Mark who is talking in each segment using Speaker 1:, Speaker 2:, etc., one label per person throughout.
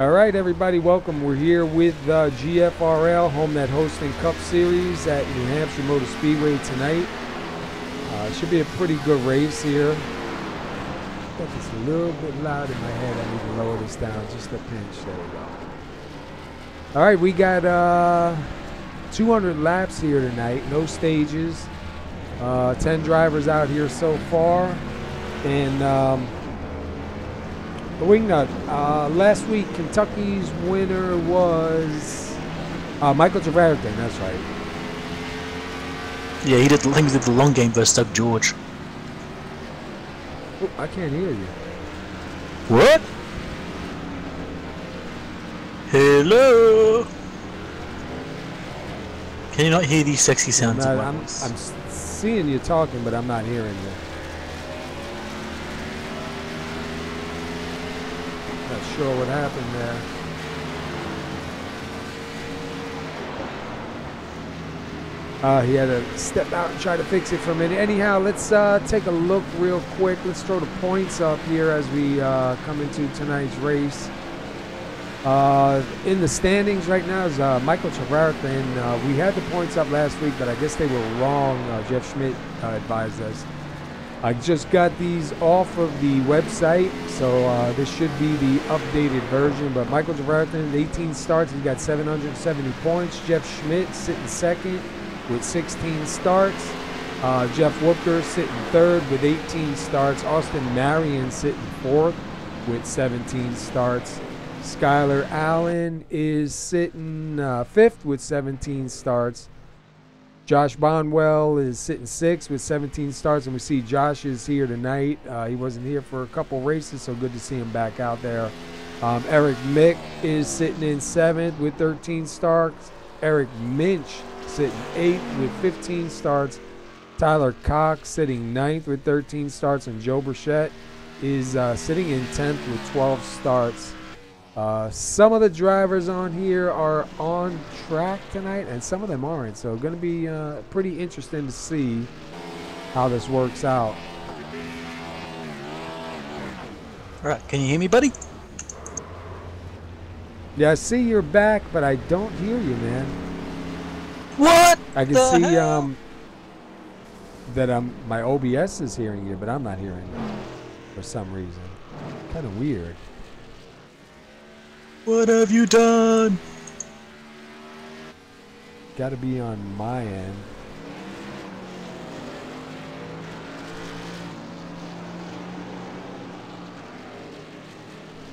Speaker 1: All right, everybody, welcome. We're here with GFRL, Homenet Hosting Cup Series at New Hampshire Motor Speedway tonight. It should be a pretty good race here. I think it's a little bit loud in my head. I need to lower this down just a pinch. There we go. All right, we got 200 laps here tonight, no stages. 10 drivers out here so far. And the Wingnut, last week Kentucky's winner was Michael Trevarrison, that's right.
Speaker 2: Yeah, I think he did the long game versus Doug George.
Speaker 1: Oh, I can't hear you.
Speaker 2: What? Hello? Can you not hear these sexy sounds?
Speaker 1: I'm seeing you talking, but I'm not hearing you. Not sure what happened there. He had to step out and try to fix it for a minute. Anyhow, let's take a look real quick. Let's throw the points up here as we come into tonight's race. In the standings right now is Michael Trevarrison. We had the points up last week, but I guess they were wrong. Jeff Schmidt advised us. I just got these off of the website, so this should be the updated version. But Michael Trevarrison, 18 starts, he's got 770 points. Jeff Schmidt sitting second with 16 starts. Jeff Wooker sitting third with 18 starts. Austin Marion sitting fourth with 17 starts. Skylar Allen is sitting fifth with 17 starts. Josh Bonwell is sitting sixth with 17 starts, and we see Josh is here tonight. He wasn't here for a couple races, so good to see him back out there. Eric Mick is sitting in seventh with 13 starts. Eric Minch sitting eighth with 15 starts. Tyler Cox sitting ninth with 13 starts, and Joe Burchett is sitting in 10th with 12 starts. Some of the drivers on here are on track tonight, and some of them aren't. So going to be pretty interesting to see how this works out.
Speaker 2: All right, can you hear me, buddy?
Speaker 1: Yeah, I see you're back, but I don't hear you, man.
Speaker 2: What?
Speaker 1: I can see that my OBS is hearing you, but I'm not hearing you for some reason. Kind of weird.
Speaker 2: What have you done?
Speaker 1: Got to be on my end.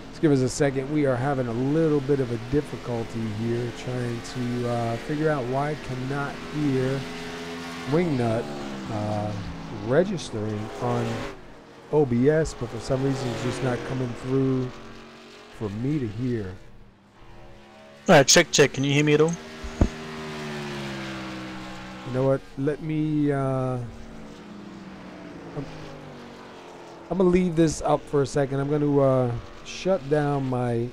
Speaker 1: Let's give us a second. We are having a little bit of a difficulty here trying to figure out why I cannot hear Wingnut registering on OBS, but for some reason it's just not coming through for me to hear.
Speaker 2: All right, check. Can you hear me at all?
Speaker 1: You know what? Let me. I'm gonna leave this up for a second. I'm gonna shut down my. I'm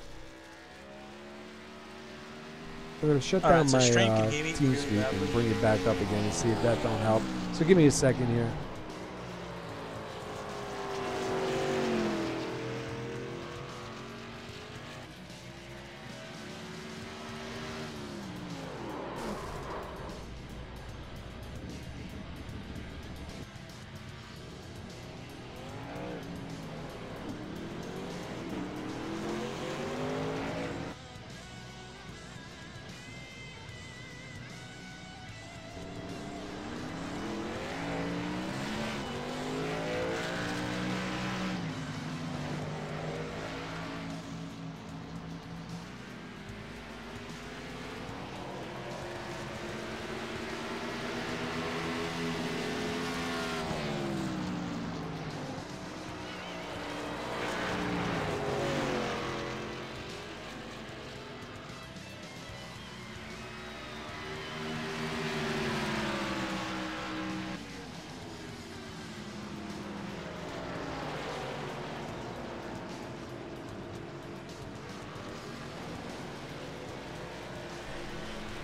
Speaker 1: gonna shut down my TeamSpeak and bring it back up again and see if that don't help. So give me a second here.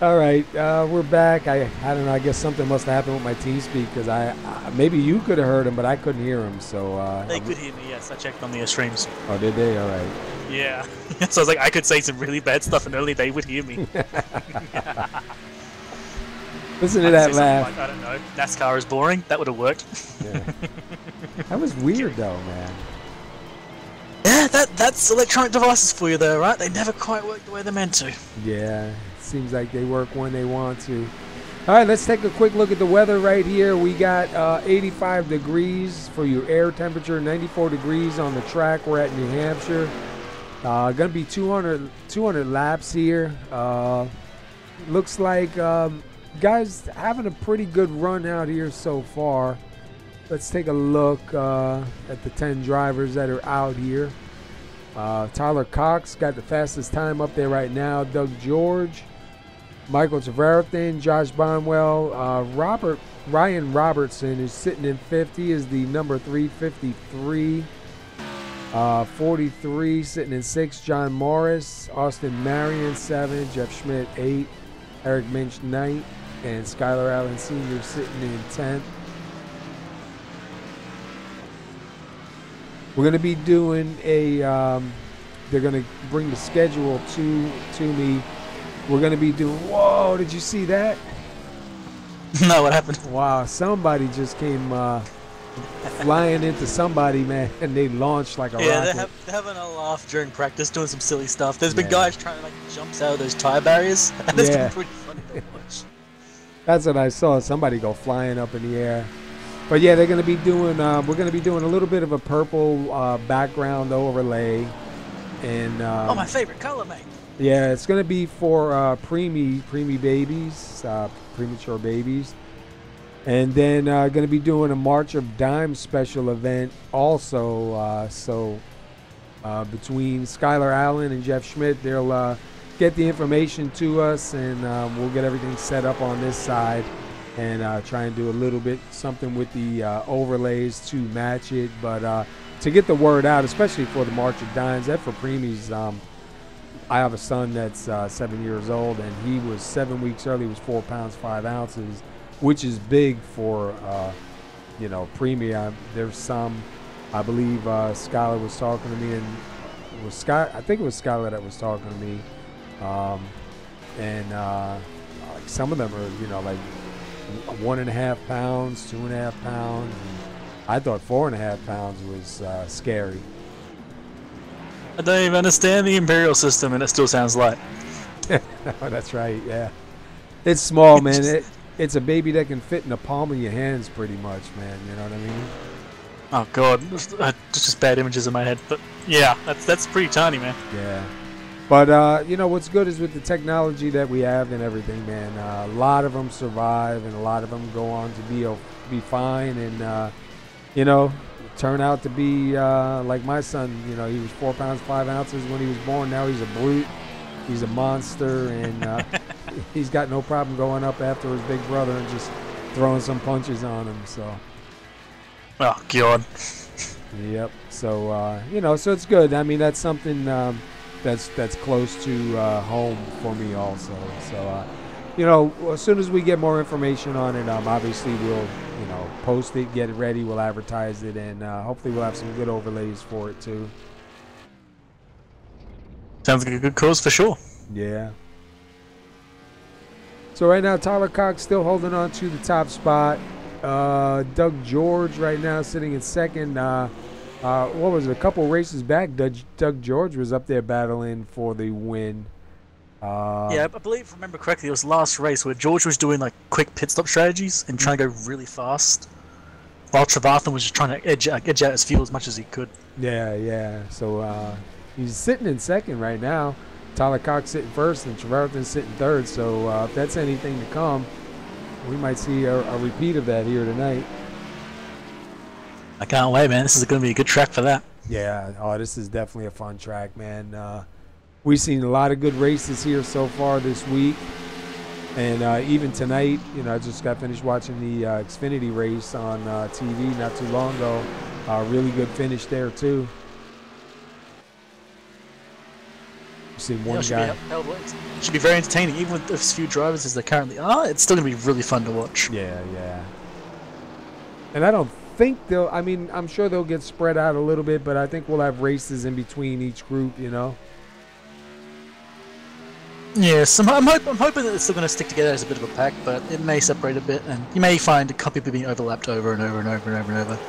Speaker 1: All right, we're back. I don't know. I guess something must have happened with my TeamSpeak because maybe you could have heard him, but I couldn't hear him. So
Speaker 2: they could hear me. Yes, I checked on the streams.
Speaker 1: Oh, did they? All right.
Speaker 2: Yeah. So I was like, I could say some really bad stuff and only they would hear me.
Speaker 1: Listen to that laugh.
Speaker 2: Like, I don't know, NASCAR is boring. That would have worked.
Speaker 1: Yeah. That was weird though, man.
Speaker 2: Yeah, that's electronic devices for you though, right? They never quite work the way they're meant to.
Speaker 1: Yeah, it seems like they work when they want to. All right, let's take a quick look at the weather right here. We got 85 degrees for your air temperature, 94 degrees on the track. We're at New Hampshire. Going to be 200 laps here. Looks like guys having a pretty good run out here so far. Let's take a look at the 10 drivers that are out here. Tyler Cox got the fastest time up there right now. Doug George, Michael Trevarthen, Josh Bonwell, Ryan Robertson is sitting in 50 is the number 353. 43 sitting in 6, John Morris, Austin Marion 7, Jeff Schmidt 8, Eric Minch 9th, and Skylar Allen Sr. sitting in 10th. We're going to be doing a, they're going to bring the schedule to me. We're going to be doing, whoa, did you see that?
Speaker 2: No, what happened?
Speaker 1: Wow, somebody just came flying into somebody, man, and they launched like a rocket.
Speaker 2: Yeah, they're having a laugh during practice, doing some silly stuff. There's been guys trying to like jump out of those tire barriers, and it's been pretty funny to watch.
Speaker 1: That's what I saw, somebody go flying up in the air. But yeah, they're going to be doing, we're going to be doing a little bit of a purple background overlay. And
Speaker 2: oh, my favorite color, mate.
Speaker 1: Yeah, it's going to be for preemie babies, premature babies. And then going to be doing a March of Dimes special event also. So between Skylar Allen and Jeff Schmidt, they'll get the information to us, and we'll get everything set up on this side and try and do a little bit something with the overlays to match it. But to get the word out, especially for the March of Dimes, that for preemies, I have a son that's 7 years old, and he was 7 weeks early. He was 4 pounds 5 ounces, which is big for preemie. There's some, I believe Skylar was talking to me, and it was I think it was Skylar that was talking to me, like some of them are like 1.5 pounds, 2.5 pounds. And I thought 4.5 pounds was scary.
Speaker 2: I don't even understand the imperial system, and it still sounds light.
Speaker 1: Oh, that's right. Yeah, it's small, man. It's a baby that can fit in the palm of your hands, pretty much, man. You know what I mean?
Speaker 2: Oh God, just bad images in my head. But yeah, that's pretty tiny, man.
Speaker 1: Yeah, but what's good is with the technology that we have and everything, man. A lot of them survive, and a lot of them go on to be fine, and turn out to be like my son. He was 4 pounds 5 ounces when he was born. Now he's a brute. He's a monster, and he's got no problem going up after his big brother and just throwing some punches on him. So.
Speaker 2: Oh God.
Speaker 1: Yep. So so it's good. I mean, that's something that's close to home for me also. So as soon as we get more information on it, obviously we'll post it, get it ready, we'll advertise it, and hopefully we'll have some good overlays for it too.
Speaker 2: Sounds like a good cause for sure.
Speaker 1: Yeah. So right now, Tyler Cox still holding on to the top spot. Doug George right now sitting in second. What was it? A couple races back, Doug George was up there battling for the win.
Speaker 2: Yeah, I believe, if I remember correctly, it was last race where George was doing like quick pit stop strategies and trying to go really fast, while Trevarthen was just trying to edge out his fuel as much as he could.
Speaker 1: Yeah. So he's sitting in second right now. Tyler Cox sitting first and Trevarthen sitting third. So if that's anything to come, we might see a repeat of that here tonight.
Speaker 2: I can't wait, man. This is going to be a good track for that.
Speaker 1: Yeah. Oh, this is definitely a fun track, man. We've seen a lot of good races here so far this week. And even tonight, I just got finished watching the Xfinity race on TV not too long ago. Really good finish there, too. You've seen one guy.
Speaker 2: Should be very entertaining, even with as few drivers as there currently are. It's still going to be really fun to watch.
Speaker 1: Yeah. And I don't think they'll. I mean, I'm sure they'll get spread out a little bit, but I think we'll have races in between each group. You know.
Speaker 2: Yes, I'm hoping that they're still going to stick together as a bit of a pack, but it may separate a bit, and you may find a couple people being overlapped over and over and over and over and over.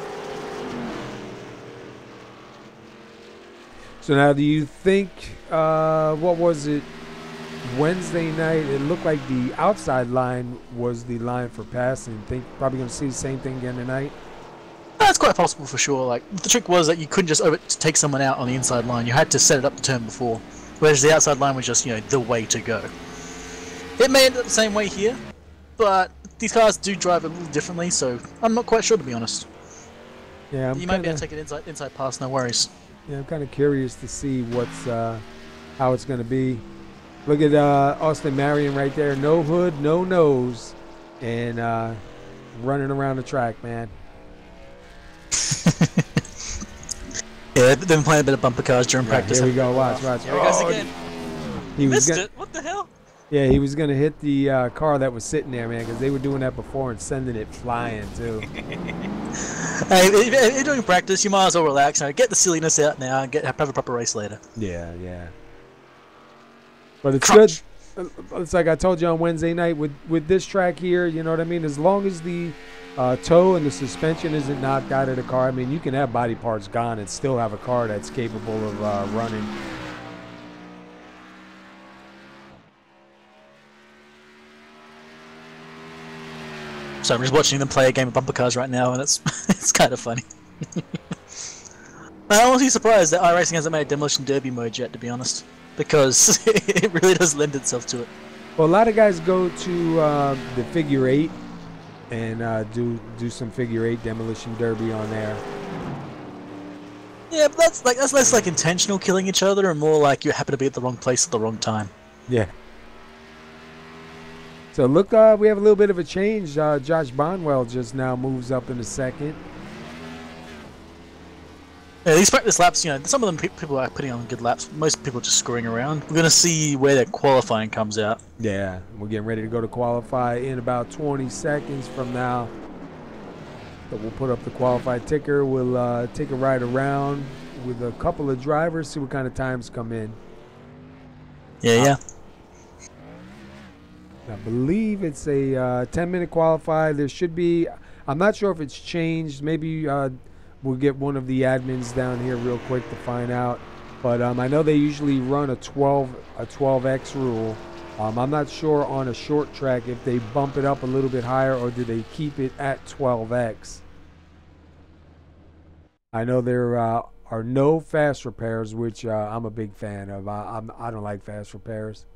Speaker 1: So now, do you think? What was it? Wednesday night, it looked like the outside line was the line for passing. Think probably going to see the same thing again tonight.
Speaker 2: That's quite possible for sure. Like the trick was that you couldn't just take someone out on the inside line. You had to set it up the turn before, whereas the outside line was just the way to go. It may end up the same way here, but these cars do drive a little differently, so I'm not quite sure to be honest.
Speaker 1: Yeah,
Speaker 2: you might be able to take an inside pass, no worries.
Speaker 1: Yeah, I'm kind of curious to see what's how it's going to be. Look at Austin Marion right there. No hood, no nose, and running around the track, man.
Speaker 2: Yeah, they've been playing a bit of bumper cars during practice.
Speaker 1: Here we go. Watch.
Speaker 2: Here he goes again.
Speaker 1: He
Speaker 2: missed it. What the hell?
Speaker 1: Yeah, he was going to hit the car that was sitting there, man, because they were doing that before and sending it flying, too.
Speaker 2: Hey, if you're doing practice, you might as well relax. Get the silliness out now and have a proper race later.
Speaker 1: Yeah. But it's good. It's like I told you on Wednesday night with this track here, you know what I mean? As long as the toe and the suspension isn't knocked out of the car, I mean, you can have body parts gone and still have a car that's capable of running.
Speaker 2: So I'm just watching them play a game of bumper cars right now, and it's kind of funny. I'm honestly surprised that iRacing hasn't made Demolition Derby mode yet, to be honest, because it really does lend itself to it.
Speaker 1: Well, a lot of guys go to the figure 8 and do some figure 8 Demolition Derby on there.
Speaker 2: Yeah, but that's less like intentional killing each other and more like you happen to be at the wrong place at the wrong time.
Speaker 1: Yeah. So look, we have a little bit of a change. Josh Bonwell just now moves up into second.
Speaker 2: Yeah, these practice laps, some of them people are putting on good laps. Most people are just screwing around. We're going to see where that qualifying comes out.
Speaker 1: Yeah, we're getting ready to go to qualify in about 20 seconds from now. So we'll put up the qualified ticker. We'll take a ride around with a couple of drivers, see what kind of times come in.
Speaker 2: Yeah.
Speaker 1: I believe it's a 10-minute qualify. There should be, I'm not sure if it's changed. Maybe we'll get one of the admins down here real quick to find out. But I know they usually run a 12x rule. I'm not sure on a short track if they bump it up a little bit higher or do they keep it at 12x. I know there are no fast repairs, which I'm a big fan of. I don't like fast repairs.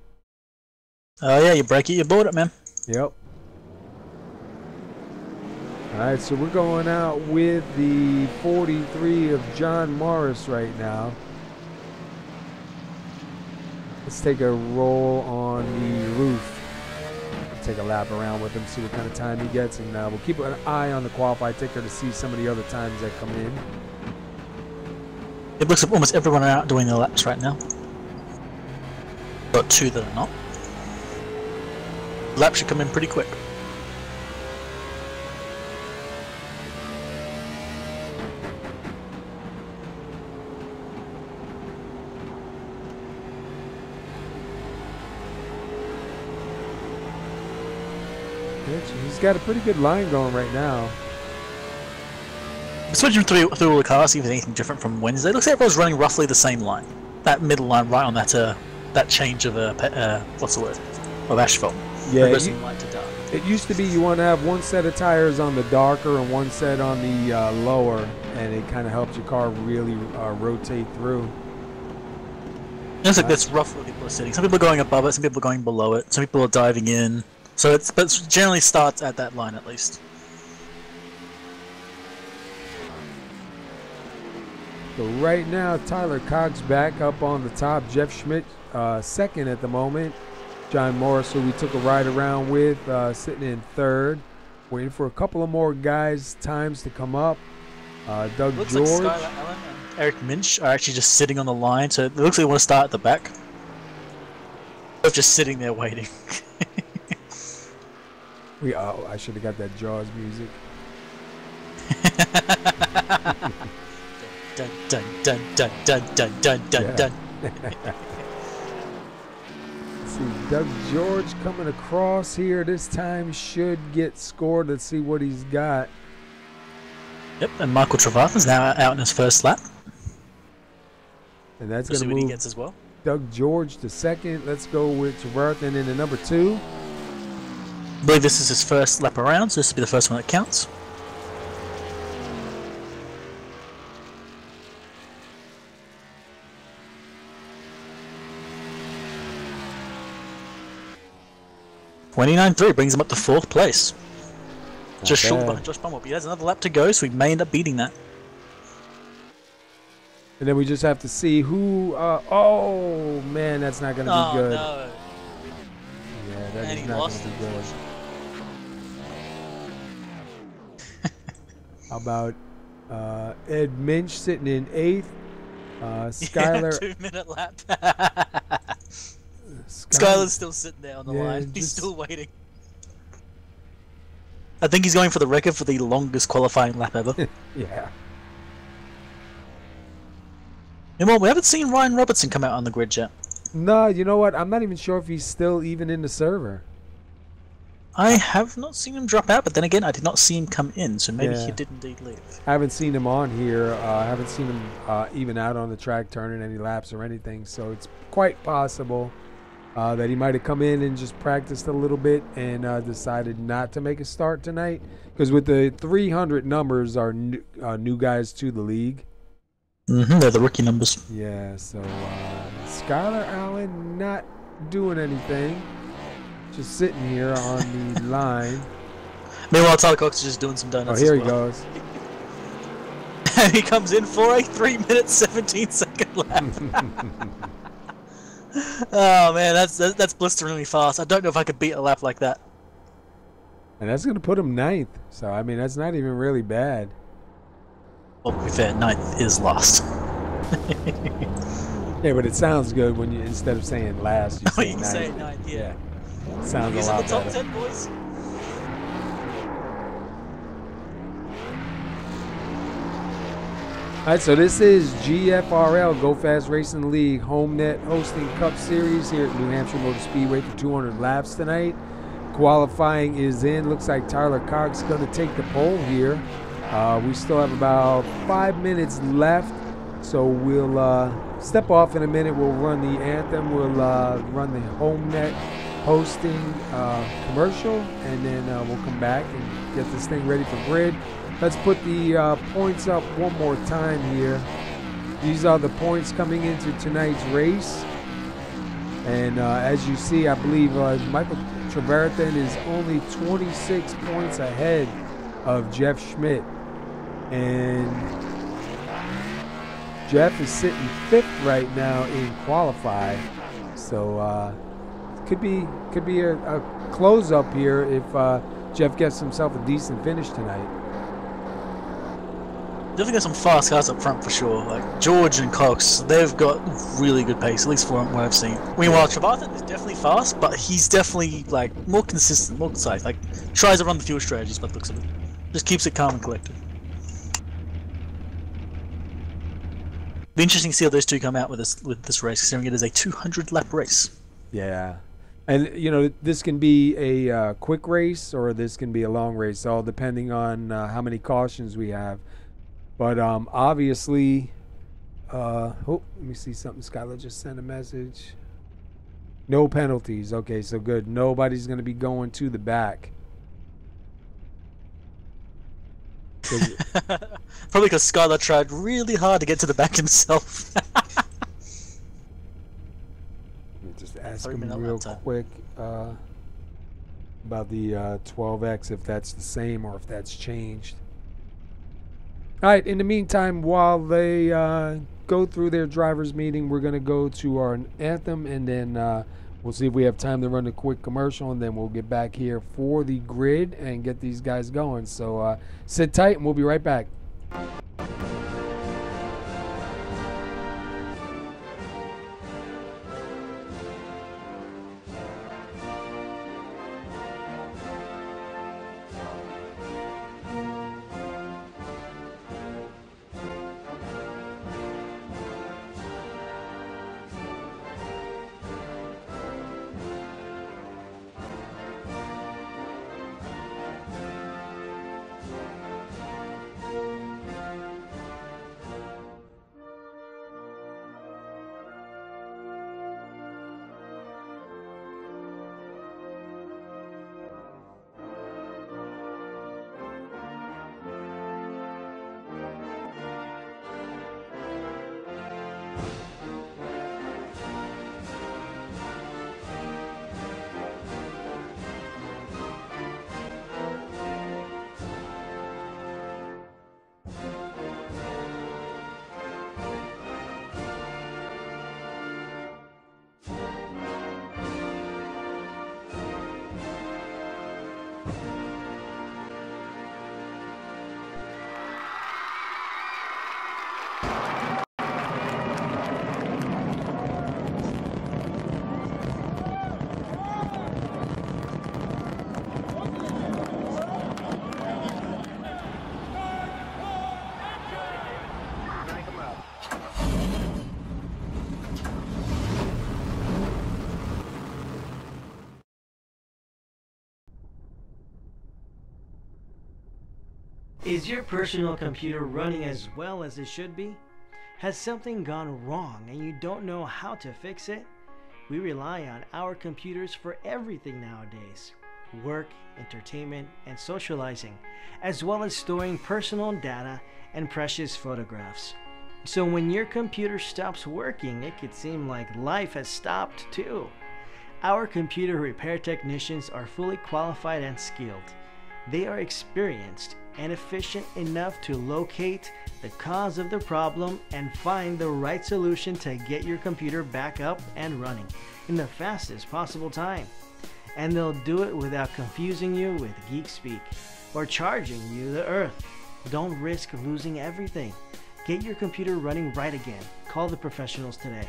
Speaker 2: Oh yeah, you break it, you board it, man.
Speaker 1: Yep. Alright, so we're going out with the 43 of John Morris right now. Let's take a roll on the roof. Take a lap around with him, see what kind of time he gets, and we'll keep an eye on the qualified ticker to see some of the other times that come in.
Speaker 2: It looks like almost everyone are out doing their laps right now. Got 2 that are not. Lap should come in pretty quick.
Speaker 1: He's got a pretty good line going right now.
Speaker 2: Switching through all the cars, see if there's anything different from Wednesday. It looks like everyone's running roughly the same line. That middle line right on that change of what's the word? Of asphalt.
Speaker 1: Yeah,
Speaker 2: light to dark.
Speaker 1: It used to be you want to have one set of tires on the darker and one set on the lower, and it kind of helps your car really rotate through.
Speaker 2: It looks like that's roughly what people are sitting. Some people are going above it, some people are going below it, some people are diving in. So it generally starts at that line at least.
Speaker 1: So right now, Tyler Cox back up on the top. Jeff Schmidt second at the moment. John Morris, who we took a ride around with, sitting in third. Waiting for a couple of more guys' times to come up. Doug
Speaker 2: looks
Speaker 1: George.
Speaker 2: Like Skylar Allen and Eric Minch are actually just sitting on the line, so it looks like they want to start at the back. They're just sitting there waiting.
Speaker 1: I should have got that Jaws music.
Speaker 2: Dun dun dun dun dun dun dun dun dun.
Speaker 1: See, Doug George coming across here. This time should get scored. Let's see what he's got.
Speaker 2: Yep, and Michael Trevarthen's now out in his first lap.
Speaker 1: And that's
Speaker 2: We'll
Speaker 1: going
Speaker 2: see
Speaker 1: to
Speaker 2: what he
Speaker 1: move
Speaker 2: gets as well.
Speaker 1: Doug George to second. Let's go with Trevarthen in the number 2.
Speaker 2: I believe this is his first lap around, so this will be the first one that counts. .29.3 brings him up to 4th place. Just short behind Josh Bumble, but he has another lap to go, so he may end up beating that.
Speaker 1: And then we just have to see who. Oh man, that's not going to be good.
Speaker 2: No.
Speaker 1: Yeah, that
Speaker 2: And
Speaker 1: is
Speaker 2: he
Speaker 1: not
Speaker 2: lost
Speaker 1: going to be
Speaker 2: it.
Speaker 1: good. How about Ed Minch sitting in 8th? Skylar.
Speaker 2: Yeah, 2-minute lap.
Speaker 1: Skylar.
Speaker 2: Skylar's still sitting there on the line. He's
Speaker 1: just-
Speaker 2: still waiting. I think he's going for the record for the longest qualifying lap ever.
Speaker 1: Yeah.
Speaker 2: And well, we haven't seen Ryan Robertson come out on the grid yet.
Speaker 1: No, you know what? I'm not even sure if he's still even in the server.
Speaker 2: I have not seen him drop out, but then again, I did not see him come in, so maybe
Speaker 1: Yeah.
Speaker 2: he did indeed leave.
Speaker 1: I haven't seen him on here. I haven't seen him even out on the track turning any laps or anything. So it's quite possible that he might have come in and just practiced a little bit and decided not to make a start tonight. Because with the 300 numbers are new guys to the league.
Speaker 2: They're the rookie numbers.
Speaker 1: Yeah, so Skylar Allen not doing anything. Just sitting here on the line.
Speaker 2: Meanwhile, Tyler Cox is just doing some donuts.
Speaker 1: Oh, here
Speaker 2: as
Speaker 1: he
Speaker 2: well.
Speaker 1: goes.
Speaker 2: And he comes in for a 3-minute 17-second lap. Oh man, that's blisteringly fast. I don't know if I could beat a lap like that.
Speaker 1: And that's going to put him 9th. So, I mean, that's not even really bad.
Speaker 2: Well, to be fair, 9th is last.
Speaker 1: Yeah, but it sounds good when you, instead of saying last, you
Speaker 2: Oh,
Speaker 1: say
Speaker 2: you can
Speaker 1: 9th.
Speaker 2: say 9th, yeah.
Speaker 1: Sounds
Speaker 2: He's
Speaker 1: a
Speaker 2: in
Speaker 1: lot
Speaker 2: the top
Speaker 1: better.
Speaker 2: 10, boys.
Speaker 1: All right, so this is GFRL, Go Fast Racing League, Homenet hosting Cup Series here at New Hampshire Motor Speedway for 200 laps tonight. Qualifying is in. Looks like Tyler Cox is going to take the pole here. We still have about 5 minutes left, so we'll step off in a minute. We'll run the anthem. We'll run the Homenet hosting commercial, and then we'll come back and get this thing ready for grid. Let's put the points up one more time here. These are the points coming into tonight's race. And as you see, I believe Michael Trevarthen is only 26 points ahead of Jeff Schmidt. And Jeff is sitting 5th right now in qualify. So could be a close up here if Jeff gets himself a decent finish tonight.
Speaker 2: Definitely got some fast cars up front for sure. Like George and Cox, they've got really good pace, at least from what I've seen. Meanwhile, Trevarthen is definitely fast, but he's definitely like more consistent, more concise. Like tries to run the fuel strategies, but looks at it, just keeps it calm and collected. Be interesting to see how those two come out with this race, considering it is a 200 lap race.
Speaker 1: Yeah. And, you know, this can be a quick race or this can be a long race, all depending on how many cautions we have. But obviously, let me see something. Skylar just sent a message. No penalties. Okay, so good. Nobody's going to be going to the back.
Speaker 2: Probably because Skylar tried really hard to get to the back himself.
Speaker 1: Let me just ask him real quick about the 12X, if that's the same or if that's changed. All right, in the meantime, while they go through their driver's meeting, we're going to go to our anthem, and then we'll see if we have time to run a quick commercial, and then we'll get back here for the grid and get these guys going. So sit tight, and we'll be right back.
Speaker 3: Is your personal computer running as well as it should be? Has something gone wrong and you don't know how to fix it? We rely on our computers for everything nowadays. Work, entertainment, and socializing, as well as storing personal data and precious photographs. So when your computer stops working, it could seem like life has stopped too. Our computer repair technicians are fully qualified and skilled. They are experienced and efficient enough to locate the cause of the problem and find the right solution to get your computer back up and running in the fastest possible time. And they'll do it without confusing you with geek speak or charging you the earth. Don't risk losing everything. Get your computer running right again. Call the professionals today.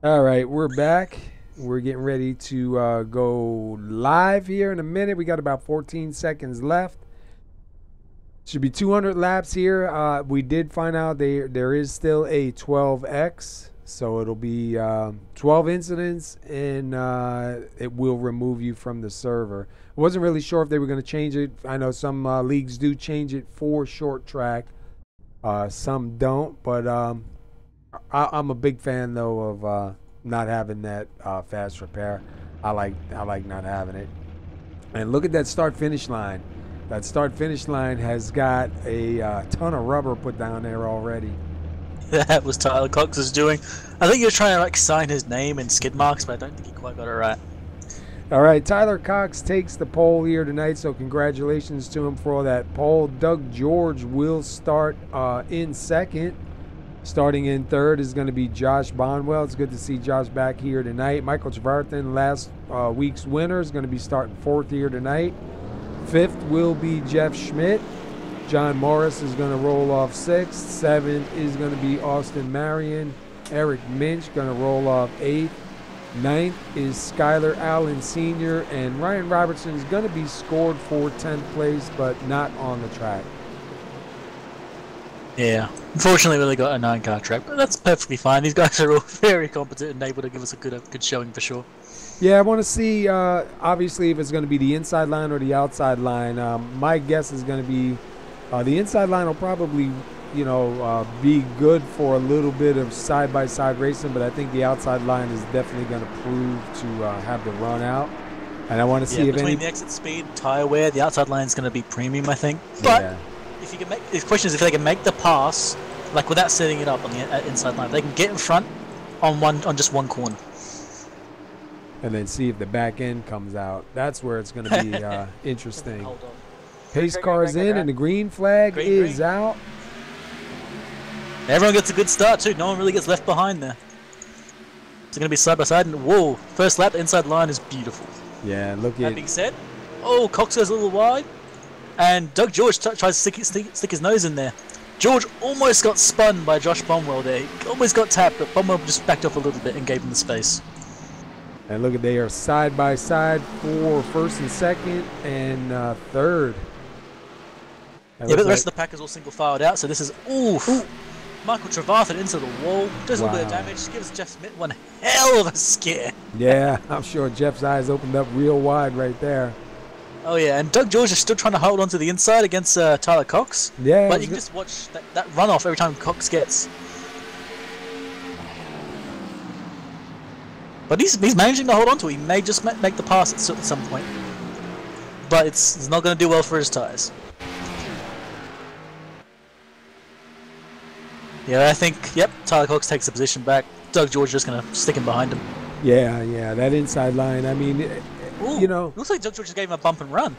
Speaker 1: All right, we're back. We're getting ready to go live here in a minute. We got about 14 seconds left. Should be 200 laps here. We did find out there is still a 12X, so it'll be 12 incidents, and it will remove you from the server. I wasn't really sure if they were going to change it. I know some leagues do change it for short track. Some don't, but I'm a big fan though of not having that fast repair. I like not having it. And look at that start finish line. That start finish line has got a ton of rubber put down there already.
Speaker 2: That was Tyler Cox's doing. I think he was trying to like sign his name in skid marks, but I don't think he quite got it right.
Speaker 1: All right, Tyler Cox takes the pole here tonight, so congratulations to him for that pole. Doug George will start in second. Starting in third is going to be Josh Bonwell. It's good to see Josh back here tonight. Michael Trevarthen, last week's winner, is going to be starting fourth here tonight. Fifth will be Jeff Schmidt. John Morris is going to roll off sixth. Seventh is going to be Austin Marion. Eric Minch going to roll off eighth. Ninth is Skylar Allen Sr. And Ryan Robertson is going to be scored for 10th place, but not on the track.
Speaker 2: Yeah, unfortunately we only got a 9-car track, but that's perfectly fine. These guys are all very competent and able to give us a good showing for sure.
Speaker 1: Yeah, I want to see, obviously, if it's going to be the inside line or the outside line. My guess is going to be the inside line will probably, be good for a little bit of side-by-side racing, but I think the outside line is definitely going to prove to have the run out. And I want to see if
Speaker 2: between the exit speed, tire wear, the outside line is going to be premium, I think. But
Speaker 1: yeah.
Speaker 2: If you can make, the question is if they can make the pass, like without setting it up on the inside line, they can get in front on just one corner.
Speaker 1: And then see if the back end comes out. That's where it's going to be interesting. Pace car's in, and the green flag is out.
Speaker 2: Everyone gets a good start too. No one really gets left behind there. It's going to be side by side, and whoa, first lap, the inside line is beautiful.
Speaker 1: Yeah, look at.
Speaker 2: That being said, Cox goes a little wide. And Doug George tries to stick his nose in there. George almost got spun by Josh Bonwell there. He almost got tapped, but Bonwell just backed off a little bit and gave him the space.
Speaker 1: And look at, they are side by side for first and second and third.
Speaker 2: Yeah, but the rest of the pack is all single filed out, so this is, Michael Trevarthen into the wall, does a little bit of damage, gives Jeff Smith one hell of a scare.
Speaker 1: Yeah, I'm sure Jeff's eyes opened up real wide right there.
Speaker 2: Oh yeah, and Doug George is still trying to hold on to the inside against Tyler Cox.
Speaker 1: Yeah,
Speaker 2: but you can just watch that runoff every time Cox gets. But he's managing to hold on to it. He may just make the pass at some point. But it's not going to do well for his tyres. Yeah, I think, Tyler Cox takes the position back. Doug George just going to stick him behind him.
Speaker 1: Yeah, that inside line, I mean...
Speaker 2: looks like Doug George just gave him a bump and run.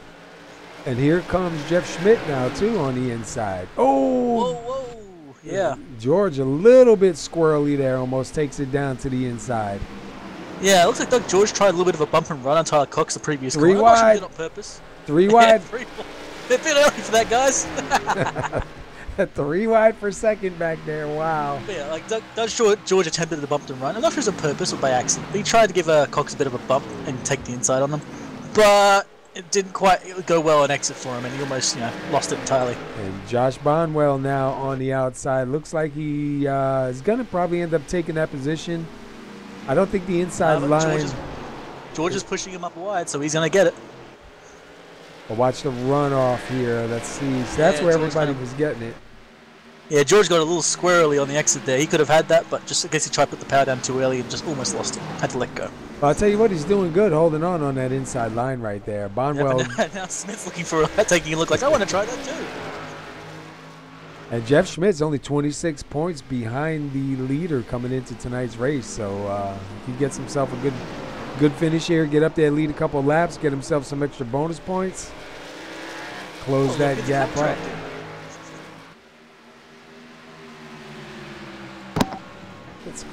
Speaker 1: And here comes Jeff Schmidt now, too, on the inside. Oh!
Speaker 2: Whoa. Yeah.
Speaker 1: George a little bit squirrely there, almost takes it down to the inside.
Speaker 2: Yeah, it looks like Doug George tried a little bit of a bump and run on Tyler Cox the previous
Speaker 1: corner.
Speaker 2: 3 wide. On purpose.
Speaker 1: 3 wide.
Speaker 2: They're a bit early for that, guys.
Speaker 1: 3 wide per second back there. Wow.
Speaker 2: But yeah, like George attempted the bump and run. I'm not sure if it was on purpose or by accident. But he tried to give Cox a bit of a bump and take the inside on him, but it didn't quite go well on exit for him, and he almost lost it entirely.
Speaker 1: And Josh Bonwell now on the outside. Looks like he is going to probably end up taking that position. I don't think the inside line.
Speaker 2: George is pushing him up wide, so he's going to get it.
Speaker 1: But watch the runoff here. Let's see. So that's where everybody was getting it.
Speaker 2: Yeah, George got a little squirrely on the exit there. He could have had that, but just in case he tried to put the power down too early and just almost lost it. Had to let go.
Speaker 1: Well, I'll tell you what, he's doing good holding on that inside line right there. Bonwell.
Speaker 2: Yeah, now Smith's looking for taking a look like, I want to try that too.
Speaker 1: And Jeff Schmidt's only 26 points behind the leader coming into tonight's race. So if he gets himself a good finish here, get up there, lead a couple of laps, get himself some extra bonus points, close that gap up. Let's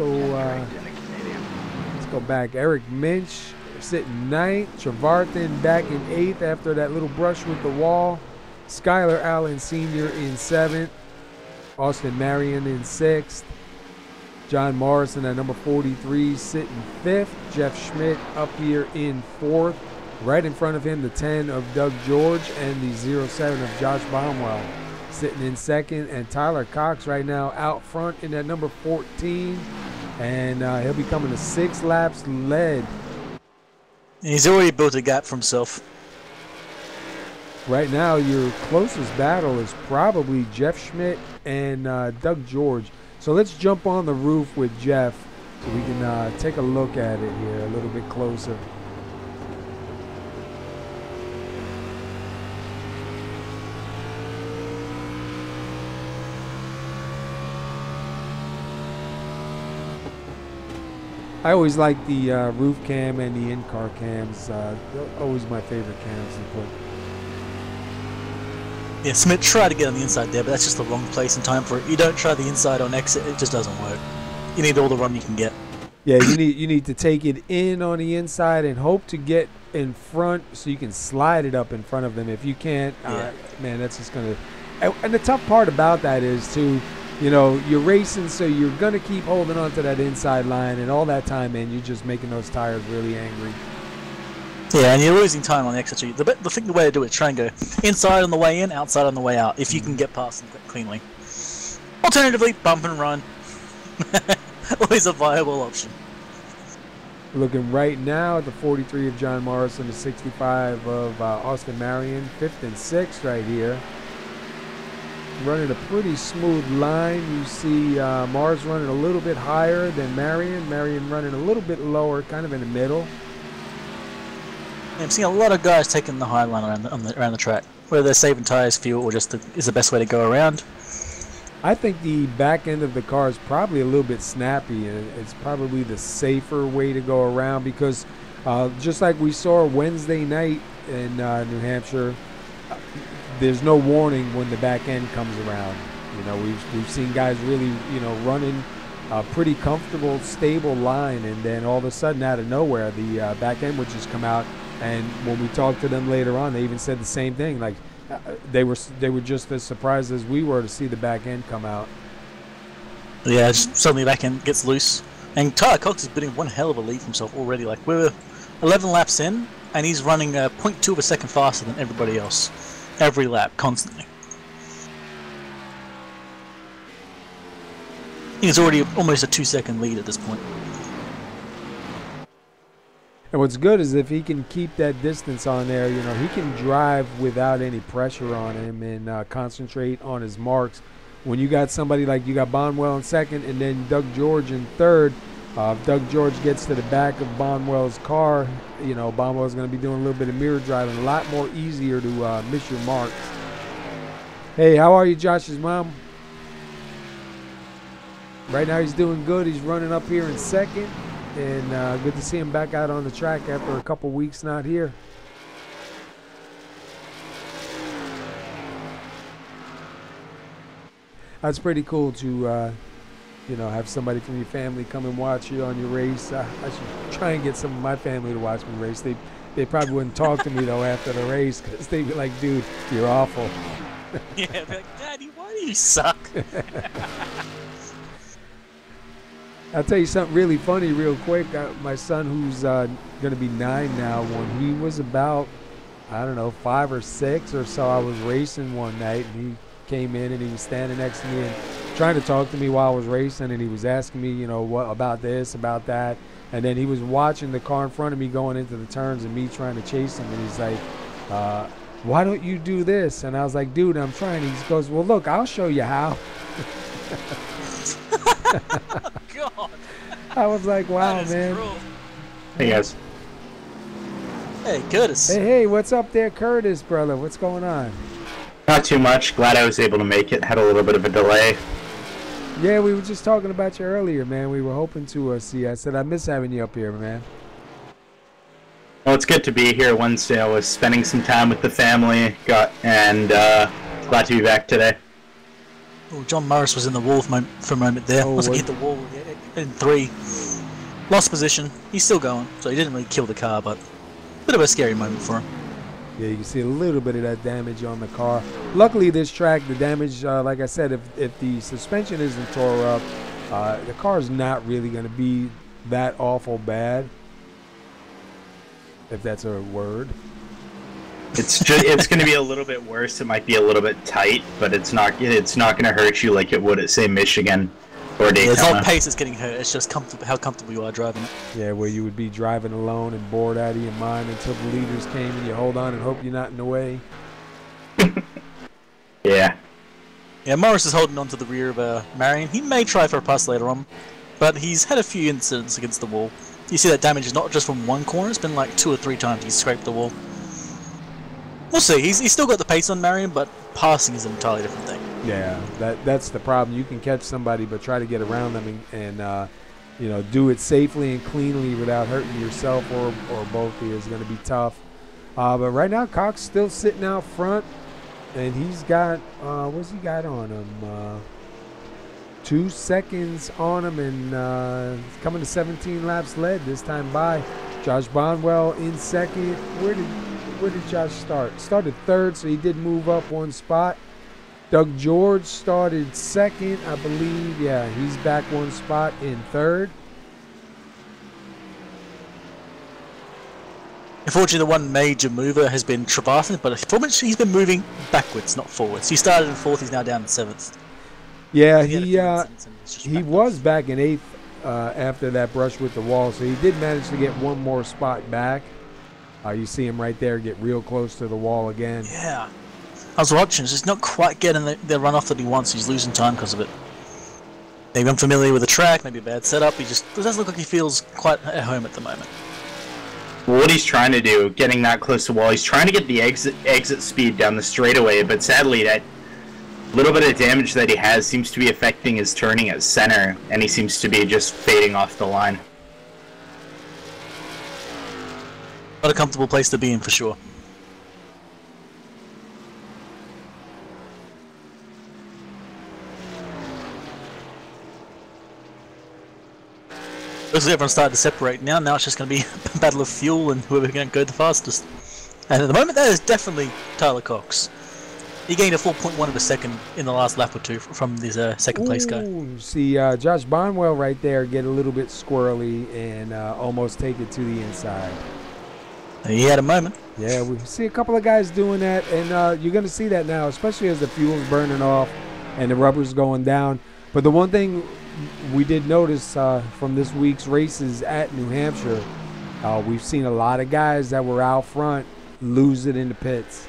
Speaker 1: go back. Eric Minch sitting ninth. Trevarthen back in 8th after that little brush with the wall. Skylar Allen Sr. in 7th. Austin Marion in 6th. John Morrison at number 43 sitting 5th. Jeff Schmidt up here in 4th. Right in front of him, the 10 of Doug George and the 07 of Josh Baumwell sitting in 2nd. And Tyler Cox right now out front in that number 14. And he'll be coming to 6 laps led.
Speaker 2: He's already built a gap for himself.
Speaker 1: Right now, your closest battle is probably Jeff Schmidt and Doug George. So let's jump on the roof with Jeff so we can take a look at it here a little bit closer. I always like the roof cam and the in-car cams. Always my favorite cams to put.
Speaker 2: Yeah, Smith tried to get on the inside there, but that's just the wrong place and time for it. You don't try the inside on exit; it just doesn't work. You need all the run you can get.
Speaker 1: Yeah, you need to take it in on the inside and hope to get in front so you can slide it up in front of them. If you can't, man, that's just gonna. And the tough part about that is too. You know, you're racing, so you're going to keep holding on to that inside line, and all that time, man, you're just making those tires really angry.
Speaker 2: Yeah, and you're losing time on the exit. So the way to do it is try and go inside on the way in, outside on the way out, if you can get past them cleanly. Alternatively, bump and run. Always a viable option.
Speaker 1: Looking right now at the 43 of John Morrison, the 65 of Austin Marion, 5th and 6th right here. Running a pretty smooth line. You see Mars running a little bit higher than Marion. Marion running a little bit lower, kind of in the middle.
Speaker 2: Yeah, I'm seeing a lot of guys taking the high line around the track, whether they're saving tires, fuel, or just is the best way to go around.
Speaker 1: I think the back end of the car is probably a little bit snappy, and it's probably the safer way to go around because just like we saw Wednesday night in New Hampshire, there's no warning when the back end comes around. You know, we've seen guys really, running a pretty comfortable, stable line, and then all of a sudden, out of nowhere, the back end would just come out. And when we talked to them later on, they even said the same thing. Like they were just as surprised as we were to see the back end come out.
Speaker 2: Yeah, just suddenly the back end gets loose, and Tyler Cox is building one hell of a lead for himself already. Like we're 11 laps in, and he's running 0.2 of a second faster than everybody else. Every lap, constantly. He's already almost a 2-second lead at this point.
Speaker 1: And what's good is if he can keep that distance on there, he can drive without any pressure on him and concentrate on his marks. When you got somebody like you got Bonwell in 2nd and then Doug George in 3rd, if Doug George gets to the back of Bonwell's car, Bonwell's going to be doing a little bit of mirror driving, a lot more easier to miss your marks. Hey, how are you, Josh's mom? Right now he's doing good. He's running up here in 2nd, and good to see him back out on the track after a couple weeks not here. That's pretty cool to have somebody from your family come and watch you on your race. I should try and get some of my family to watch me race. They probably wouldn't talk to me, though, after the race because they'd be like, dude, you're awful.
Speaker 2: Yeah, they're like, Daddy, why do You suck.
Speaker 1: I'll tell you something really funny real quick. My son, who's going to be 9 now, when he was about, I don't know, 5 or 6 or so, I was racing one night, and he came in and he was standing next to me and trying to talk to me while I was racing, and he was asking me, you know, what about this, about that. And then he was watching the car in front of me going into the turns and me trying to chase him, and he's like, why don't you do this? And I was like, dude, I'm trying. He goes, well, look, I'll show you how.
Speaker 2: God.
Speaker 1: I was like, wow, man.
Speaker 2: Cruel.
Speaker 4: Hey, guys.
Speaker 2: Hey, Curtis.
Speaker 1: Hey, what's up there, Curtis, brother? What's going on?
Speaker 4: Not too much. Glad I was able to make it. Had a little bit of a delay.
Speaker 1: Yeah, we were just talking about you earlier, man. We were hoping to see you. I said, I miss having you up here, man.
Speaker 4: Well, it's good to be here Wednesday. I was spending some time with the family, glad to be back today.
Speaker 2: Oh, John Morris was in the wall for a moment there.
Speaker 1: Oh,
Speaker 2: He hit the wall in 3. Lost position. He's still going, so he didn't really kill the car, but a bit of a scary moment for him.
Speaker 1: Yeah, you can see a little bit of that damage on the car. Luckily, this track, the damage, like I said, if the suspension isn't tore up, the car's not really going to be that awful bad, if that's a word.
Speaker 4: It's going to be a little bit worse. It might be a little bit tight, but it's not going to hurt you like it would at, say, Michigan or Daytona.
Speaker 2: Yeah, it's not pace that's getting hurt. It's just how comfortable you are driving it.
Speaker 1: Yeah, where you would be driving alone and bored out of your mind until the leaders came and you hold on and hope you're not in the way.
Speaker 4: Yeah.
Speaker 2: Yeah, Morris is holding on to the rear of Marion. He may try for a pass later on, but he's had a few incidents against the wall. You see that damage is not just from one corner, it's been like 2 or 3 times he's scraped the wall. We'll see. He's still got the pace on Marion, but passing is an entirely different thing.
Speaker 1: Yeah, that's the problem. You can catch somebody, but try to get around them and you know, do it safely and cleanly without hurting yourself or both is going to be tough. But right now, Cox still sitting out front, and he's got what's he got on him? 2 seconds on him, and coming to 17 laps led this time by. Josh Bonwell in second. Where did Josh start? Started 3rd, so he did move up 1 spot. Doug George started 2nd, I believe. Yeah, he's back 1 spot in 3rd.
Speaker 2: Unfortunately, the one major mover has been Trevathan, but for much he's been moving backwards, not forwards. He started in 4th, he's now down in 7th.
Speaker 1: Yeah,
Speaker 2: he
Speaker 1: was back in 8th after that brush with the wall, so he did manage to get 1 more spot back. You see him right there get real close to the wall again.
Speaker 2: Yeah. I was watching, he's just not quite getting the runoff that he wants. He's losing time because of it. Maybe unfamiliar with the track, maybe a bad setup. It doesn't look like he feels quite at home at the moment.
Speaker 4: What he's trying to do, getting that close to the wall, he's trying to get the exit speed down the straightaway, but sadly that little bit of damage that he has seems to be affecting his turning at center, and he seems to be just fading off the line.
Speaker 2: Not a comfortable place to be in for sure. Looks like everyone's started to separate now. Now it's just going to be a battle of fuel and whoever can go the fastest. And at the moment, that is definitely Tyler Cox. He gained a 4.1 of a second in the last lap or 2 from this second place guy.
Speaker 1: See Josh Bonwell right there get a little bit squirrely and almost take it to the inside.
Speaker 2: He had a moment.
Speaker 1: Yeah, we see a couple of guys doing that, and you're going to see that now, especially as the fuel's burning off and the rubber's going down. But the one thing we did notice from this week's races at New Hampshire, we've seen a lot of guys that were out front lose it in the pits.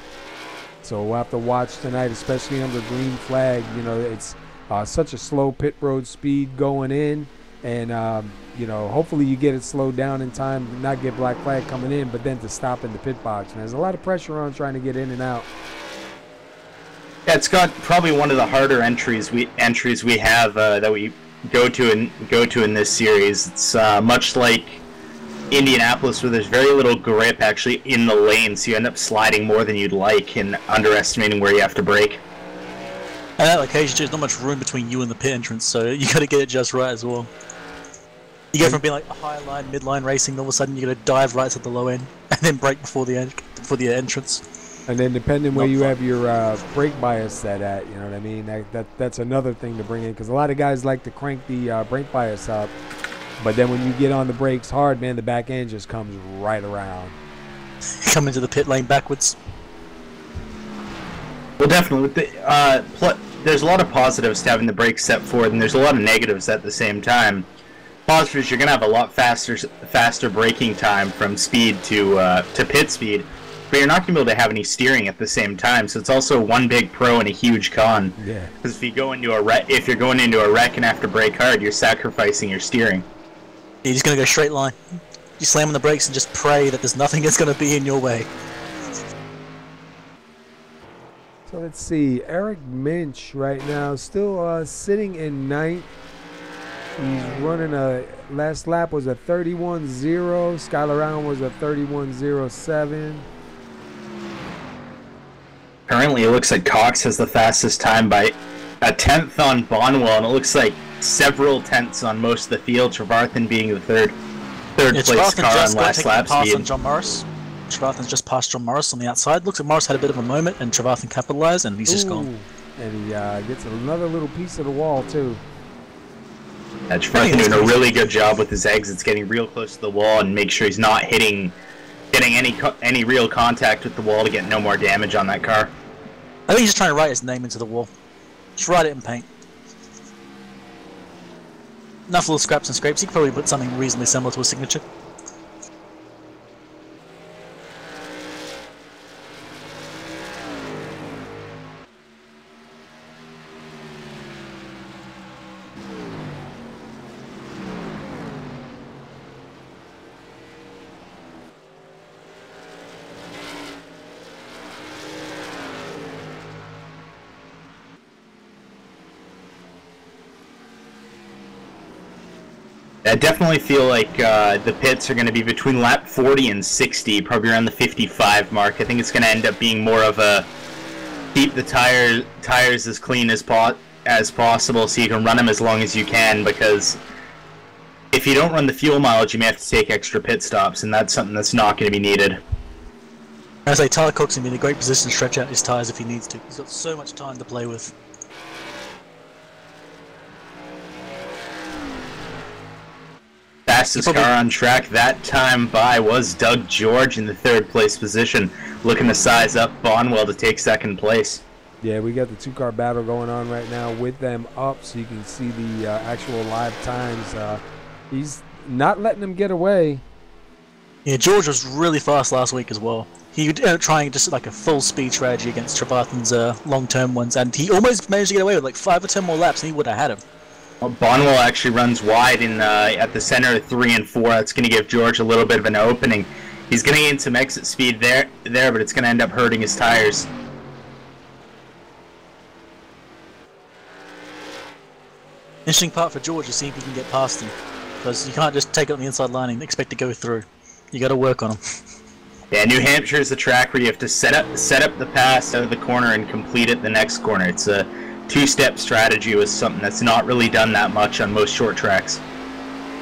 Speaker 1: So we'll have to watch tonight, especially under green flag. You know, it's such a slow pit road speed going in, and you know, hopefully you get it slowed down in time, not get black flag coming in, but then to stop in the pit box. And there's a lot of pressure on trying to get in and out.
Speaker 4: Yeah, it's got probably one of the harder entries we have that we go to in this series. It's much like Indianapolis, where there's very little grip actually in the lane, so you end up sliding more than you'd like and underestimating where you have to brake.
Speaker 2: And that location too, there's not much room between you and the pit entrance, so you got to get it just right as well. You go from being like a high line, mid-line racing, all of a sudden you got to dive right to the low end and then brake before the entrance.
Speaker 1: And then depending where you have your brake bias set at, you know what I mean? That's another thing to bring in, because a lot of guys like to crank the brake bias up, but then when you get on the brakes hard, man, the back end just comes right around.
Speaker 2: Come into the pit lane backwards.
Speaker 4: Well, definitely. There's a lot of positives to having the brakes set forward, and there's a lot of negatives at the same time. Positives, you're gonna have a lot faster braking time from speed to pit speed, but you're not gonna be able to have any steering at the same time. So it's also one big pro and a huge con.
Speaker 1: Yeah.
Speaker 4: Because if you're going into a wreck and have to brake hard, you're sacrificing your steering.
Speaker 2: You're just gonna go straight line. You slam on the brakes and just pray that there's nothing that's gonna be in your way.
Speaker 1: So let's see, Eric Minch right now still sitting in ninth. He's running last lap was a 31.0. Skylar Allen was a 31.07.
Speaker 4: Currently, it looks like Cox has the fastest time by a tenth on Bonwell, and it looks like several tenths on most of the field. Trevarthen being the third place car on last lap speed.
Speaker 2: On John Morris. Trevarthen's just passed John Morris on the outside. Looks like Morris had a bit of a moment, and Trevarthen capitalized, and he's just gone.
Speaker 1: And he gets another little piece of the wall too.
Speaker 4: Trevarthen doing a really good job with his exits, getting real close to the wall and make sure he's not getting any real contact with the wall to get no more damage on that car.
Speaker 2: I think he's just trying to write his name into the wall. Just write it in paint. Enough little scraps and scrapes. You could probably put something reasonably similar to a signature.
Speaker 4: I definitely feel like the pits are going to be between lap 40 and 60, probably around the 55 mark. I think it's going to end up being more of a keep the tires as clean as possible so you can run them as long as you can, because if you don't run the fuel mileage, you may have to take extra pit stops, and that's something that's not going to be needed.
Speaker 2: I say Tyler Cook's going to be in a great position to stretch out his tyres if he needs to. He's got so much time to play with.
Speaker 4: Fastest car on track that time by was Doug George in the third place position, looking to size up Bonwell to take second place.
Speaker 1: Yeah, we got the two-car battle going on right now with them up, so you can see the actual live times. He's not letting them get away.
Speaker 2: Yeah, George was really fast last week as well. He ended up trying just like a full speed strategy against Trevarthen's long-term ones, and he almost managed to get away with like 5 or 10 more laps, and he would have had him.
Speaker 4: Well, Bonwell actually runs wide in at the center of 3 and 4. That's going to give George a little bit of an opening. He's going to gain some exit speed there, but it's going to end up hurting his tires.
Speaker 2: Interesting part for George is seeing if he can get past him, because you can't just take it on the inside line and expect to go through. You got to work on him.
Speaker 4: Yeah, New Hampshire is the track where you have to set up the pass out of the corner and complete it the next corner. It's a two-step strategy was something that's not really done that much on most short tracks.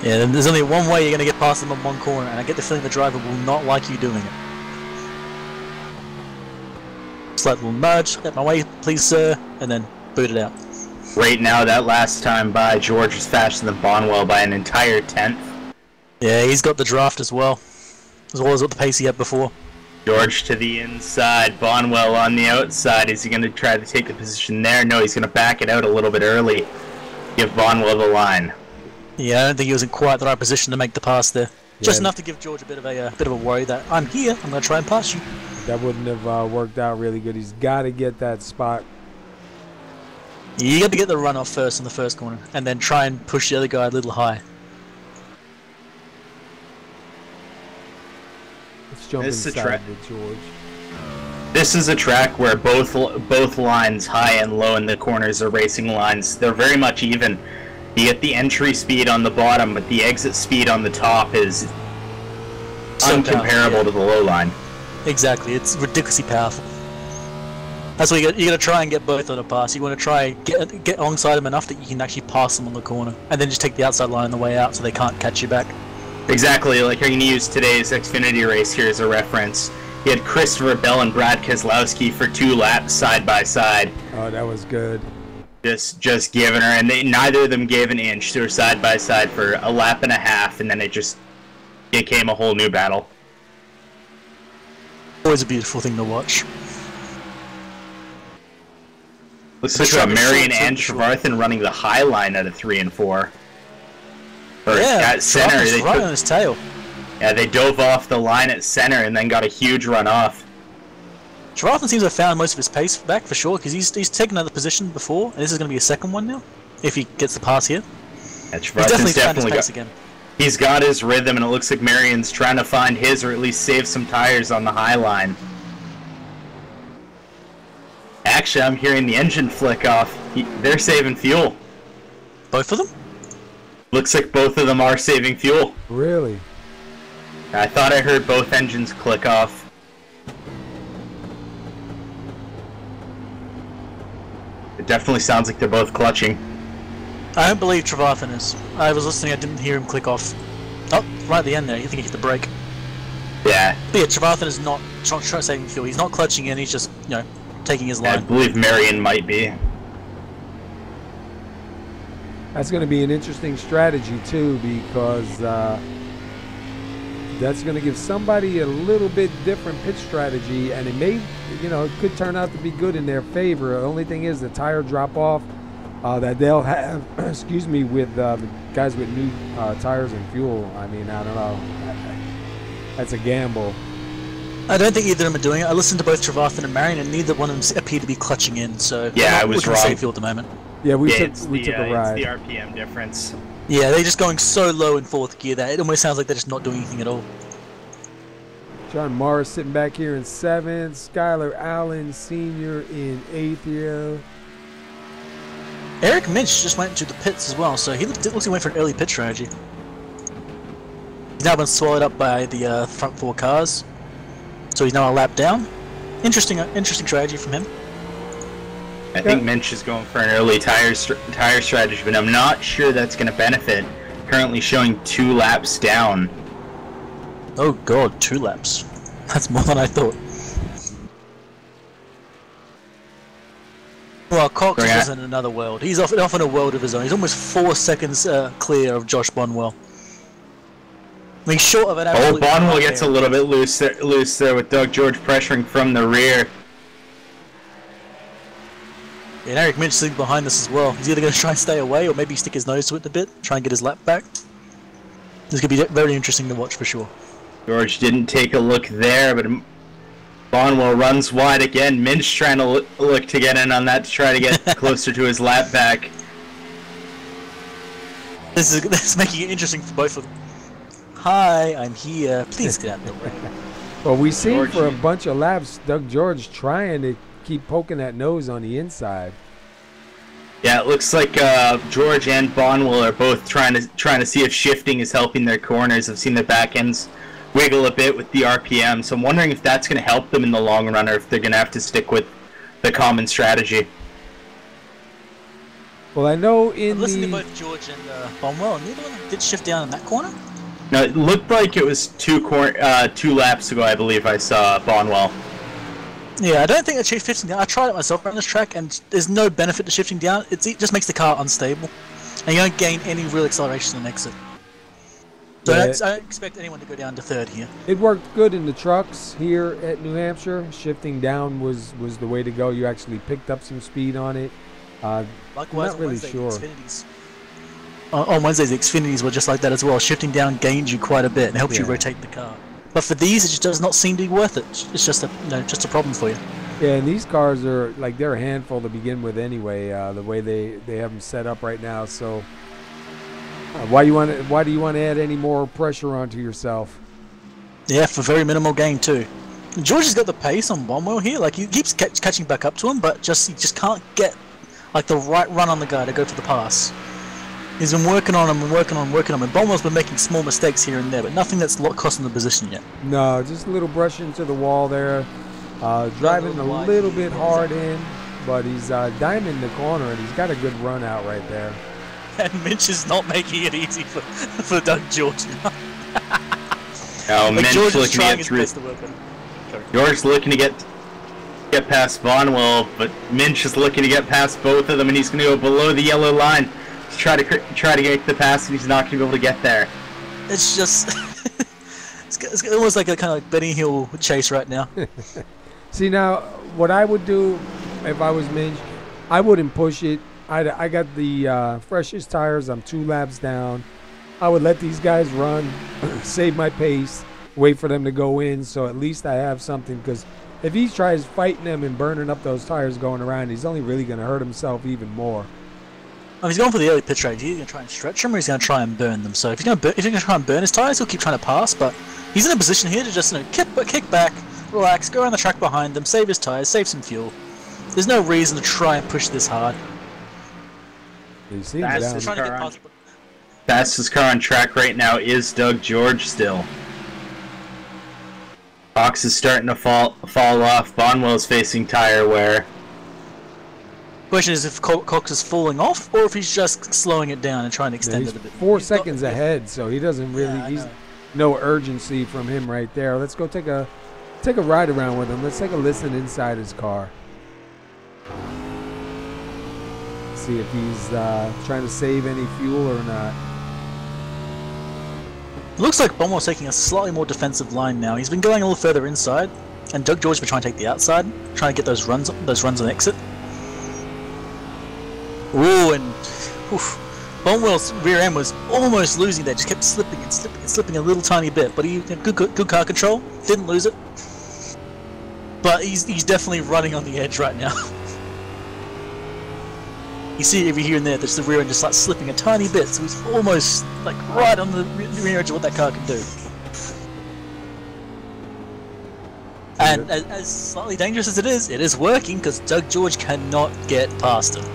Speaker 2: Yeah, there's only one way you're going to get past them on one corner, and I get the feeling the driver will not like you doing it. Slight little nudge, get my way, please sir, and then boot it out.
Speaker 4: Right now, that last time by, George was faster than Bonwell by an entire tenth.
Speaker 2: Yeah, he's got the draft as well as what the pace he had before.
Speaker 4: George to the inside, Bonwell on the outside. Is he going to try to take the position there? No, he's going to back it out a little bit early. Give Bonwell the line.
Speaker 2: Yeah, I don't think he was in quite the right position to make the pass there. Yeah. Just enough to give George a bit of a worry that I'm here, I'm going to try and pass you.
Speaker 1: That wouldn't have worked out really good. He's got to get that spot.
Speaker 2: You got to get the run off first in the first corner, and then try and push the other guy a little high.
Speaker 1: Jump inside with George.
Speaker 4: This is a track where both lines, high and low in the corners, are racing lines. They're very much even. You get the entry speed on the bottom, but the exit speed on the top is so uncomparable to the low line.
Speaker 2: Exactly, it's ridiculously powerful. That's what you got to try and get both on a pass. You want to try and get alongside them enough that you can actually pass them on the corner, and then just take the outside line on the way out so they can't catch you back.
Speaker 4: Exactly, like you're going to use today's Xfinity race here as a reference. He had Christopher Bell and Brad Keselowski for 2 laps side by side.
Speaker 1: Oh, that was good.
Speaker 4: Just giving her, and neither of them gave an inch. They were side by side for a lap and a half, and then it became a whole new battle.
Speaker 2: Always a beautiful thing to watch.
Speaker 4: Looks like Marion and Trevarthen running the high line out of 3 and 4. At center, they
Speaker 2: right on his tail.
Speaker 4: Yeah, they dove off the line at center and then got a huge run off.
Speaker 2: Trevarthen seems to have found most of his pace back for sure, because he's taken another position before, and this is going to be a second one now, if he gets the pass here.
Speaker 4: Yeah,
Speaker 2: he's definitely found his pace again.
Speaker 4: He's got his rhythm, and it looks like Marion's trying to find his, or at least save some tires on the high line. Actually, I'm hearing the engine flick off. They're saving fuel.
Speaker 2: Both of them?
Speaker 4: Looks like both of them are saving fuel.
Speaker 1: Really?
Speaker 4: I thought I heard both engines click off. It definitely sounds like they're both clutching.
Speaker 2: I don't believe Trevarthen is. I was listening, I didn't hear him click off. Oh, right at the end there, you think he hit the brake.
Speaker 4: Yeah.
Speaker 2: But yeah, Trevarthen is not saving fuel. He's not clutching in, he's just, taking his line.
Speaker 4: I believe Marion might be.
Speaker 1: That's going to be an interesting strategy too, because that's going to give somebody a little bit different pitch strategy, and it may, it could turn out to be good in their favor. The only thing is the tire drop off that they'll have, excuse me, with the guys with new tires and fuel. I mean, I don't know. That's a gamble.
Speaker 2: I don't think either of them are doing it. I listened to both Trevarthen and Marion, and neither one of them appear to be clutching in. So
Speaker 4: yeah, I was wrong.
Speaker 2: Save fuel at the moment.
Speaker 1: Yeah, we took a ride.
Speaker 4: It's the RPM difference.
Speaker 2: Yeah, they're just going so low in 4th gear that it almost sounds like they're just not doing anything at all.
Speaker 1: John Morris sitting back here in 7th. Skylar Allen Sr. in 8th here.
Speaker 2: Eric Minch just went to the pits as well, so it looks like he went for an early pit strategy. He's now been swallowed up by the front 4 cars, so he's now a lap down. Interesting strategy from him.
Speaker 4: I think Minch is going for an early tire strategy, but I'm not sure that's going to benefit. Currently showing 2 laps down.
Speaker 2: Oh god, 2 laps. That's more than I thought. Well, Cox is in another world. He's off in a world of his own. He's almost 4 seconds clear of Josh Bonwell. I mean, short of an absolute...
Speaker 4: Oh, Bonwell gets a little bit loose there with Doug George pressuring from the rear.
Speaker 2: Yeah, and Eric Minch sitting behind this as well. He's either going to try and stay away or maybe stick his nose to it a bit, try and get his lap back. This could be very interesting to watch for sure.
Speaker 4: George didn't take a look there, but Bonwell runs wide again. Minch trying to look to get in on that to try to get closer to his lap back.
Speaker 2: This is making it interesting for both of them. Hi, I'm here. Please get out of the way.
Speaker 1: Well, we seen for a bunch of laps Doug George trying to keep poking that nose on the inside.
Speaker 4: Yeah, it looks like George and Bonwell are both trying to see if shifting is helping their corners. I've seen their back ends wiggle a bit with the RPM, so I'm wondering if that's going to help them in the long run, or if they're going to have to stick with the common strategy.
Speaker 1: Well, I know
Speaker 2: Listen to both George and Bonwell, and neither one did shift down in that corner.
Speaker 4: No, it looked like it was 2 laps ago, I believe I saw Bonwell.
Speaker 2: Yeah, I don't think that shifting down. I tried it myself on this track, and there's no benefit to shifting down. It just makes the car unstable, and you don't gain any real acceleration on exit. So I don't expect anyone to go down to 3rd here.
Speaker 1: It worked good in the trucks here at New Hampshire. Shifting down was the way to go. You actually picked up some speed on it.
Speaker 2: Likewise,
Speaker 1: not really sure.
Speaker 2: On Wednesdays, the Xfinities were just like that as well. Shifting down gains you quite a bit and helps you rotate the car. But for these, it just does not seem to be worth it. It's just a problem for you.
Speaker 1: Yeah, and these cars are they're a handful to begin with anyway. The way they have them set up right now. So why do you want to add any more pressure onto yourself?
Speaker 2: Yeah, for very minimal gain too. George has got the pace on Bonwell here. Like he keeps catching back up to him, but he just can't get the right run on the guy to go for the pass. He's been working on him and working on him, and Bonwell's been making small mistakes here and there, but nothing that's costing the position yet.
Speaker 1: No, just a little brush into the wall there. Driving a little bit hard in, but he's diming the corner, and he's got a good run out right there.
Speaker 2: And Minch is not making it easy for Doug George now.
Speaker 4: Oh, Minch
Speaker 2: George is
Speaker 4: looking
Speaker 2: trying
Speaker 4: at
Speaker 2: his
Speaker 4: through.
Speaker 2: best to work on him.
Speaker 4: George's looking to get past Bonwell, but Minch is looking to get past both of them, and he's going to go below the yellow line to try to get the pass, and he's not going to be able to get there.
Speaker 2: It's just it's almost like a kind of like Benny Hill chase right now.
Speaker 1: See, now what I would do if I was Minch, I wouldn't push it. I got the freshest tires. I'm 2 laps down. I would let these guys run, save my pace, wait for them to go in, so at least I have something. Because if he tries fighting them and burning up those tires going around, he's only really going to hurt himself even more.
Speaker 2: He's going for the early pit trade. He's going to try and stretch them, or he's going to try and burn them. So if he's going to try and burn his tires, he'll keep trying to pass. But he's in a position here to just kick back, relax, go around the track behind them, save his tires, save some fuel. There's no reason to try and push this hard.
Speaker 1: You see him down.
Speaker 4: Fastest car on track right now is Doug George still. Cox is starting to fall off. Bonwell's facing tire wear.
Speaker 2: Question is if Cox is falling off, or if he's just slowing it down and trying to extend it a bit.
Speaker 1: 4 seconds ahead, so he doesn't really. He's no urgency from him right there. Let's go take a ride around with him. Let's take a listen inside his car. See if he's trying to save any fuel or not.
Speaker 2: It looks like Bonwell's taking a slightly more defensive line now. He's been going a little further inside, and Doug George's been trying to take the outside, trying to get those runs on exit. Ooh, and Bonwell's rear end was almost losing there. Just kept slipping a little tiny bit. But he had good car control. Didn't lose it. But he's definitely running on the edge right now. You see it every here and there. There's the rear end just like slipping a tiny bit. So he's almost like right on the rear edge of what that car can do. And as slightly dangerous as it is working because Doug George cannot get past him.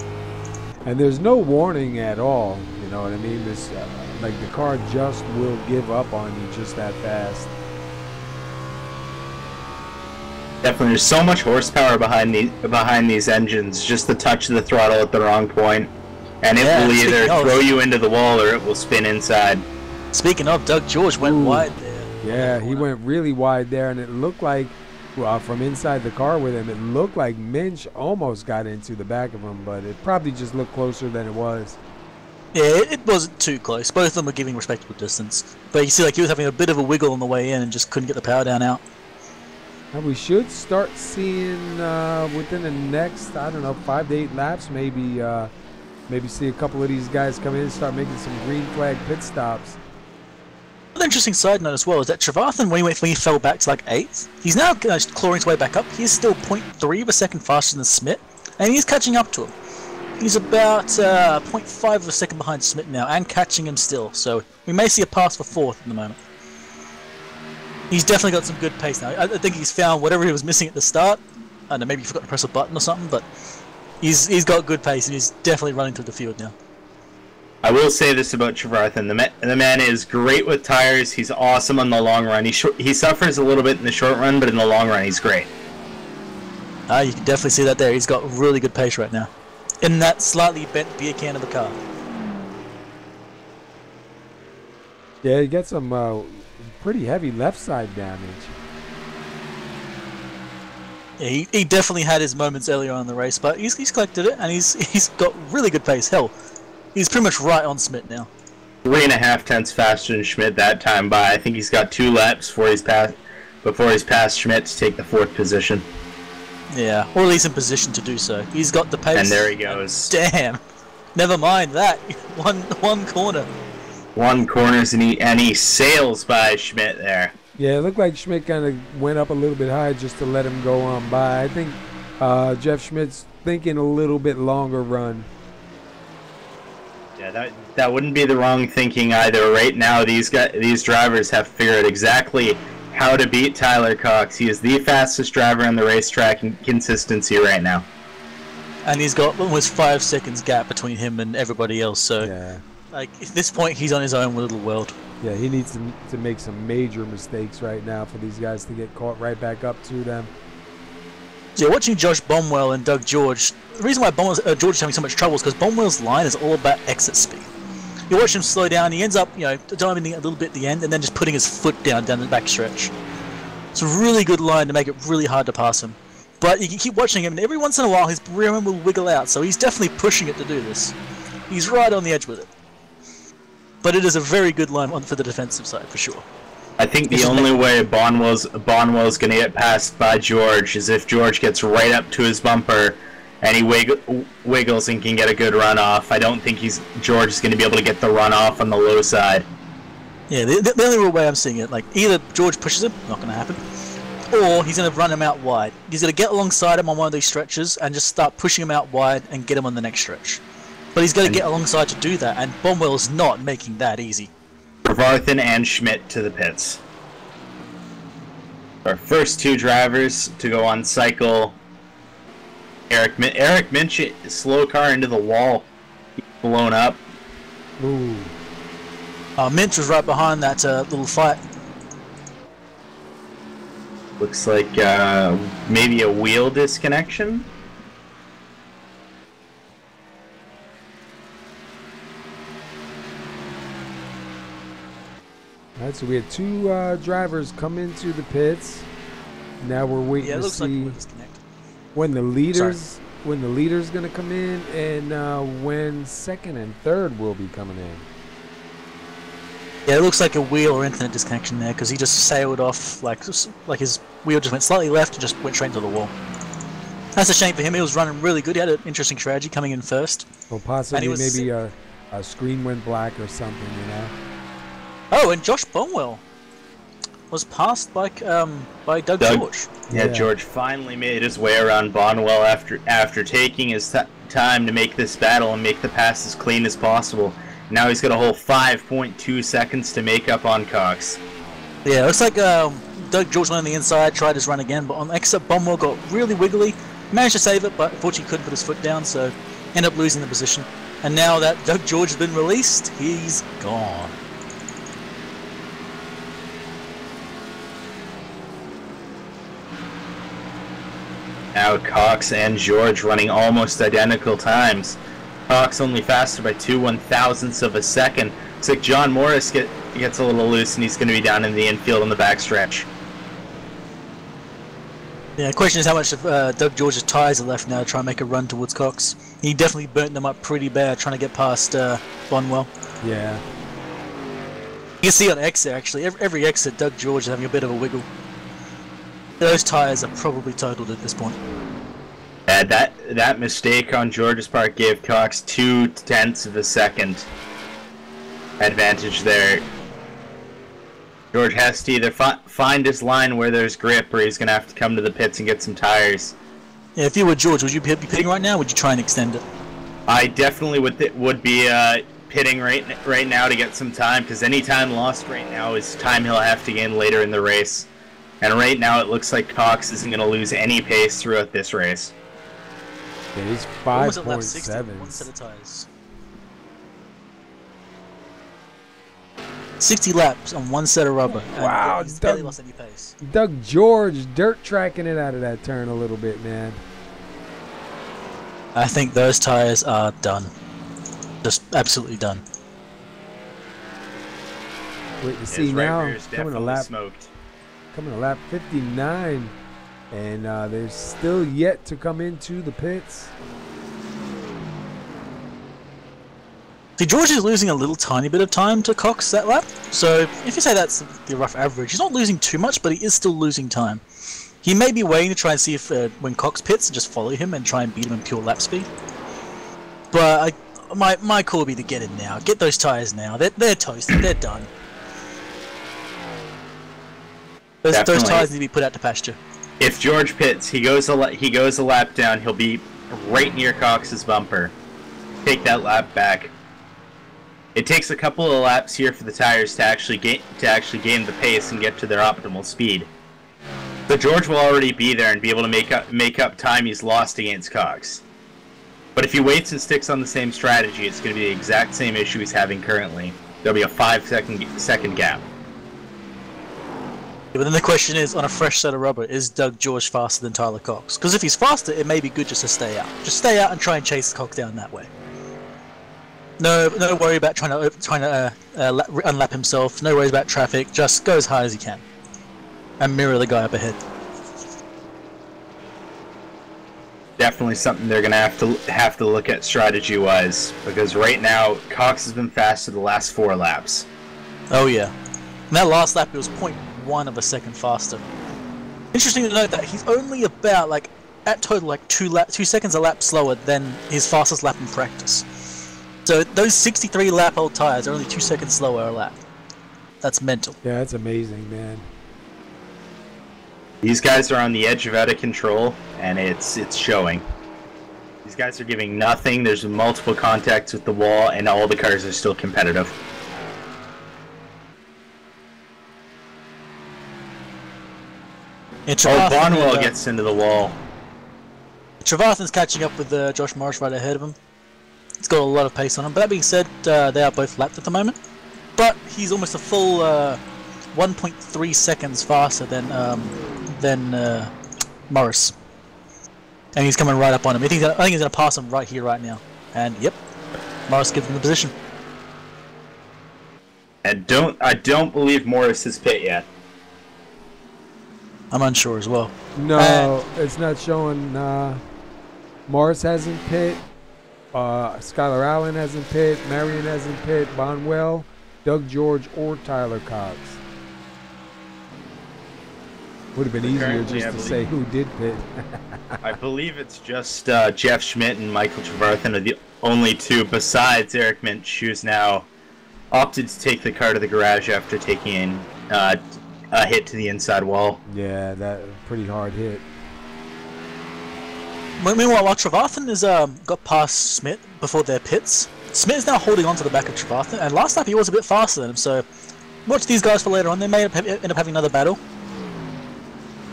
Speaker 1: And there's no warning at all, you know what I mean? This, like the car just will give up on you just that fast.
Speaker 4: Definitely, there's so much horsepower behind these engines. Just the touch of the throttle at the wrong point, and it will either throw you into the wall or it will spin inside.
Speaker 2: Speaking of, Doug George went wide there.
Speaker 1: Yeah, he went really wide there, and it looked like, from inside the car with him, it looked like Minch almost got into the back of him, but it probably just looked closer than it was.
Speaker 2: Yeah, it wasn't too close. Both of them were giving respectable distance. But you see, like, he was having a bit of a wiggle on the way in and just couldn't get the power down out.
Speaker 1: And we should start seeing within the next, I don't know, 5 to 8 laps, maybe see a couple of these guys come in and start making some green flag pit stops.
Speaker 2: Another interesting side note as well is that Trevathan, when he fell back to like 8th, he's now clawing his way back up. He's still 0.3 of a second faster than Smith, and he's catching up to him. He's about 0.5 of a second behind Smith now, and catching him still. So we may see a pass for 4th in the moment. He's definitely got some good pace now. I think he's found whatever he was missing at the start. I don't know, maybe he forgot to press a button or something, but he's got good pace, and he's definitely running through the field now.
Speaker 4: I will say this about Trevathan. The man is great with tires. He's awesome on the long run. He suffers a little bit in the short run, but in the long run, he's great.
Speaker 2: You can definitely see that there. He's got really good pace right now. In that slightly bent beer can of a car.
Speaker 1: Yeah, he got some pretty heavy left side damage.
Speaker 2: Yeah, he definitely had his moments earlier on in the race, but he's collected it, and he's got really good pace. Hell, he's pretty much right on Schmidt now.
Speaker 4: 3.5 tenths faster than Schmidt that time by. I think he's got 2 laps before he's passed Schmidt to take the 4th position.
Speaker 2: Yeah, or at least in position to do so. He's got the pace.
Speaker 4: And there he goes.
Speaker 2: Damn. Never mind that. One corner.
Speaker 4: 1 corners and he sails by Schmidt there.
Speaker 1: Yeah, it looked like Schmidt kind of went up a little bit high just to let him go on by. I think Jeff Schmidt's thinking a little bit longer run.
Speaker 4: Yeah, that wouldn't be the wrong thinking either. Right now, these drivers have figured exactly how to beat Tyler Cox. He is the fastest driver on the racetrack in consistency right now.
Speaker 2: And he's got almost 5 seconds gap between him and everybody else. So,
Speaker 1: yeah.
Speaker 2: Like at this point, he's on his own little world.
Speaker 1: Yeah, he needs to make some major mistakes right now for these guys to get caught right back up to them.
Speaker 2: Yeah, watching Josh Bonwell and Doug George, the reason why George is having so much trouble is because Bonwell's line is all about exit speed. You watch him slow down, he ends up, diving a little bit at the end and then just putting his foot down the back stretch. It's a really good line to make it really hard to pass him. But you can keep watching him, and every once in a while his rear end will wiggle out, so he's definitely pushing it to do this. He's right on the edge with it. But it is a very good line for the defensive side, for sure.
Speaker 4: I think the only way Bonwell's going to get passed by George is if George gets right up to his bumper and he wiggles and can get a good run off. I don't think George is going to be able to get the run off on the low side.
Speaker 2: Yeah, the only real way I'm seeing it, like, either George pushes him, not going to happen, or he's going to run him out wide. He's going to get alongside him on one of these stretches and just start pushing him out wide and get him on the next stretch. But he's going to get alongside to do that, and Bonwell's not making that easy.
Speaker 4: Varthan and Schmidt to the pits. Our first 2 drivers to go on cycle. Eric Minch, slow car into the wall, blown up.
Speaker 1: Ooh.
Speaker 2: Minch was right behind that little fight.
Speaker 4: Looks like maybe a wheel disconnection.
Speaker 1: Alright, so we had 2 drivers come into the pits. Now we're waiting to see when the leaders gonna come in and when second and third will be coming in.
Speaker 2: Yeah, it looks like a wheel or internet disconnection there, because he just sailed off like his wheel just went slightly left and just went straight into the wall. That's a shame for him. He was running really good. He had an interesting strategy coming in first.
Speaker 1: Or possibly maybe a screen went black or something, you know.
Speaker 2: Oh, and Josh Bonwell was passed by Doug George.
Speaker 4: Yeah, George finally made his way around Bonwell after taking his time to make this battle and make the pass as clean as possible. Now he's got a whole 5.2 seconds to make up on Cox.
Speaker 2: Yeah, it looks like Doug George went on the inside, tried his run again, but on exit, Bonwell got really wiggly, managed to save it, but unfortunately couldn't put his foot down, so ended up losing the position. And now that Doug George has been released, he's gone.
Speaker 4: Now Cox and George running almost identical times. Cox only faster by 2/1000ths of a second. Looks like John Morris gets a little loose and he's going to be down in the infield on the backstretch.
Speaker 2: Yeah, the question is how much of Doug George's tyres are left now to try and make a run towards Cox. He definitely burnt them up pretty bad trying to get past Bonwell.
Speaker 1: Yeah.
Speaker 2: You can see on exit actually, every exit Doug George is having a bit of a wiggle. Those tyres are probably totaled at this point.
Speaker 4: That mistake on George's part gave Cox 0.2 of a second advantage there. George has to either find his line where there's grip, or he's going to have to come to the pits and get some tires.
Speaker 2: Yeah, if you were George, would you be pitting right now, or would you try and extend it?
Speaker 4: I definitely would be pitting right now to get some time, because any time lost right now is time he'll have to gain later in the race. And right now it looks like Cox isn't going to lose any pace throughout this race.
Speaker 1: Yeah, he's 5.7.
Speaker 2: One set of tires. 60 laps on one set of rubber.
Speaker 1: Wow,
Speaker 2: he's barely lost any pace.
Speaker 1: Doug George dirt tracking it out of that turn a little bit, man.
Speaker 2: I think those tires are done. Just absolutely done.
Speaker 1: Wait to see now. Coming to lap 59. And they're still yet to come into the pits.
Speaker 2: See, George is losing a little tiny bit of time to Cox that lap. So if you say that's the rough average, he's not losing too much, but he is still losing time. He may be waiting to try and see if when Cox pits, just follow him and try and beat him in pure lap speed. But my call would be to get in now. Get those tires now. They're toasted. They're done. Those tires need to be put out to pasture.
Speaker 4: If George pits, he goes a lap down. He'll be right near Cox's bumper. Take that lap back. It takes a couple of laps here for the tires to actually gain the pace and get to their optimal speed. So George will already be there and be able to make up time he's lost against Cox. But if he waits and sticks on the same strategy, it's going to be the exact same issue he's having currently. There'll be a 5-second gap.
Speaker 2: Yeah, but then the question is, on a fresh set of rubber, is Doug George faster than Tyler Cox? Because if he's faster, it may be good just to stay out. Just stay out and try and chase Cox down that way. No worry about trying to unlap himself. No worries about traffic. Just go as high as he can. and mirror the guy up ahead.
Speaker 4: Definitely something they're gonna have to look at strategy-wise, because right now Cox has been fast for the last 4 laps.
Speaker 2: Oh yeah. And that last lap, it was 0.1 of a second faster. Interesting to note that he's only about, like, at total, like 2 seconds a lap slower than his fastest lap in practice. So those 63 lap old tires are only 2 seconds slower a lap. That's mental.
Speaker 1: Yeah, that's amazing, man.
Speaker 4: These guys are on the edge of out of control, and it's showing. These guys are giving nothing. There's multiple contacts with the wall, and all the cars are still competitive.
Speaker 2: Yeah,
Speaker 4: Bonwell gets into the wall.
Speaker 2: Trevathan's catching up with Josh Morris right ahead of him. He's got a lot of pace on him. But that being said, they are both lapped at the moment. But he's almost a full 1.3 seconds faster than Morris. And he's coming right up on him. I think he's going to pass him right here, right now. And yep, Morris gives him the position.
Speaker 4: And I don't believe Morris has pit yet.
Speaker 2: I'm unsure as well.
Speaker 1: No, it's not showing. Morris hasn't pit. Skylar Allen hasn't pit. Marion hasn't pit. Bonwell, Doug George, or Tyler Cox. Would have been easier just to say who did pit.
Speaker 4: I believe it's just Jeff Schmidt and Michael Trevarthen are the only two besides Eric Minch, who's now opted to take the car to the garage after taking a hit to the inside wall.
Speaker 1: Yeah, that pretty hard hit.
Speaker 2: Meanwhile, while Trevathan has got past Smith before their pits, Smith is now holding on to the back of Trevathan, and last lap he was a bit faster than him, so watch these guys for later on. They may end up having another battle.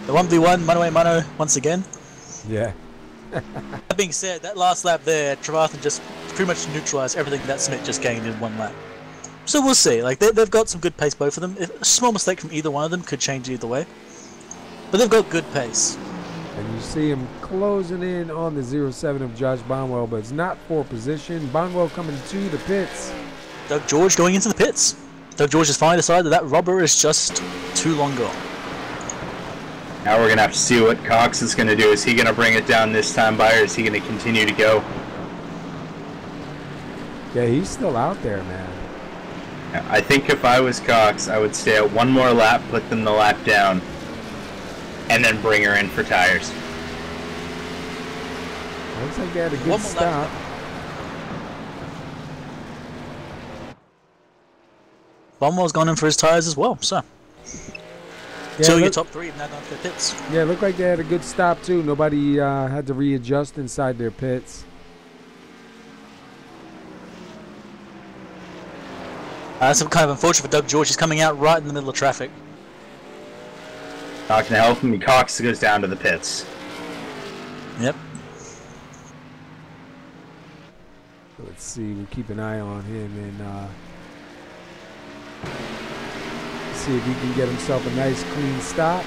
Speaker 2: The 1v1, mano a mano, once again.
Speaker 1: Yeah.
Speaker 2: That being said, that last lap there, Trevathan just pretty much neutralized everything that Smith just gained in one lap. So we'll see. Like they've got some good pace, both of them. A small mistake from either one of them could change either way. But they've got good pace.
Speaker 1: And you see him closing in on the 07 of Josh Bonwell, but it's not for position. Bonwell coming to the pits.
Speaker 2: Doug George going into the pits. Doug George has finally decided that rubber is just too long gone.
Speaker 4: Now we're going to have to see what Cox is going to do. Is he going to bring it down this time by, or is he going to continue to go?
Speaker 1: Yeah, he's still out there, man.
Speaker 4: I think if I was Cox, I would stay at one more lap, put them the lap down, and then bring her in for tires.
Speaker 1: Looks like they had a good stop.
Speaker 2: Bonwell's gone in for his tires as well, so.
Speaker 1: Yeah,
Speaker 2: So your top three have now gone for the pits.
Speaker 1: Yeah, it looked like they had a good stop too. Nobody had to readjust inside their pits.
Speaker 2: That's kind of unfortunate for Doug George. He's coming out right in the middle of traffic.
Speaker 4: Not going to help him. Cox goes down to the pits.
Speaker 2: Yep.
Speaker 1: Let's see. We'll keep an eye on him and see if he can get himself a nice clean stop.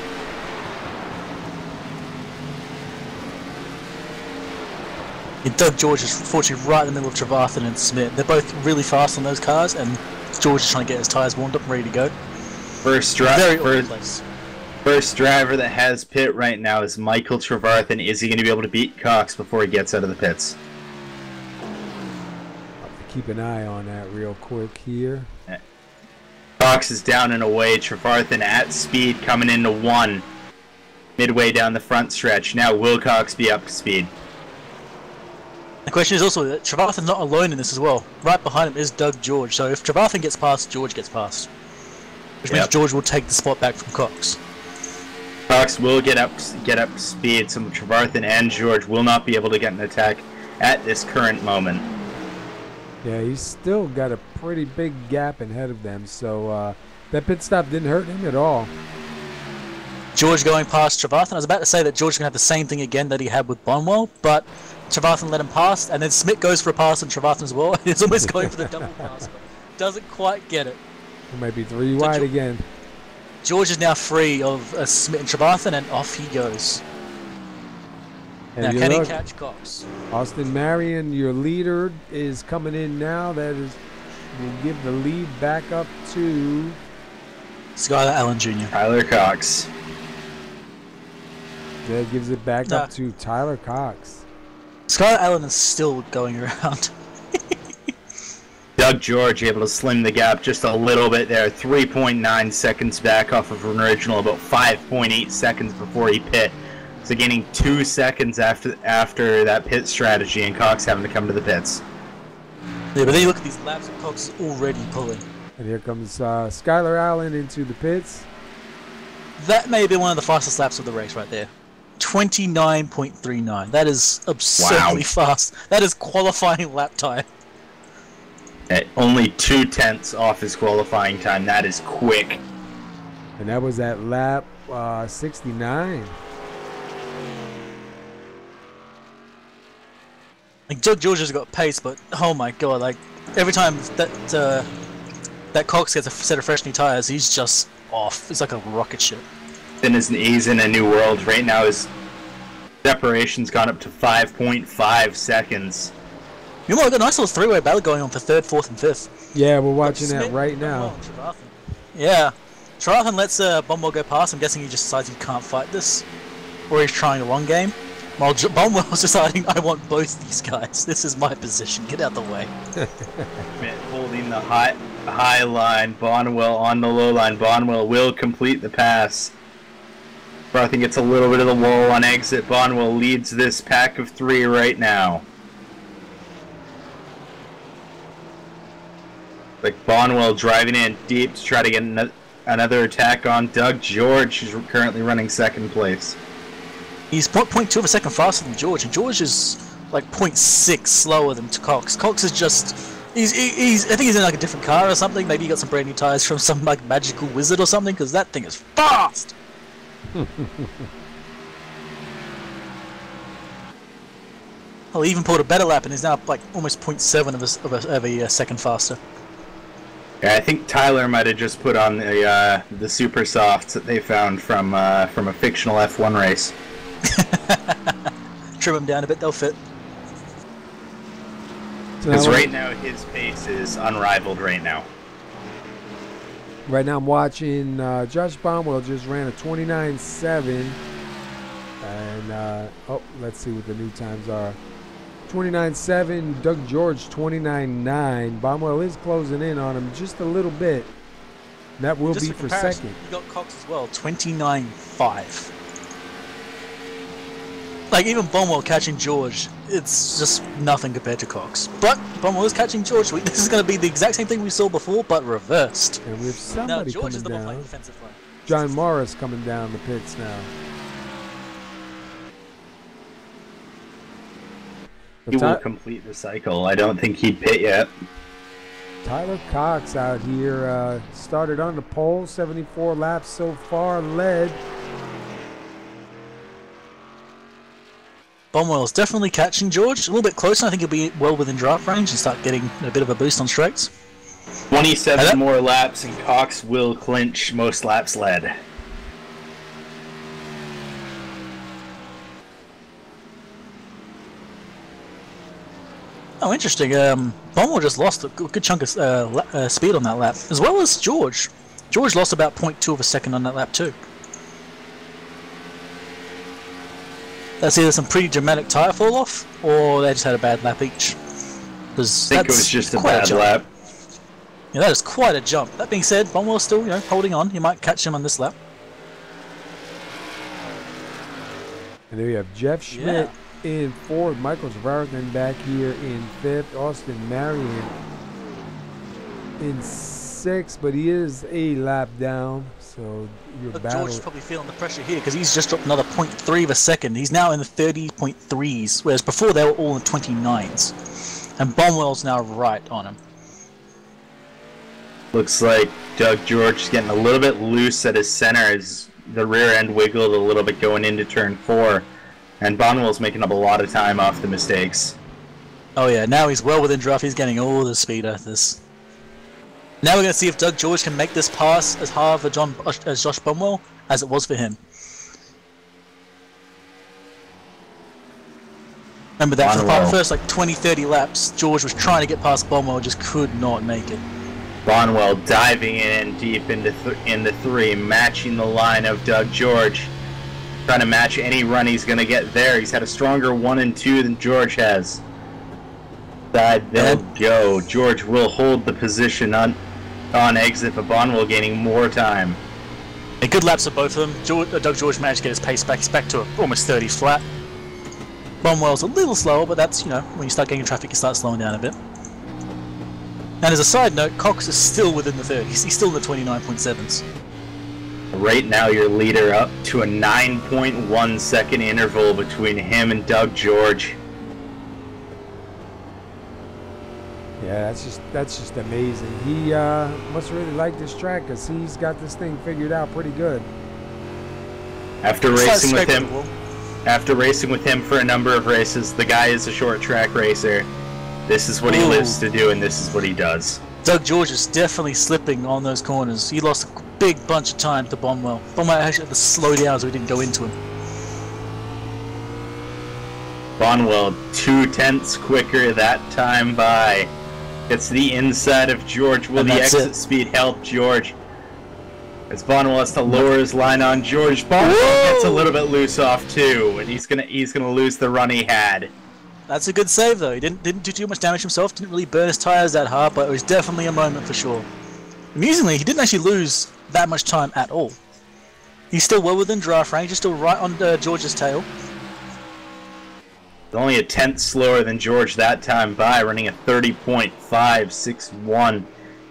Speaker 2: Yeah, Doug George is unfortunately right in the middle of Trevathan and Smith. They're both really fast on those cars, and George is trying to get his tyres warmed up and ready to go.
Speaker 4: First driver that has pit right now is Michael Trevarthen. Is he going to be able to beat Cox before he gets out of the pits?
Speaker 1: I'll have to keep an eye on that real quick here.
Speaker 4: Cox is down and away. Trevarthen at speed coming into one. Midway down the front stretch. Now will Cox be up to speed?
Speaker 2: The question is also that Trevathan's not alone in this as well. Right behind him is Doug George, so if Trevathan gets past, George gets past. Which means George will take the spot back from Cox.
Speaker 4: Cox will get up to speed, so Trevarthen and George will not be able to get an attack at this current moment.
Speaker 1: Yeah, he's still got a pretty big gap ahead of them, so that pit stop didn't hurt him at all.
Speaker 2: George going past Trevathan. I was about to say that George can have the same thing again that he had with Bonwell, but Trevathan let him pass, and then Smith goes for a pass on Trevathan as well. He's almost going for the double pass, but doesn't quite get it.
Speaker 1: It might be three wide again.
Speaker 2: George is now free of Smith and Trevathan, and off he goes.
Speaker 1: And
Speaker 2: now, can he catch Cox?
Speaker 1: Austin Marion, your leader, is coming in now. That is, will give the lead back up to
Speaker 2: Skylar Allen Jr.
Speaker 4: Tyler Cox.
Speaker 1: That gives it back up to Tyler Cox.
Speaker 2: Skylar Allen is still going around.
Speaker 4: Doug George able to slim the gap just a little bit there. 3.9 seconds back off of an original, about 5.8 seconds before he pit. So gaining 2 seconds after that pit strategy, and Cox having to come to the pits.
Speaker 2: Yeah, but then you look at these laps and Cox is already pulling.
Speaker 1: And here comes Skylar Allen into the pits.
Speaker 2: That may be one of the fastest laps of the race right there. 29.39. That is absurdly fast. That is qualifying lap time.
Speaker 4: At only 0.2 off his qualifying time. That is quick.
Speaker 1: And that was at lap 69.
Speaker 2: Like, Doug George has got pace, but oh my god, like, every time that Cox gets a set of fresh new tires, he's just off. It's like a rocket ship.
Speaker 4: He's in a new world. Right now his separation's gone up to 5.5 seconds.
Speaker 2: You know what, a nice little three-way battle going on for 3rd, 4th, and 5th.
Speaker 1: Yeah, we're watching that right now.
Speaker 2: Yeah. Sharathan lets Bomwell go past. I'm guessing he just decides he can't fight this. Or he's trying the long game. While Bomwell's deciding, I want both these guys. This is my position. Get out the way.
Speaker 4: Schmidt holding the high line. Bonwell on the low line. Bonwell will complete the pass. Barthing gets a little bit of the lull on exit. Bonwell leads this pack of 3 right now. Like Bonwell driving in deep to try to get another attack on Doug George, who's currently running 2nd place.
Speaker 2: He's 0.2 of a second faster than George, and George is like 0.6 slower than Cox. Cox is just... I think he's in like a different car or something. Maybe he got some brand new tires from some like magical wizard or something, because that thing is fast! Well, he even pulled a better lap and is now like almost 0.7 of a second faster.
Speaker 4: Yeah, I think Tyler might have just put on the super softs that they found from a fictional F1 race.
Speaker 2: Trim them down a bit, they'll fit.
Speaker 4: Because right now his pace is unrivaled right now.
Speaker 1: Right now I'm watching Josh Bonwell just ran a 29.7. And, let's see what the new times are. 29.7, Doug George 29.9. Bonwell is closing in on him just a little bit. That will be for second.
Speaker 2: You got Cox as well, 29.5. Like, even Bonwell catching George, it's just nothing compared to Cox. But Bonwell is catching George. This is going to be the exact same thing we saw before, but reversed.
Speaker 1: And we have somebody
Speaker 2: now, George
Speaker 1: coming
Speaker 2: is the one
Speaker 1: down.
Speaker 2: playing defensive line.
Speaker 1: John Morris coming down the pits now.
Speaker 4: He will complete the cycle. I don't think he'd pit yet.
Speaker 1: Tyler Cox out here started on the pole, 74 laps so far, led.
Speaker 2: Bonwell's definitely catching George. A little bit closer. I think he'll be well within draft range and start getting a bit of a boost on straights.
Speaker 4: 27 more laps and Cox will clinch most laps led.
Speaker 2: Oh, interesting. Bonwell just lost a good chunk of speed on that lap, as well as George. George lost about 0.2 of a second on that lap too. That's either some pretty dramatic tyre fall off, or they just had a bad lap each.
Speaker 4: I think it was just a bad lap.
Speaker 2: Yeah, that is quite a jump. That being said, Bonwell's still, holding on. He might catch him on this lap.
Speaker 1: And there you have Jeff Schmidt in 4th, Michael Schwarzen back here in 5th, Austin Marion in 6th, but he is a lap down, so your battle...
Speaker 2: George is probably feeling the pressure here because he's just dropped another 0.3 of a second. He's now in the 30.3s, whereas before they were all in 29s. And Bonwell's now right on him.
Speaker 4: Looks like Doug George is getting a little bit loose at his center as the rear end wiggled a little bit going into turn 4. And Bonwell's making up a lot of time off the mistakes.
Speaker 2: Oh yeah, now he's well within draft. He's getting all the speed out of this. Now we're going to see if Doug George can make this pass as hard for Josh Bonwell as it was for him. Remember that for the first like 20-30 laps, George was trying to get past Bonwell, just could not make it.
Speaker 4: Bonwell diving in deep into the 3, matching the line of Doug George. Trying to match any run he's going to get there. He's had a stronger 1 and 2 than George has. Side they'll go. George will hold the position on exit, but Bonwell gaining more time.
Speaker 2: A good laps of both of them. Doug George managed to get his pace back. He's back to almost 30 flat. Bonwell's a little slower, but that's, when you start getting traffic, you start slowing down a bit. And as a side note, Cox is still within the 30s. He's still in the 29.7s.
Speaker 4: Right now, your leader up to a 9.1 second interval between him and Doug George.
Speaker 1: Yeah, that's just amazing. He must really like this track because he's got this thing figured out pretty good.
Speaker 4: After racing with him for a number of races, the guy is a short track racer. This is what he lives to do, and this is what he does.
Speaker 2: Doug George is definitely slipping on those corners. He lost a big bunch of time to Bonwell. Bonwell actually had to slow down so we didn't go into him.
Speaker 4: Bonwell 2/10 quicker that time by. Gets the inside of George. Will the exit speed help George? As Bonwell has to lower his line on George. Bonwell gets a little bit loose off too, and he's gonna lose the run he had.
Speaker 2: That's a good save though. He didn't do too much damage himself. Didn't really burn his tires that hard, but it was definitely a moment for sure. Amusingly, he didn't actually lose that much time at all. He's still well within draft range. He's still right on George's tail.
Speaker 4: Only a 10th slower than George that time by, running a 30.561,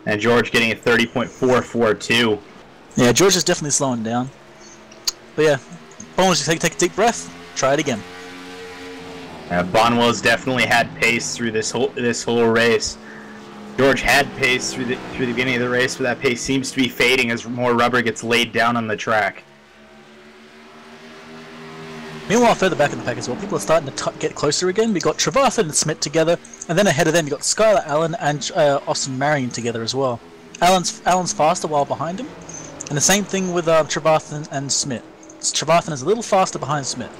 Speaker 4: and George getting a 30.442.
Speaker 2: Yeah, George is definitely slowing down. But yeah, Bonwell just take a deep breath. Try it again.
Speaker 4: Bonwell's definitely had pace through this whole race. George had pace through the beginning of the race, but that pace seems to be fading as more rubber gets laid down on the track.
Speaker 2: Meanwhile, further back in the pack as well, people are starting to get closer again. We got Trevathan and Smith together, and then ahead of them you got Skylar Allen and Austin Marion together as well. Allen's faster while behind him, and the same thing with Trevathan and Smith. Trevathan is a little faster behind Smith,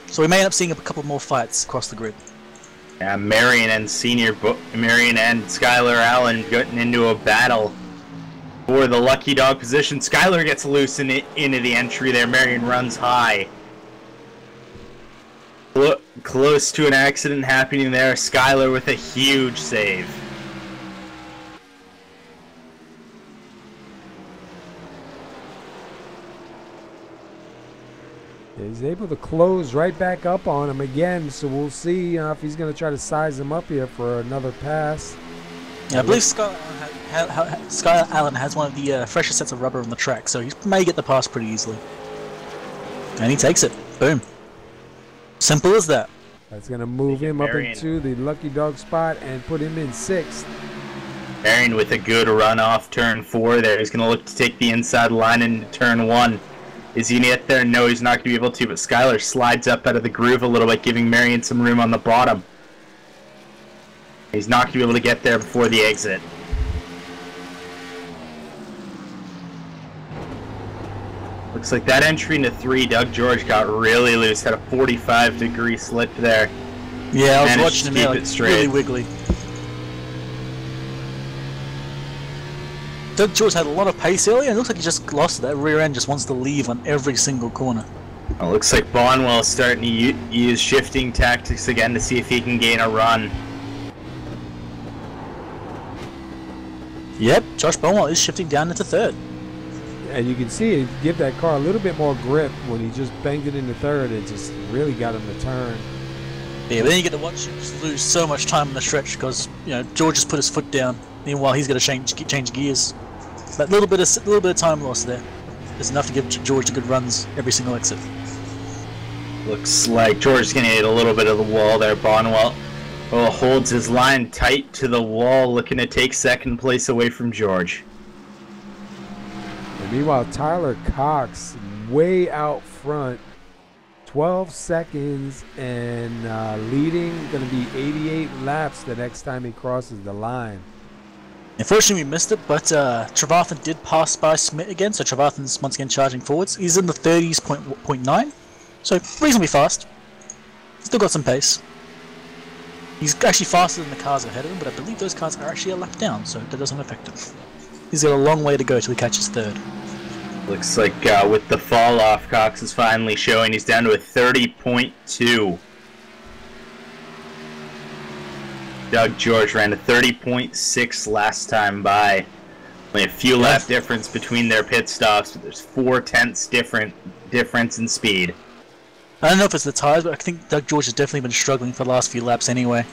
Speaker 2: so we may end up seeing a couple more fights across the grid.
Speaker 4: Yeah, Marion and Skylar Allen getting into a battle for the lucky dog position. Skylar gets loose into the entry there. Marion runs high. Close to an accident happening there. Skylar with a huge save.
Speaker 1: He's able to close right back up on him again, so we'll see if he's going to try to size him up here for another pass.
Speaker 2: Yeah, I believe Skylar Allen has one of the freshest sets of rubber on the track, so he may get the pass pretty easily. And he takes it. Boom. Simple as that.
Speaker 1: That's going to move him up into the lucky dog spot and put him in 6th.
Speaker 4: Marion with a good run off turn 4 there. He's going to look to take the inside line into turn 1. Is he going to get there? No, he's not going to be able to, but Skylar slides up out of the groove a little bit, giving Marion some room on the bottom. He's not going to be able to get there before the exit. Looks like that entry into 3, Doug George got really loose, had a 45-degree slip there.
Speaker 2: Yeah, I was watching him, like, really wiggly. Doug George had a lot of pace earlier, and it looks like he just lost it. That rear end just wants to leave on every single corner.
Speaker 4: It looks like Bonwell's starting to use shifting tactics again to see if he can gain a run.
Speaker 2: Yep, Josh Bonwell is shifting down into 3rd.
Speaker 1: And you can see it give that car a little bit more grip when he just banged it into 3rd. It just really got him to turn.
Speaker 2: Yeah, but then you get to watch him just lose so much time on the stretch because George just put his foot down. Meanwhile, he's got to change gears. That little bit of time lost there is enough to give George good runs every single exit.
Speaker 4: Looks like George's gonna hit a little bit of the wall there. Bonwell holds his line tight to the wall, looking to take 2nd place away from George.
Speaker 1: And meanwhile, Tyler Cox way out front, 12 seconds, and leading, going to be 88 laps the next time he crosses the line.
Speaker 2: Unfortunately, we missed it, but Trevathan did pass by Smith again, so Trevathan's once again charging forwards. He's in the 30s.9, so reasonably fast. Still got some pace. He's actually faster than the cars ahead of him, but I believe those cars are actually a lap down, so that doesn't affect him. He's got a long way to go till he catches third.
Speaker 4: Looks like with the fall off, Cox is finally showing. He's down to a 30.2. Doug George ran a 30.6 last time by. Only a few lap difference between their pit stops, but there's 4/10 difference in speed.
Speaker 2: I don't know if it's the tyres, but I think Doug George has definitely been struggling for the last few laps anyway.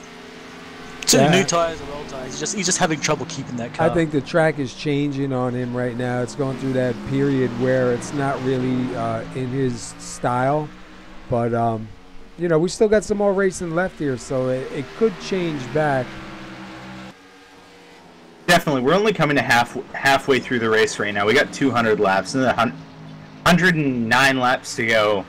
Speaker 2: New tyres or old tyres, he's just having trouble keeping that car.
Speaker 1: I think the track is changing on him right now. It's going through that period where it's not really in his style. But, you know, we still got some more racing left here, so it could change back.
Speaker 4: Definitely. We're only coming to halfway through the race right now. We got 200 laps, and 109 laps to go.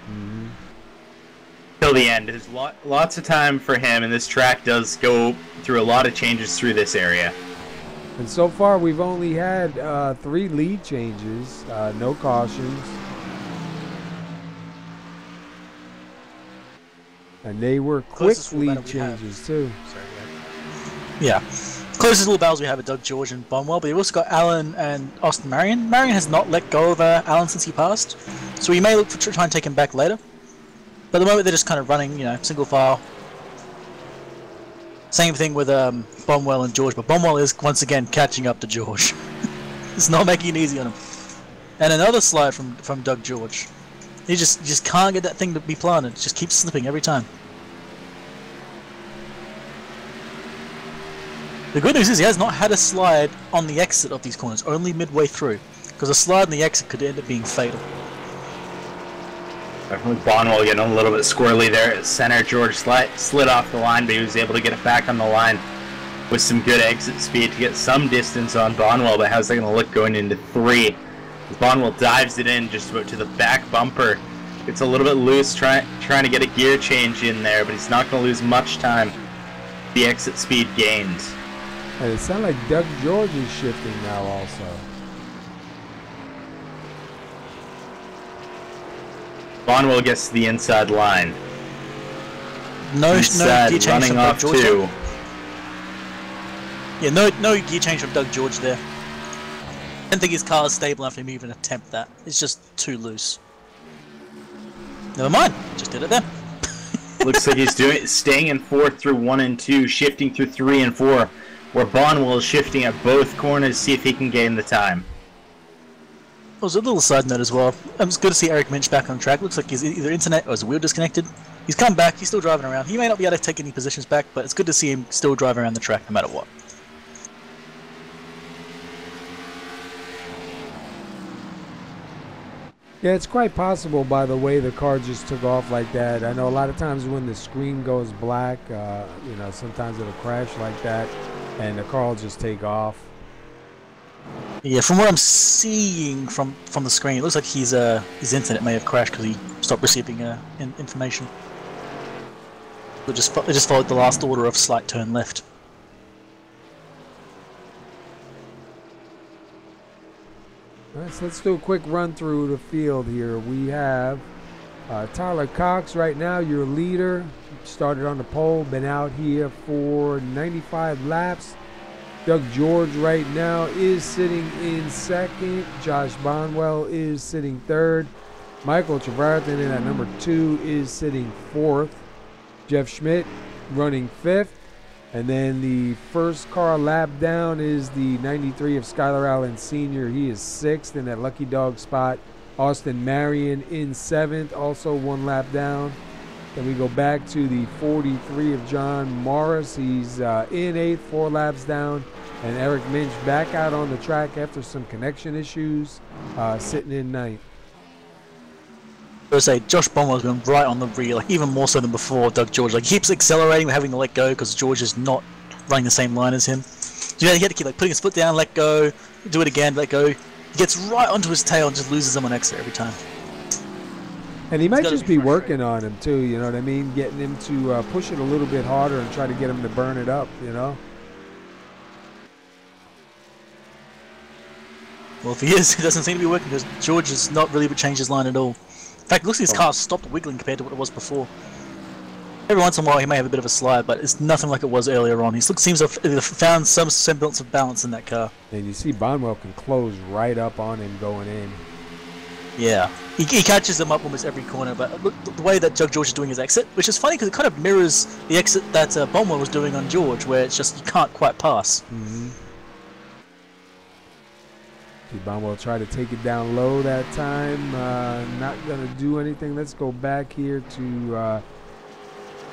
Speaker 4: Till the end. There's lots of time for him, and this track does go through a lot of changes through this area.
Speaker 1: And so far, we've only had 3 lead changes, no cautions. And they were quick lead changes, too.
Speaker 2: Yeah. Closest little battles we have are Doug George and Bonwell, but you've also got Alan and Austin Marion. Marion has not let go of Alan since he passed, so we may look to try and take him back later. But at the moment they're just kind of running, you know, single file. Same thing with Bonwell and George, but Bonwell is once again catching up to George. It's not making it easy on him. And another slide from Doug George. He just can't get that thing to be planted. It just keeps slipping every time. The good news is he has not had a slide on the exit of these corners, only midway through, because a slide on the exit could end up being fatal.
Speaker 4: Definitely Bonwell getting a little bit squirrely there at center. George slid off the line, but he was able to get it back on the line with some good exit speed to get some distance on Bonwell, but how's that going to look going into 3? As Bonwell dives it in just about to the back bumper. It's a little bit loose, trying to get a gear change in there, but he's not going to lose much time. The exit speed gains.
Speaker 1: And it sounds like Doug George is shifting now also.
Speaker 4: Bonwell gets to the inside line.
Speaker 2: No gear change
Speaker 4: running
Speaker 2: from
Speaker 4: off
Speaker 2: Doug George.
Speaker 4: 2.
Speaker 2: Yeah, no gear change from Doug George there. I don't think his car is stable enough for him to even attempt that. It's just too loose. Never mind, just did it then.
Speaker 4: Looks like he's staying in 4th through 1 and 2, shifting through 3 and 4, where Bonwell is shifting at both corners to see if he can gain the time.
Speaker 2: There's a little side note as well. It's good to see Eric Minch back on track. Looks like he's either internet or his wheel disconnected. He's come back, he's still driving around. He may not be able to take any positions back, but it's good to see him still driving around the track no matter what.
Speaker 1: Yeah, it's quite possible by the way the car just took off like that. I know a lot of times when the screen goes black, you know, sometimes it'll crash like that, and the car will just take off.
Speaker 2: Yeah, from what I'm seeing from the screen, it looks like his internet may have crashed because he stopped receiving information. It just followed the last order of slight turn left.
Speaker 1: All right, so let's do a quick run through the field here. We have Tyler Cox right now, your leader. Started on the pole, been out here for 95 laps. Doug George right now is sitting in 2nd. Josh Bonwell is sitting 3rd. Michael Trevarthen in at number 2 is sitting 4th. Jeff Schmidt running 5th. And then the first car lap down is the 93 of Skylar Allen Sr. He is 6th in that lucky dog spot. Austin Marion in 7th, also 1 lap down. Then we go back to the 43 of John Morris. He's in 8th, 4 laps down. And Eric Minch back out on the track after some connection issues, sitting in 9th.
Speaker 2: I would say Josh Bonwell's been right on the rear, like even more so than before Doug George. Like he keeps accelerating, having to let go because George is not running the same line as him. So he had to keep like putting his foot down, let go, do it again, let go. He gets right onto his tail and just loses him on exit every time.
Speaker 1: And he might just be working on him too, you know what I mean? Getting him to push it a little bit harder and try to get him to burn it up, you know?
Speaker 2: Well, if he is, it doesn't seem to be working because George has not really changed his line at all. In fact, it looks like his car stopped wiggling compared to what it was before. Every once in a while he may have a bit of a slide, but it's nothing like it was earlier on. He seems to have found some semblance of balance in that car.
Speaker 1: And you see Bonwell can close right up on him going in.
Speaker 2: Yeah, he catches them up almost every corner, but look, the way that Doug George is doing his exit, which is funny because it kind of mirrors the exit that Bonwell was doing on George, where it's just you can't quite pass.
Speaker 1: Mm-hmm. See Bonwell try to take it down low that time. Not going to do anything. Let's go back here to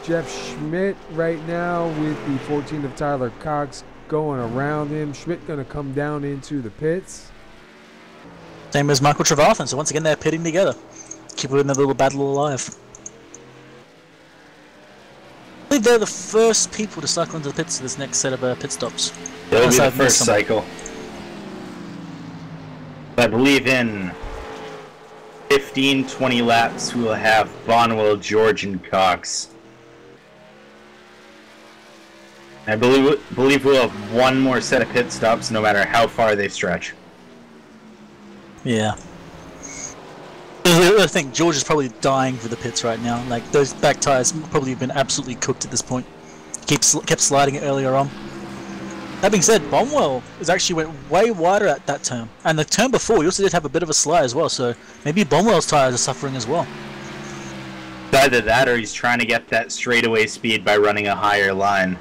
Speaker 1: Jeff Schmidt right now with the 14 of Tyler Cox going around him. Schmidt going to come down into the pits.
Speaker 2: Same as Michael Trevathan, so once again they're pitting together. Keeping the little battle alive. I believe they're the first people to cycle into the pits for this next set of pit stops.
Speaker 4: It'll be the first cycle. I believe in 15-20 laps we will have Bonwell, George, and Cox. I believe we'll have one more set of pit stops no matter how far they stretch.
Speaker 2: Yeah. I think George is probably dying for the pits right now. Like, those back tyres probably have been absolutely cooked at this point. Kept sliding it earlier on. That being said, Bonwell actually went way wider at that turn. And the turn before, he also did have a bit of a slide as well, so maybe Bonwell's tyres are suffering as well.
Speaker 4: Either that or he's trying to get that straightaway speed by running a higher line.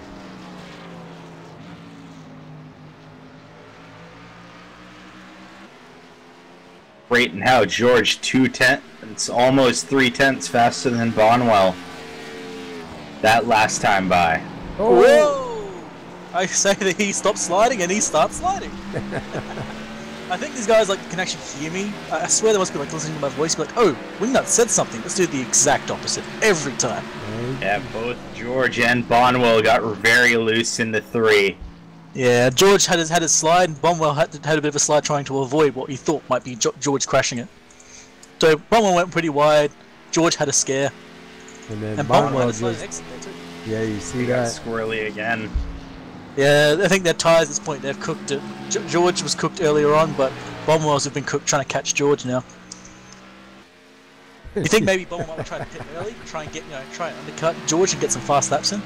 Speaker 4: Right now, George 2/10, it's almost 3/10 faster than Bonwell. That last time by.
Speaker 2: Oh. Whoa! I say that he stops sliding and he starts sliding. I think these guys can actually hear me. I swear they must be listening to my voice, be like, oh, Wingnut said something. Let's do the exact opposite every time.
Speaker 4: Yeah, both George and Bonwell got very loose in the 3.
Speaker 2: Yeah, George had his slide, and Bonwell had a bit of a slide trying to avoid what he thought might be George crashing it. So Bonwell went pretty wide, George had a scare,
Speaker 1: and
Speaker 2: Bonwell had a exit there too.
Speaker 1: Yeah, you see
Speaker 4: got
Speaker 1: that.
Speaker 4: squirrely again.
Speaker 2: Yeah, I think their tyres at this point, they've cooked it. George was cooked earlier on, but Bonwell's have been cooked trying to catch George now. You think maybe Bonwell will try to pit early, try and undercut George and get some fast laps in?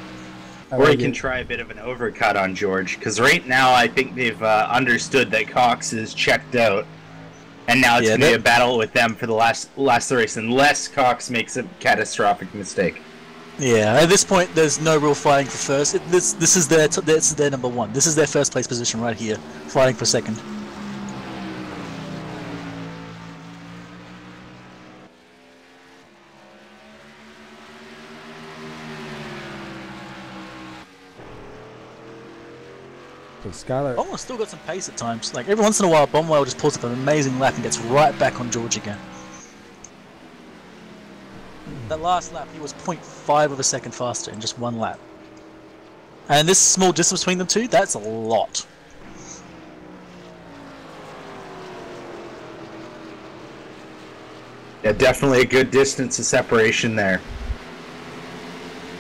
Speaker 4: Or he can try a bit of an overcut on George, because right now I think they've understood that Cox is checked out, and now it's going to be a battle with them for the last race, unless Cox makes a catastrophic mistake.
Speaker 2: Yeah, at this point there's no real fighting for first. This is their number one. This is their first place position right here, fighting for second.
Speaker 1: Skylar.
Speaker 2: Bonwell still got some pace at times. Like every once in a while, Bonwell just pulls up an amazing lap and gets right back on George again. That last lap, he was 0.5 of a second faster in just one lap. And this small distance between them two, that's a lot.
Speaker 4: Yeah, definitely a good distance of separation there.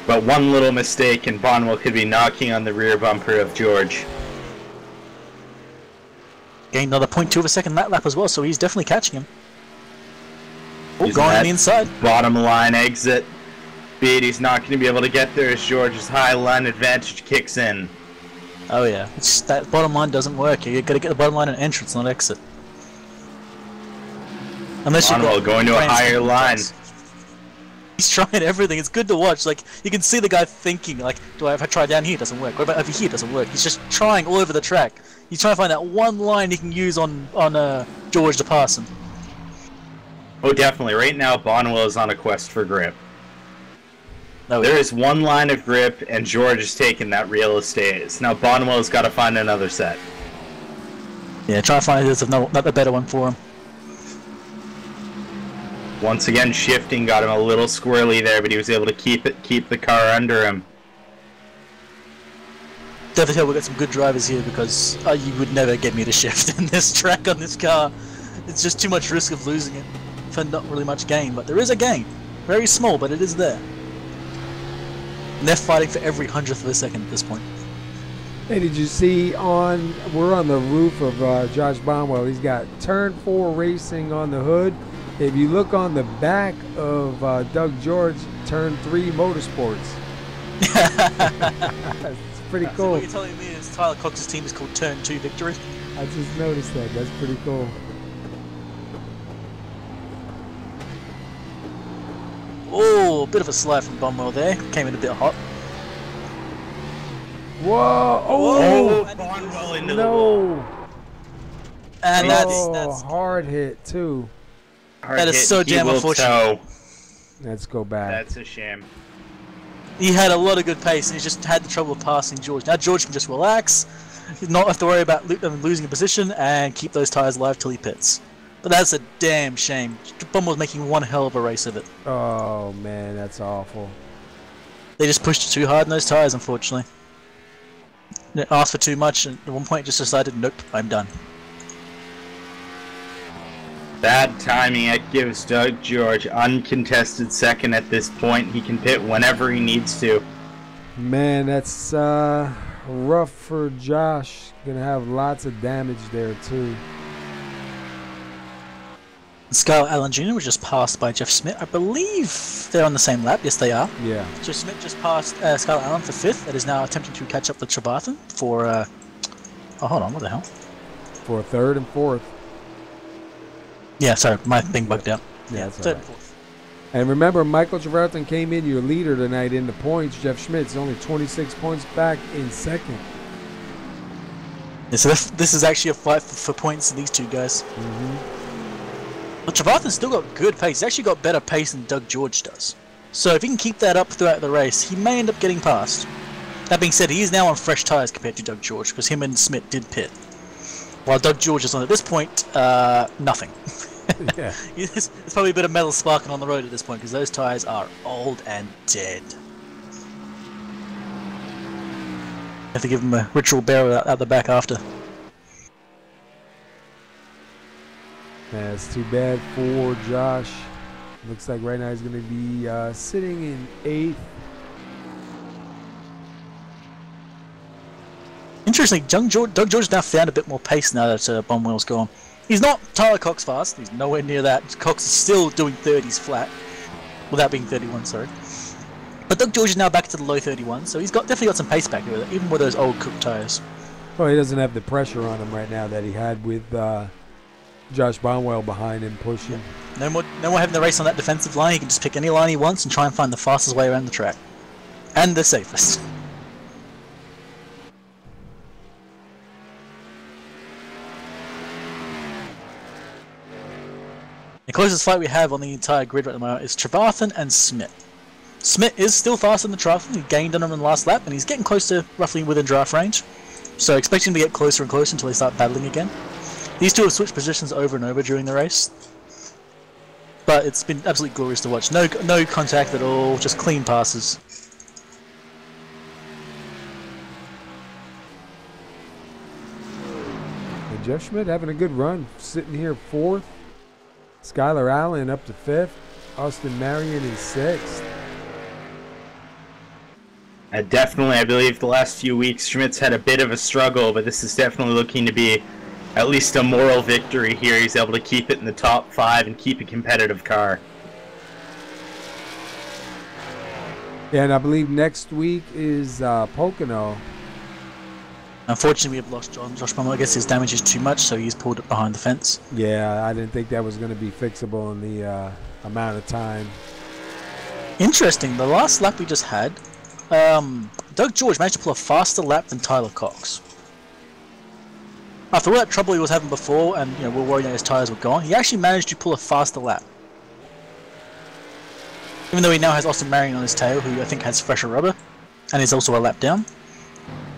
Speaker 4: But one little mistake and Bonwell could be knocking on the rear bumper of George.
Speaker 2: Gained another 0.2 of a second that lap as well, so he's definitely catching him. Oh, going on the inside.
Speaker 4: Bottom line exit. Beatty's not going to be able to get there as George's high line advantage kicks in.
Speaker 2: Oh yeah, that bottom line doesn't work. You got to get the bottom line an entrance, not exit. Unless you're
Speaker 4: going to a higher line.
Speaker 2: He's trying everything. It's good to watch. Like you can see the guy thinking, like, do I try down here? Doesn't work. What about over here? Doesn't work. He's just trying all over the track. He's trying to find that one line he can use on George to pass him.
Speaker 4: Oh, definitely. Right now, Bonwell is on a quest for grip.
Speaker 2: Oh,
Speaker 4: there is one line of grip, and George is taking that real estate. So now Bonwell's got to find another set.
Speaker 2: Yeah, try to find not the better one for him.
Speaker 4: Once again, shifting got him a little squirrely there, but he was able to keep the car under him.
Speaker 2: Definitely we'll get some good drivers here because you would never get me to shift in this track on this car. It's just too much risk of losing it for not really much gain, but there is a gain. Very small, but it is there. And they're fighting for every 100th of a second at this point.
Speaker 1: Hey, did you see we're on the roof of Josh Bonwell. He's got Turn 4 Racing on the hood. If you look on the back of Doug George, Turn 3 Motorsports. It's pretty
Speaker 2: So
Speaker 1: cool.
Speaker 2: what you're telling me is Tyler Cox's team is called Turn 2 Victory?
Speaker 1: I just noticed that. That's pretty cool.
Speaker 2: Oh, a bit of a slide from Bonwell there. Came in a bit hot.
Speaker 1: Whoa!
Speaker 4: Oh,
Speaker 2: and
Speaker 4: Bonwell into the wall.
Speaker 1: No!
Speaker 2: And
Speaker 1: Oh,
Speaker 2: that's
Speaker 1: hard hit too.
Speaker 4: Hard
Speaker 2: That is
Speaker 4: hit,
Speaker 2: so
Speaker 4: he
Speaker 2: damn
Speaker 4: will
Speaker 2: unfortunate.
Speaker 4: tow.
Speaker 1: Let's go back.
Speaker 4: That's a shame.
Speaker 2: he had a lot of good pace, and he just had the trouble of passing George. Now George can just relax, not have to worry about losing a position, and keep those tires alive till he pits. But that's a damn shame. Bum was making one hell of a race of it.
Speaker 1: Oh man, that's awful.
Speaker 2: They just pushed it too hard in those tires, unfortunately. They asked for too much, and at one point just decided, nope, I'm done.
Speaker 4: Bad timing. It gives Doug George uncontested second at this point. He can pit whenever he needs to.
Speaker 1: Man, that's rough for Josh. Gonna have lots of damage there too.
Speaker 2: Skylar Allen Jr. was just passed by Jeff Smith. I believe they're on the same lap. Yes, they are.
Speaker 1: Yeah.
Speaker 2: Jeff Smith just passed Skylar Allen for 5th. That is now attempting to catch up with Trevathan for... oh, hold on. What the hell?
Speaker 1: For 3rd and 4th.
Speaker 2: Yeah, sorry. My thing bugged out.
Speaker 1: Yeah, that's
Speaker 2: 3rd
Speaker 1: all
Speaker 2: and
Speaker 1: right.
Speaker 2: 4th.
Speaker 1: And remember, Michael Trevathan came in your leader tonight in the points. Jeff Schmidt's only 26 points back in 2nd.
Speaker 2: Yeah, so this is actually a fight for points in these two guys.
Speaker 1: Mm-hmm.
Speaker 2: But Trevathan's still got good pace. He's actually got better pace than Doug George does. So if he can keep that up throughout the race, he may end up getting past. That being said, he is now on fresh tyres compared to Doug George, because him and Smith did pit. While Doug George is on, at this point, nothing.
Speaker 1: Yeah.
Speaker 2: There's probably a bit of metal sparking on the road at this point, because those tyres are old and dead. Have to give him a ritual barrel out the back after.
Speaker 1: Yeah, it's too bad for Josh. Looks like right now he's going to be sitting in 8th.
Speaker 2: Interesting, Doug George now found a bit more pace now that Bonwell's gone. He's not Tyler Cox fast, he's nowhere near that. Cox is still doing 30s flat, without being 31, sorry. But Doug George is now back to the low 31s, so he's definitely got some pace back with it, even with those old cooked tyres.
Speaker 1: Well, he doesn't have the pressure on him right now that he had with Josh Bonwell behind him pushing.
Speaker 2: No more having the race on that defensive line. He can just pick any line he wants and try and find the fastest way around the track. And the safest. The closest fight we have on the entire grid right at the moment is Trevathan and Smith. Smith is still faster than Trevathan. He gained on him in the last lap, and he's getting close to roughly within draft range. So expect him to get closer and closer until they start battling again. These two have switched positions over and over during the race. But it's been absolutely glorious to watch. No contact at all, just clean passes.
Speaker 1: And Jeff Schmidt having a good run, sitting here 4th. Skylar Allen up to 5th. Austin Marion in 6th.
Speaker 4: Definitely, I believe the last few weeks Schmidt's had a bit of a struggle, but this is definitely looking to be at least a moral victory here. He's able to keep it in the top 5 and keep a competitive car.
Speaker 1: Yeah, and I believe next week is Pocono.
Speaker 2: Unfortunately, we have lost Josh Bummer. I guess his damage is too much, so he's pulled it behind the fence.
Speaker 1: Yeah, I didn't think that was going to be fixable in the amount of time.
Speaker 2: Interesting, the last lap we just had, Doug George managed to pull a faster lap than Tyler Cox. After all that trouble he was having before, and we were worried that his tyres were gone, he actually managed to pull a faster lap. Even though he now has Austin Marion on his tail, who I think has fresher rubber, and is also a lap down.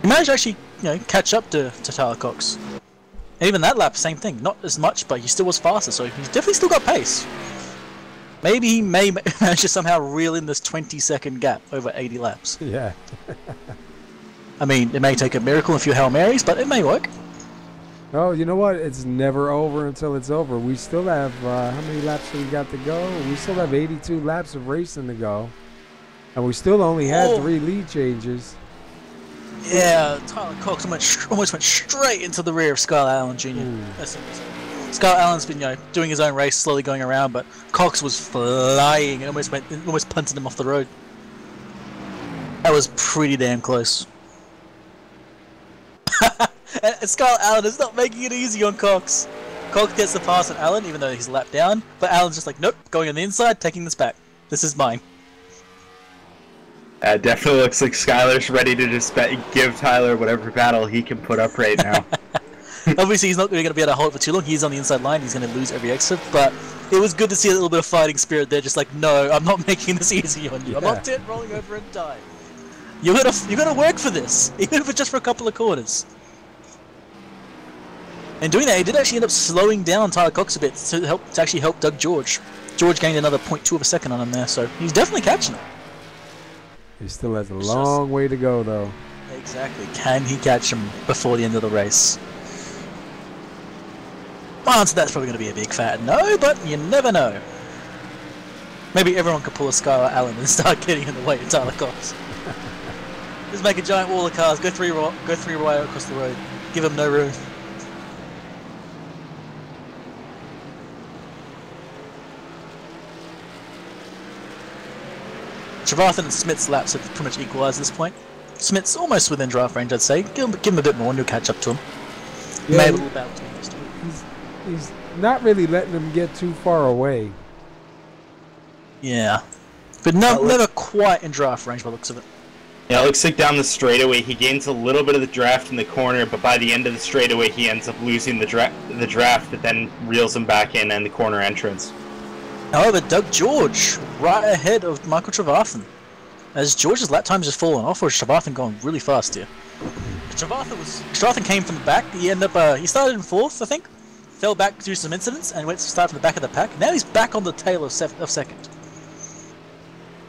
Speaker 2: He managed to actually, catch up to Tyler Cox. And even that lap, same thing. Not as much, but he still was faster, so he's definitely still got pace. Maybe he may manage to somehow reel in this 20-second gap over 80 laps.
Speaker 1: Yeah.
Speaker 2: I mean, it may take a miracle and a few Hail Marys, but it may work.
Speaker 1: Oh, you know what? It's never over until it's over. We still have, how many laps do we got to go? We still have 82 laps of racing to go. And we still only had 3 lead changes.
Speaker 2: Yeah, Tyler Cox almost went straight into the rear of Skylar Allen Jr. Skylar Allen's been doing his own race, slowly going around, but Cox was flying and almost punted him off the road. That was pretty damn close. And Scarlett Allen is not making it easy on Cox. Cox gets the pass on Allen, even though he's lapped down, but Allen's just like, nope, going on the inside, taking this back. This is mine.
Speaker 4: Definitely looks like Skylar's ready to just give Tyler whatever battle he can put up right now.
Speaker 2: Obviously, he's not really going to be able to hold it for too long. He's on the inside line. He's going to lose every exit. But it was good to see a little bit of fighting spirit there. Just like, no, I'm not making this easy on you.
Speaker 1: Yeah.
Speaker 2: I'm not dead rolling over and dying. You gotta work for this, even if it's just for a couple of quarters. And doing that, he did actually end up slowing down Tyler Cox a bit to actually help Doug George. George gained another 0.2 of a second on him there, so he's definitely catching it.
Speaker 1: He still has a long way to go, though.
Speaker 2: Exactly. Can he catch him before the end of the race? My answer to that's probably going to be a big fat no, but you never know. Maybe everyone could pull a Skylar Allen and start getting in the way of Tyler Cox. Just make a giant wall of cars, go three wide across the road, give him no room. Travathan and Smith's laps have pretty much equalised at this point. Smith's almost within draft range, I'd say. Give him a bit more and you'll catch up to him.
Speaker 1: Yeah,
Speaker 2: Maybe a little battle between those two.
Speaker 1: He's not really letting them get too far away.
Speaker 2: Yeah. But never quite in draft range by the looks of it.
Speaker 4: Yeah, it looks like down the straightaway he gains a little bit of the draft in the corner, but by the end of the straightaway he ends up losing the draft that then reels him back in and the corner entrance.
Speaker 2: However, Doug George right ahead of Michael Travathan. As George's lap times just fallen off, or is Travathan going really fast here? Travathan came from the back. He ended up he started in 4th, I think. Fell back due to some incidents and went to start from the back of the pack. Now he's back on the tail of 2nd.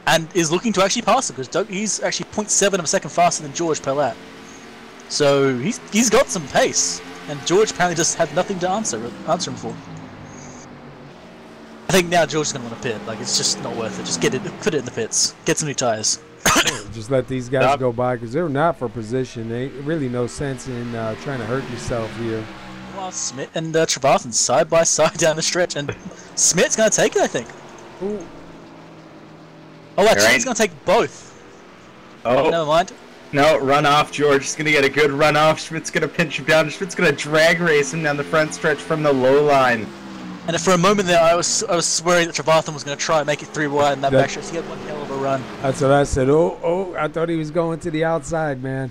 Speaker 2: And is looking to actually pass him, because he's actually 0.7 of a second faster than George per lap. So he's got some pace, and George apparently just had nothing to answer him for. I think now George's going to want to pit. Like, it's just not worth it. Just put it in the pits. Get some new tires.
Speaker 1: Just let these guys go by, because they're not for position. There ain't really no sense in trying to hurt yourself here.
Speaker 2: Well, Smith and Travathan side by side down the stretch, and Smith's going to take it, I think.
Speaker 1: Ooh.
Speaker 2: Oh, actually, he's going to take both.
Speaker 4: Oh,
Speaker 2: never mind.
Speaker 4: No, run off. George is going to get a good run off. Schmidt's going to pinch him down. Schmidt's going to drag race him down the front stretch from the low line. And
Speaker 2: for a moment there, I was swearing that Travathan was going to try and make it 3 wide in that back stretch. He had one hell of a run.
Speaker 1: That's what I said. Oh, I thought he was going to the outside, man.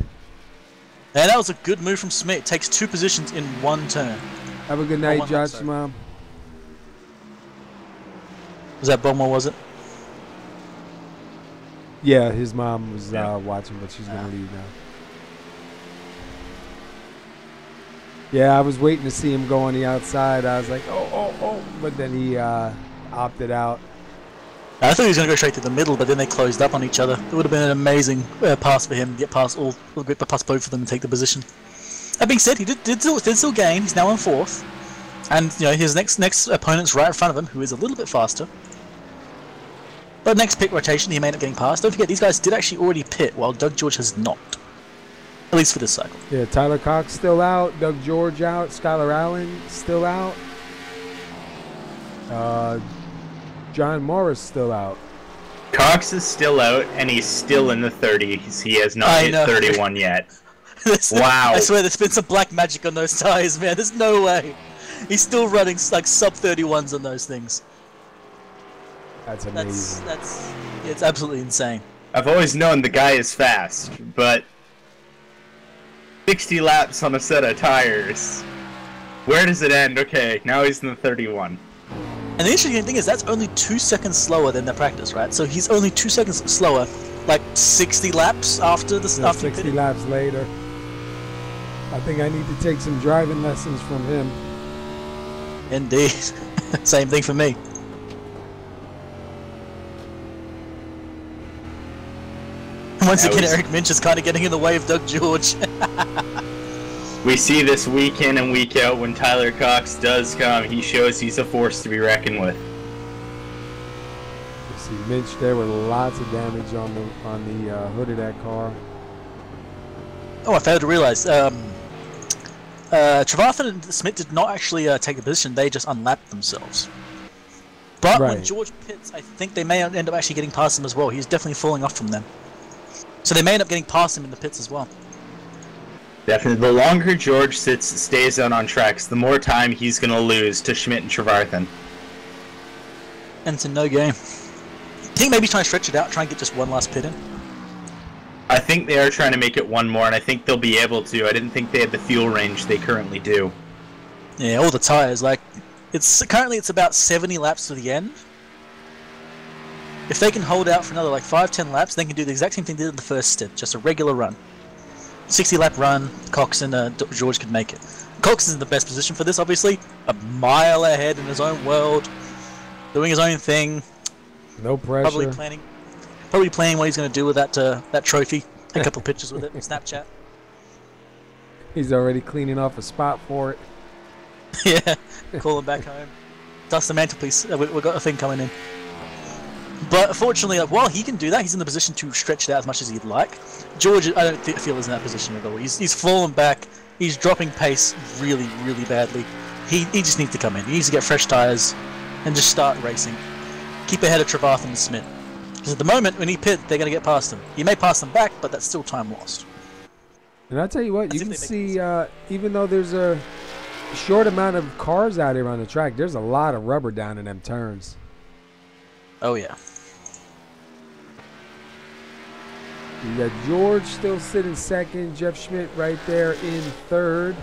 Speaker 2: And that was a good move from Smith. Takes 2 positions in 1 turn.
Speaker 1: Have a good night, Josh, Mom.
Speaker 2: Was that Beaumont, was it?
Speaker 1: Yeah, his mom was watching, but she's going to leave now. Yeah, I was waiting to see him go on the outside. I was like, oh, but then he opted out.
Speaker 2: I thought he was going to go straight to the middle, but then they closed up on each other. It would have been an amazing pass for him to get past past both of them and take the position. That being said, he did still gain. He's now in 4th, and his next opponent's right in front of him, who is a little bit faster. But next pit rotation, he may end up getting past. Don't forget, these guys did actually already pit, while Doug George has not. At least for this cycle.
Speaker 1: Yeah, Tyler Cox still out, Doug George out, Skylar Allen still out. John Morris still out.
Speaker 4: Cox is still out, and he's still in the 30s. He has not hit 31 yet. Wow.
Speaker 2: I swear there's been some black magic on those tires, man. There's no way. He's still running like sub-31s on those things.
Speaker 1: That's amazing.
Speaker 2: It's absolutely insane.
Speaker 4: I've always known the guy is fast, but 60 laps on a set of tires. Where does it end? Okay, now he's in the 31.
Speaker 2: And the interesting thing is that's only 2 seconds slower than the practice, right? So he's only 2 seconds slower, like 60 laps after the
Speaker 1: after 60 laps later. I think I need to take some driving lessons from him.
Speaker 2: Indeed. Same thing for me. Once again, Eric Minch is kind of getting in the way of Doug George.
Speaker 4: We see this week in and week out when Tyler Cox does come, he shows he's a force to be reckoned with.
Speaker 1: You see Minch there with lots of damage on the hood of that car.
Speaker 2: Oh, I failed to realize. Travathan and Smith did not actually take the position, they just unlapped themselves. But when George pits, I think they may end up actually getting past him as well. He's definitely falling off from them. So they may end up getting past him in the pits as well.
Speaker 4: Definitely. The longer George stays out on tracks, the more time he's going to lose to Schmidt and Trevarthen.
Speaker 2: And it's a no game. I think maybe trying to stretch it out, try and get just one last pit in.
Speaker 4: I think they are trying to make it one more, and I think they'll be able to. I didn't think they had the fuel range they currently do.
Speaker 2: Yeah, all the tyres. Like, currently it's about 70 laps to the end. If they can hold out for another like 5-10 laps, they can do the exact same thing they did in the first stint, just a regular run. 60-lap run, Cox and George could make it. Cox is in the best position for this, obviously. A mile ahead in his own world, doing his own thing.
Speaker 1: No pressure.
Speaker 2: Probably planning what he's going to do with that trophy. Take a couple of pictures with it, Snapchat.
Speaker 1: He's already cleaning off a spot for it.
Speaker 2: Yeah, call him back home. Dust the mantelpiece. We've got a thing coming in. But unfortunately, while he can do that, he's in the position to stretch it out as much as he'd like. George, I don't feel is in that position at all. He's fallen back. He's dropping pace really, really badly. He just needs to come in. He needs to get fresh tyres and just start racing. Keep ahead of Trevarthen and Smith. Because at the moment, when he pit, they're going to get past him. You may pass them back, but that's still time lost.
Speaker 1: And I'll tell you what, you can see, even though there's a short amount of cars out here on the track, there's a lot of rubber down in them turns.
Speaker 2: Oh, yeah.
Speaker 1: You got George still sitting second, Jeff Schmidt right there in third.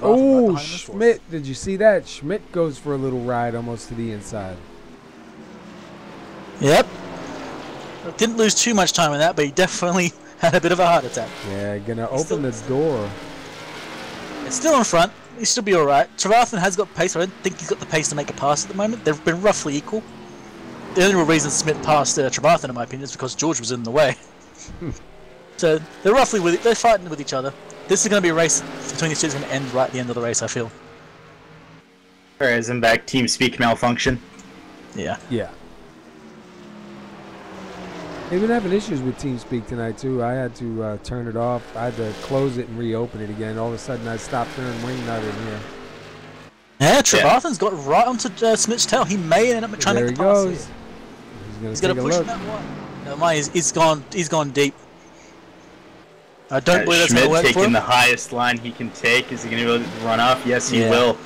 Speaker 1: Oh, Schmidt, did you see that? Schmidt goes for a little ride almost to the inside.
Speaker 2: Yep. Didn't lose too much time on that, but he definitely had a bit of a heart attack.
Speaker 1: Yeah, gonna open the door.
Speaker 2: It's still in front. He'll still be alright. Trevarthen has got pace. I don't think he's got the pace to make a pass at the moment. They've been roughly equal. The only real reason Smith passed Trevarthen, in my opinion, is because George was in the way. So they're roughly they're fighting with each other. This is going to be a race between these two. It's going to end right at the end of the race, I feel.
Speaker 4: Alright, isn't back TeamSpeak malfunction?
Speaker 2: Yeah.
Speaker 1: Yeah. They've been having issues with TeamSpeak tonight, too. I had to turn it off. I had to close it and reopen it again. All of a sudden, I stopped hearing wingnut in here.
Speaker 2: Yeah, Trevarthen's got right onto Smith's tail. He may end up trying to make the pass.
Speaker 1: Goes.
Speaker 2: He's going to push that one. No, mine, he's gone deep. I don't believe that's going to work for him.
Speaker 4: Schmidt taking the highest line he can take. Is he going to be able to run off? Yes, he will.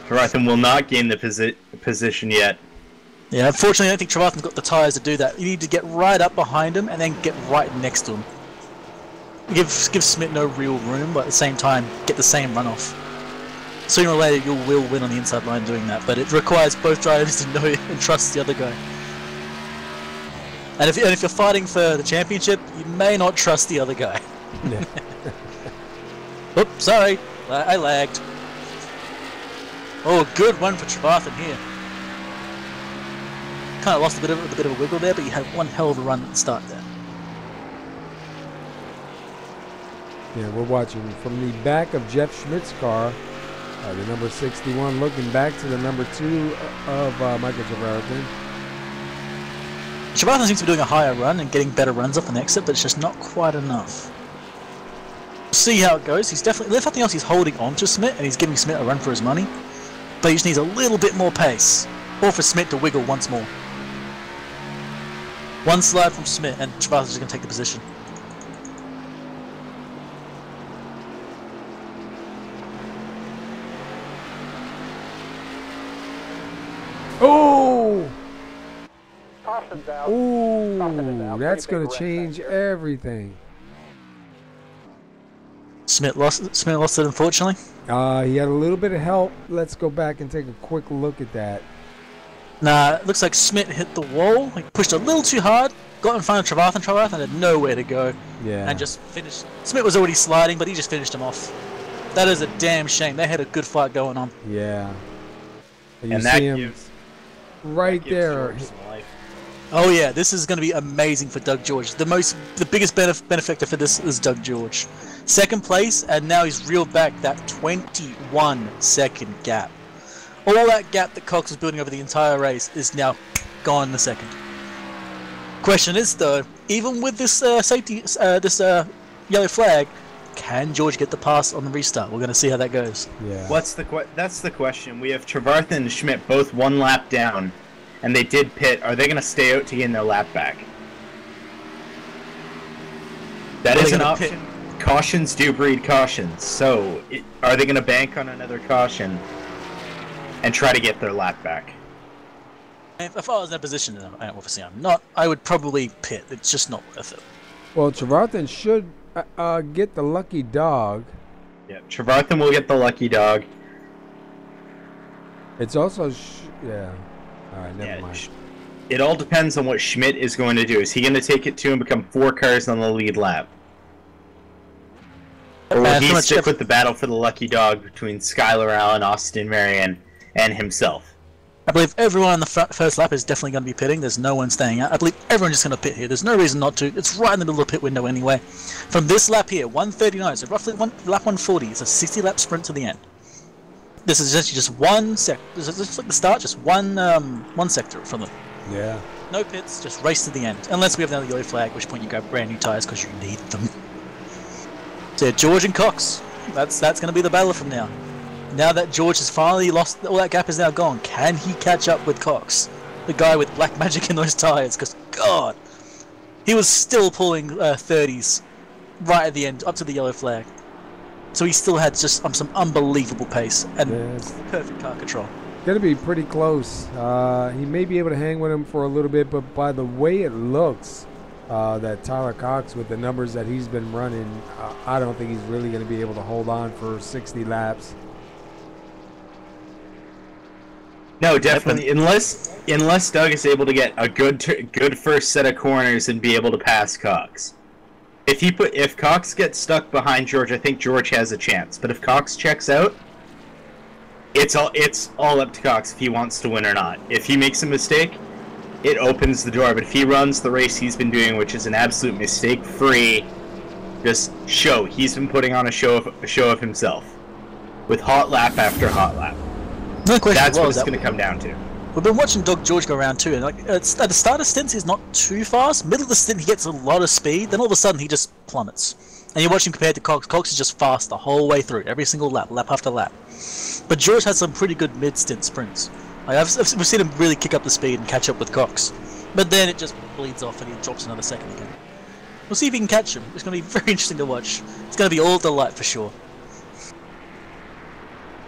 Speaker 4: Trevarthen will not gain the position yet.
Speaker 2: Yeah, unfortunately, I don't think Trevarthen's got the tyres to do that. You need to get right up behind him and then get right next to him. Give Smith no real room, but at the same time, get the same runoff. Sooner or later, you will win on the inside line doing that, but it requires both drivers to know and trust the other guy. And if you're fighting for the championship, you may not trust the other guy.
Speaker 1: Yeah.
Speaker 2: Oops, sorry, I lagged. Oh, good one for Trevarthen here. Kind of lost a bit of a wiggle there, but you had one hell of a run at the start there.
Speaker 1: Yeah, we're watching from the back of Jeff Schmidt's car, the number 61, looking back to the number 2 of Michael Trevarthen.
Speaker 2: Trevarthen seems to be doing a higher run and getting better runs up an exit, but it's just not quite enough. See how it goes. He's definitely, if nothing else, he's holding on to Smith and he's giving Smith a run for his money. But he just needs a little bit more pace, or for Smith to wiggle once more. One slide from Smith and Trevarthen's just going to take the position.
Speaker 1: Oh! Ooh, that's going to change everything.
Speaker 2: Smith lost it, unfortunately.
Speaker 1: He had a little bit of help. Let's go back and take a quick look at that.
Speaker 2: Nah, it looks like Smith hit the wall. He pushed a little too hard, got in front of Trevarthen. Trevarthen had nowhere to go.
Speaker 1: Yeah.
Speaker 2: And just finished. Smith was already sliding, but he just finished him off. That is a damn shame. They had a good fight going on.
Speaker 1: Yeah.
Speaker 4: And that gives
Speaker 1: right there.
Speaker 2: Oh yeah, this is going to be amazing for Doug George. The biggest benefactor for this is Doug George. Second place, and now he's reeled back that 21-second gap. All that gap that Cox was building over the entire race is now gone in the second. Question is though, even with this yellow flag, can George get the pass on the restart? We're going to see how that goes.
Speaker 1: Yeah.
Speaker 4: That's the question. We have Trevarthen and Schmidt both one lap down. and they did pit, are they going to stay out to gain their lap back? That is an option. Cautions do breed cautions, so are they going to bank on another caution and try to get their lap back?
Speaker 2: If I was in that position, obviously I'm not, I would probably pit. It's just not worth it.
Speaker 1: Well, Trevarthen should get the lucky dog.
Speaker 4: Yeah, Trevarthen will get the lucky dog.
Speaker 1: It's also... yeah. All right, never mind.
Speaker 4: It all depends on what Schmidt is going to do. Is he going to take it to and become 4 cars on the lead lap? Or will he stick with the battle for the lucky dog between Skylar Allen, Austin Marion, and himself?
Speaker 2: I believe everyone on the first lap is definitely going to be pitting. There's no one staying out. I believe everyone's just going to pit here. There's no reason not to. It's right in the middle of the pit window anyway. From this lap here, 139, so roughly lap 140. It's a 60-lap sprint to the end. This is actually just one sector. This is like the start, just one sector from them.
Speaker 1: Yeah.
Speaker 2: No pits, just race to the end. Unless we have another yellow flag, at which point you grab brand new tyres because you need them. So George and Cox, that's going to be the battle from now. Now that George has finally lost, all that gap is now gone. Can he catch up with Cox, the guy with black magic in those tyres? Because God, he was still pulling 30s right at the end, up to the yellow flag. So he still had just some unbelievable pace and perfect car control.
Speaker 1: Going to be pretty close. He may be able to hang with him for a little bit, but by the way it looks, that Tyler Cox, with the numbers that he's been running, I don't think he's really going to be able to hold on for 60 laps.
Speaker 4: No, definitely. Unless Doug is able to get a good first set of corners and be able to pass Cox. If Cox gets stuck behind George, I think George has a chance. But if Cox checks out, it's all up to Cox if he wants to win or not. If he makes a mistake, it opens the door. But if he runs the race he's been doing, which is an absolute mistake-free, just show. He's been putting on a show of himself, with hot lap after hot lap.
Speaker 2: No question.
Speaker 4: That's what it's going to come down to.
Speaker 2: We've been watching Doug George go around too, and like at the start of stints he's not too fast. Middle of the stint he gets a lot of speed, then all of a sudden he just plummets. And you watch him compared to Cox. Cox is just fast the whole way through, every single lap after lap. But George has some pretty good mid-stint sprints. Like we've seen him really kick up the speed and catch up with Cox. But then it just bleeds off and he drops another second again. We'll see if he can catch him. It's going to be very interesting to watch. It's going to be all delight for sure.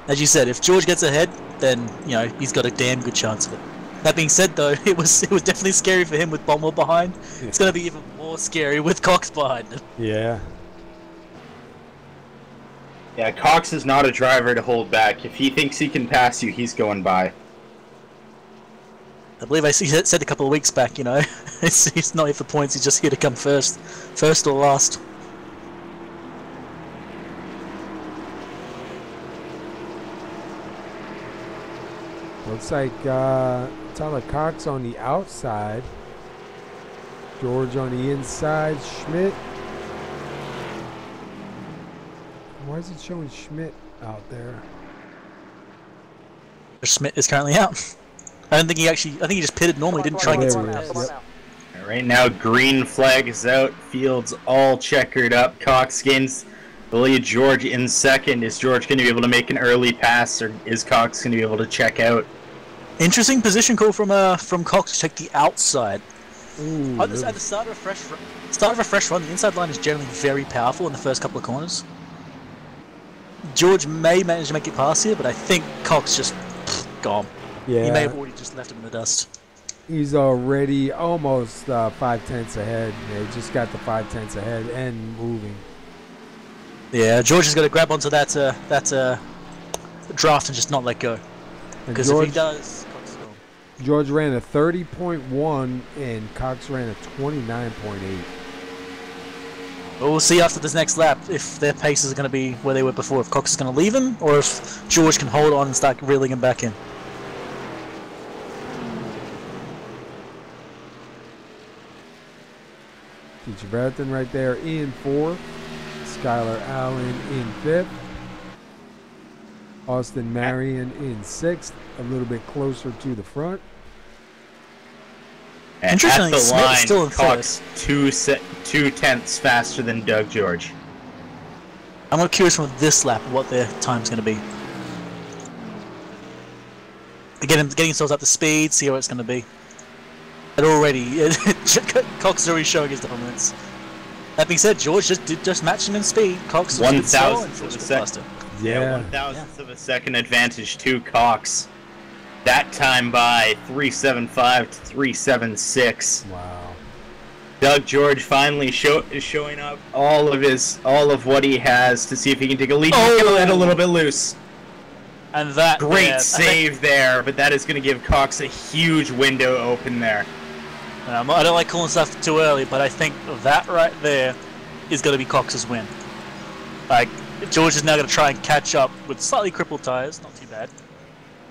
Speaker 2: As you said, if George gets ahead, then he's got a damn good chance of it. That being said, though, it was definitely scary for him with Bomwell behind. It's going to be even more scary with Cox behind him.
Speaker 1: Yeah.
Speaker 4: Yeah, Cox is not a driver to hold back. If he thinks he can pass you, he's going by.
Speaker 2: I believe I said a couple of weeks back, he's not here for points. He's just here to come first or last.
Speaker 1: Looks like Tyler Cox on the outside, George on the inside, Schmidt. Why is it showing Schmidt out there?
Speaker 2: Schmidt is currently out. I think he just pitted normally, didn't try and get someone else.
Speaker 4: Right now, green flag is out, fields all checkered up. Cox gains the lead. George in second. Is George going to be able to make an early pass, or is Cox going to be able to check out?
Speaker 2: Interesting position call from Cox to check the outside.
Speaker 1: Ooh,
Speaker 2: At the start of a fresh run, the inside line is generally very powerful in the first couple of corners. George may manage to make it past here, but I think Cox just gone.
Speaker 1: Yeah.
Speaker 2: He may have already just left him in the dust.
Speaker 1: He's already almost 5/10 ahead. Yeah, he just got the 5/10 ahead and moving.
Speaker 2: Yeah, George has got to grab onto that draft and just not let go. Because if he does, Cox is gone.
Speaker 1: George ran a 30.1 and Cox ran a 29.8.
Speaker 2: Well, we'll see after this next lap if their paces are going to be where they were before. If Cox is going to leave him, or if George can hold on and start reeling him back in.
Speaker 1: Teacher Barrington right there in 4th. Skylar Allen in 5th. Austin Marion in 6th, a little bit closer to the front.
Speaker 4: And
Speaker 2: Interestingly,
Speaker 4: at the
Speaker 2: Smith
Speaker 4: line,
Speaker 2: is still in
Speaker 4: Cox 2/10 faster than Doug George.
Speaker 2: I'm curious from this lap what their time's going to be. getting themselves up to speed, see how it's going to be. And already, Cox is already showing his dominance. That being said, George just matched him in speed. Cox was
Speaker 4: 1,000th of a second.
Speaker 1: Yeah.
Speaker 4: 1,000th of a second advantage to Cox. That time by 3.75 to 3.76.
Speaker 1: Wow.
Speaker 4: Doug George finally is showing up all of what he has to see if he can take a lead. He's gonna let a little bit loose.
Speaker 2: And that
Speaker 4: Great save there, but that is going to give Cox a huge window open there.
Speaker 2: I don't like calling stuff too early, but I think that right there is going to be Cox's win. Like, George is now going to try and catch up with slightly crippled tires, not too bad,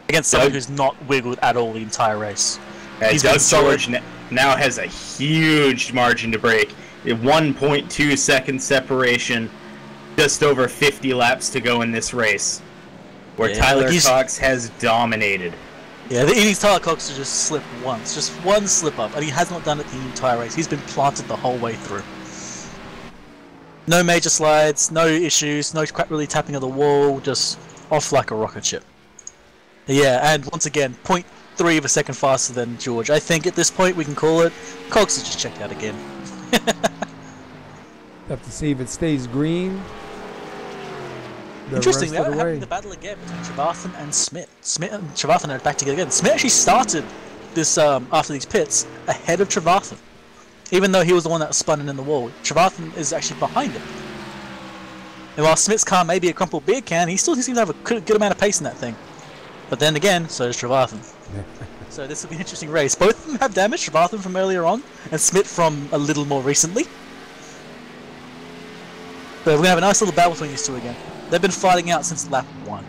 Speaker 2: against someone who's not wiggled at all the entire race.
Speaker 4: Doug George now has a huge margin to break. 1.2 second separation, just over 50 laps to go in this race, where Tyler Cox has dominated.
Speaker 2: Yeah, he needs Tyler Cox to just slip once, just one slip up, and he has not done it the entire race. He's been planted the whole way through. No major slides, no issues, no really tapping of the wall, just off like a rocket ship. Yeah, and once again, 0.3 of a second faster than George. I think at this point we can call it. Cox has just checked out again.
Speaker 1: Have to see if it stays green.
Speaker 2: Interesting, they're having the battle again between Trevathan and Smith. Smith and Trevathan are back together again. Smith actually started this after these pits ahead of Trevathan, even though he was the one that was spun in the wall. Trevathan is actually behind him. And while Smith's car may be a crumpled beer can, he still seems to have a good amount of pace in that thing. But then again, so does Trevathan. So this will be an interesting race. Both of them have damage, Trevathan from earlier on, and Smith from a little more recently. But we're going to have a nice little battle between these two again. They've been fighting out since lap 1.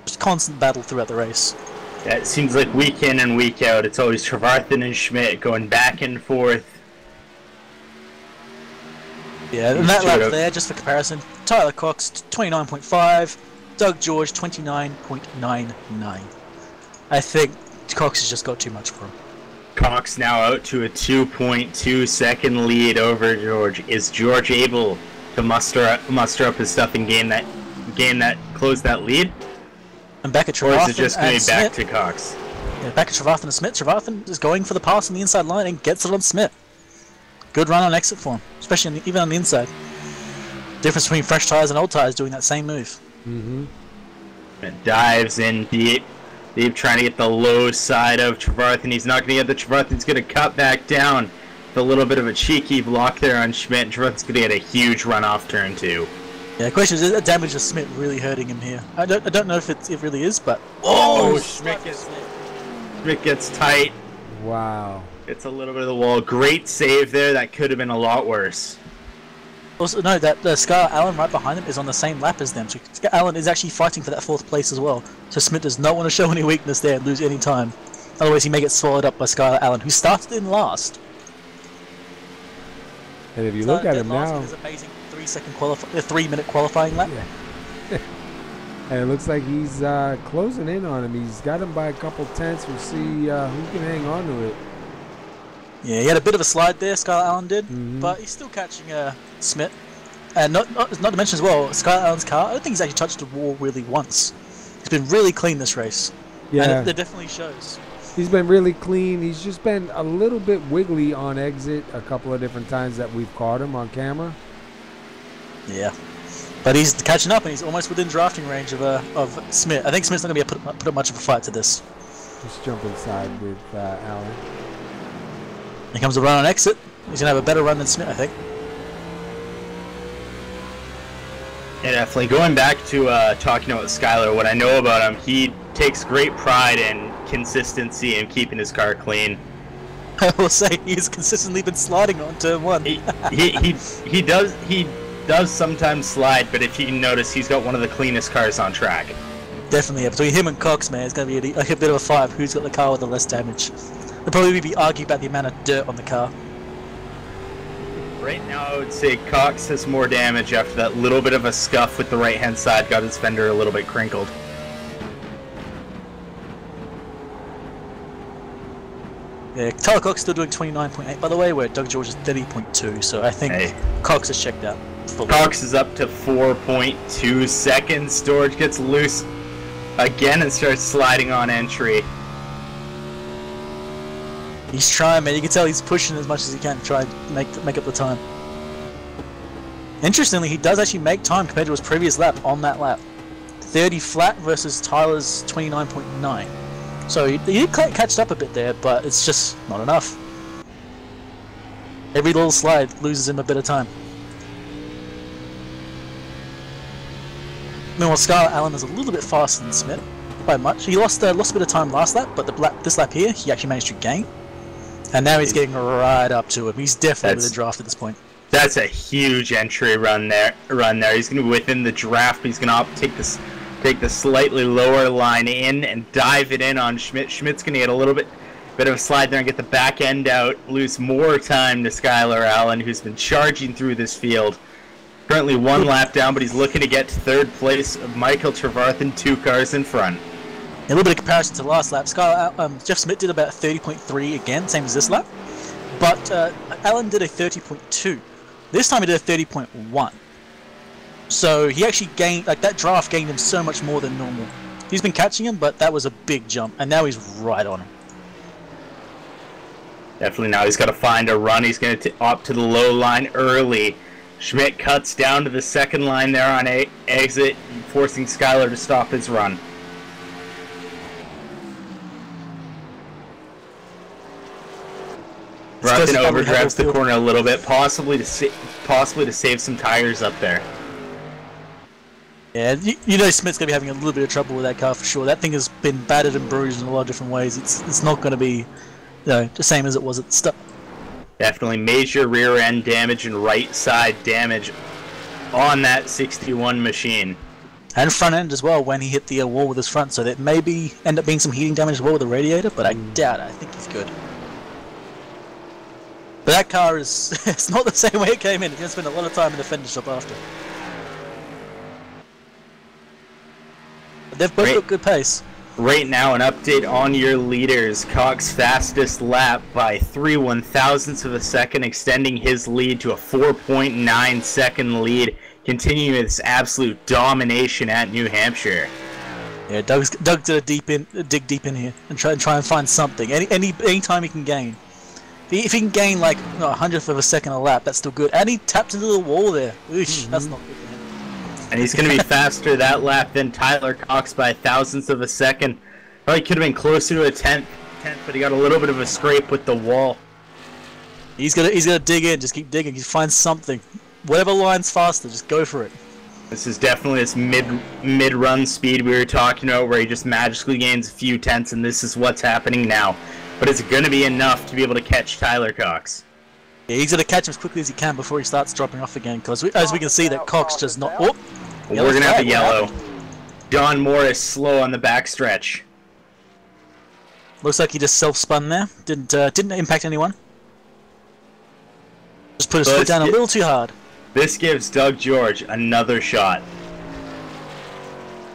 Speaker 2: Just constant battle throughout the race.
Speaker 4: Yeah, it seems like week in and week out, it's always Trevathan and Schmidt going back and forth.
Speaker 2: Yeah, and that lap there, just for comparison, Tyler Cox 29.5, Doug George 29.99. I think Cox has just got too much for him.
Speaker 4: Cox now out to a 2.2 second lead over George. Is George able to muster up his stuff and gain that close that lead?
Speaker 2: And back at Trevathan,
Speaker 4: or is it just going to be back to Cox?
Speaker 2: Yeah, back at Trevathan and Smith. Trevathan is going for the pass on the inside line and gets it on Smith. Good run on exit for him, especially even on the inside. Difference between fresh tires and old tires doing that same move.
Speaker 1: Mm-hmm.
Speaker 4: It dives in deep, trying to get the low side of Trevathan. He's not going to get the Trevathan's going to cut back down. A little bit of a cheeky block there on Schmidt. Trevathan's going to get a huge run off turn 2.
Speaker 2: Yeah, the question is the damage of Schmidt really hurting him here? I don't know if it really is, but
Speaker 4: Schmidt gets tight.
Speaker 1: Wow.
Speaker 4: It's a little bit of the wall. Great save there. That could have been a lot worse.
Speaker 2: Also, no, that Scar Allen right behind him is on the same lap as them. So Scar Allen is actually fighting for that 4th place as well. So Schmidt does not want to show any weakness there and lose any time. Otherwise, he may get swallowed up by Scar Allen, who started in last.
Speaker 1: And if you look at him now,
Speaker 2: his amazing 3-minute qualifying lap.
Speaker 1: Yeah. And it looks like he's closing in on him. He's got him by a couple tenths. We'll see who can hang on to it.
Speaker 2: Yeah, he had a bit of a slide there, Scar Allen did, but he's still catching Smith. And not to mention as well, Scar Allen's car, I don't think he's actually touched the wall really once. He's been really clean this race.
Speaker 1: Yeah.
Speaker 2: And it definitely shows.
Speaker 1: He's been really clean. He's just been a little bit wiggly on exit a couple of different times that we've caught him on camera.
Speaker 2: Yeah. But he's catching up and he's almost within drafting range of Smith. I think Smith's not going to be able to put up much of a fight to this.
Speaker 1: Just jump inside with Allen.
Speaker 2: Here comes a run on exit. He's going to have a better run than Smith, I think.
Speaker 4: Yeah, definitely. Going back to talking about Skylar, what I know about him, he takes great pride in consistency and keeping his car clean.
Speaker 2: I will say he's consistently been sliding on turn 1.
Speaker 4: He does sometimes slide, but if you can notice, he's got one of the cleanest cars on track.
Speaker 2: Definitely, yeah. Between him and Cox, man, it's going to be a bit of a fight of who's got the car with the less damage. They'll probably be arguing about the amount of dirt on the car.
Speaker 4: Right now, I would say Cox has more damage after that little bit of a scuff with the right-hand side, got his fender a little bit crinkled.
Speaker 2: Yeah, Tyler Cox still doing 29.8, by the way, where Doug George is 30.2, so I think Cox has checked out fully.
Speaker 4: Cox is up to 4.2 seconds. George gets loose. again and starts sliding on entry.
Speaker 2: He's trying, man. You can tell he's pushing as much as he can to try and make up the time. Interestingly, he does actually make time compared to his previous lap on that lap. 30 flat versus Tyler's 29.9. So he catched up a bit there, but it's just not enough. Every little slide loses him a bit of time. Meanwhile, Scarlett Allen is a little bit faster than Smith, by much. He lost a bit of time last lap, but this lap here, he actually managed to gain. And now he's getting right up to him. He's definitely with the draft at this point.
Speaker 4: That's a huge entry run there. He's going to be within the draft, but he's going to take the slightly lower line in and dive it in on Schmidt. Schmidt's going to get a little bit of a slide there and get the back end out, lose more time to Skylar Allen, who's been charging through this field. Currently 1 lap down, but he's looking to get to 3rd place of Michael Trevarthen, 2 cars in front.
Speaker 2: A little bit of comparison to last lap. Jeff Smith did about 30.3 again, same as this lap. But Allen did a 30.2. This time he did a 30.1. So he actually gained, like that draft gained him so much more than normal. He's been catching him, but that was a big jump, and now he's right on him.
Speaker 4: Definitely now he's got to find a run. He's going to opt to the low line early. Schmidt cuts down to the 2nd line there on exit, forcing Skylar to stop his run. Trevarthen overdrives the corner a little bit, possibly to save some tires up there.
Speaker 2: Yeah, you know Smith's going to be having a little bit of trouble with that car for sure. That thing has been battered and bruised in a lot of different ways. It's not going to be, the same as it was at the start.
Speaker 4: Definitely major rear end damage and right side damage on that 61 machine.
Speaker 2: And front end as well when he hit the wall with his front, so that maybe end up being some heating damage as well with the radiator, but I doubt it. I think he's good. But that car is it's not the same way it came in. He's going to spend a lot of time in the fender shop after. But they've both got good pace.
Speaker 4: Right now, an update on your leaders. Cox fastest lap by 3/1000ths of a second, extending his lead to a 4.9 second lead, continuing this absolute domination at New Hampshire.
Speaker 2: Yeah, Doug did dig deep in here and try and find something. Any time he can gain. If he can gain like a 100th of a second a lap, that's still good. And he tapped into the wall there. Oosh, that's not good for him.
Speaker 4: And he's going to be faster that lap than Tyler Cox by 1,000ths of a second. Probably could have been closer to a 10th, but he got a little bit of a scrape with the wall.
Speaker 2: He's gonna dig in, just keep digging. He finds something. Whatever line's faster, just go for it.
Speaker 4: This is definitely this mid-run speed we were talking about, where he just magically gains a few tenths, and this is what's happening now. But it's going to be enough to be able to catch Tyler Cox.
Speaker 2: Yeah, he's going to catch him as quickly as he can before he starts dropping off again, because as we can see, that Cox does not... Oh,
Speaker 4: we're going to have a yellow. Don Morris slow on the backstretch.
Speaker 2: Looks like he just self-spun there. Didn't impact anyone. Just put his foot down a little too hard.
Speaker 4: This gives Doug George another shot.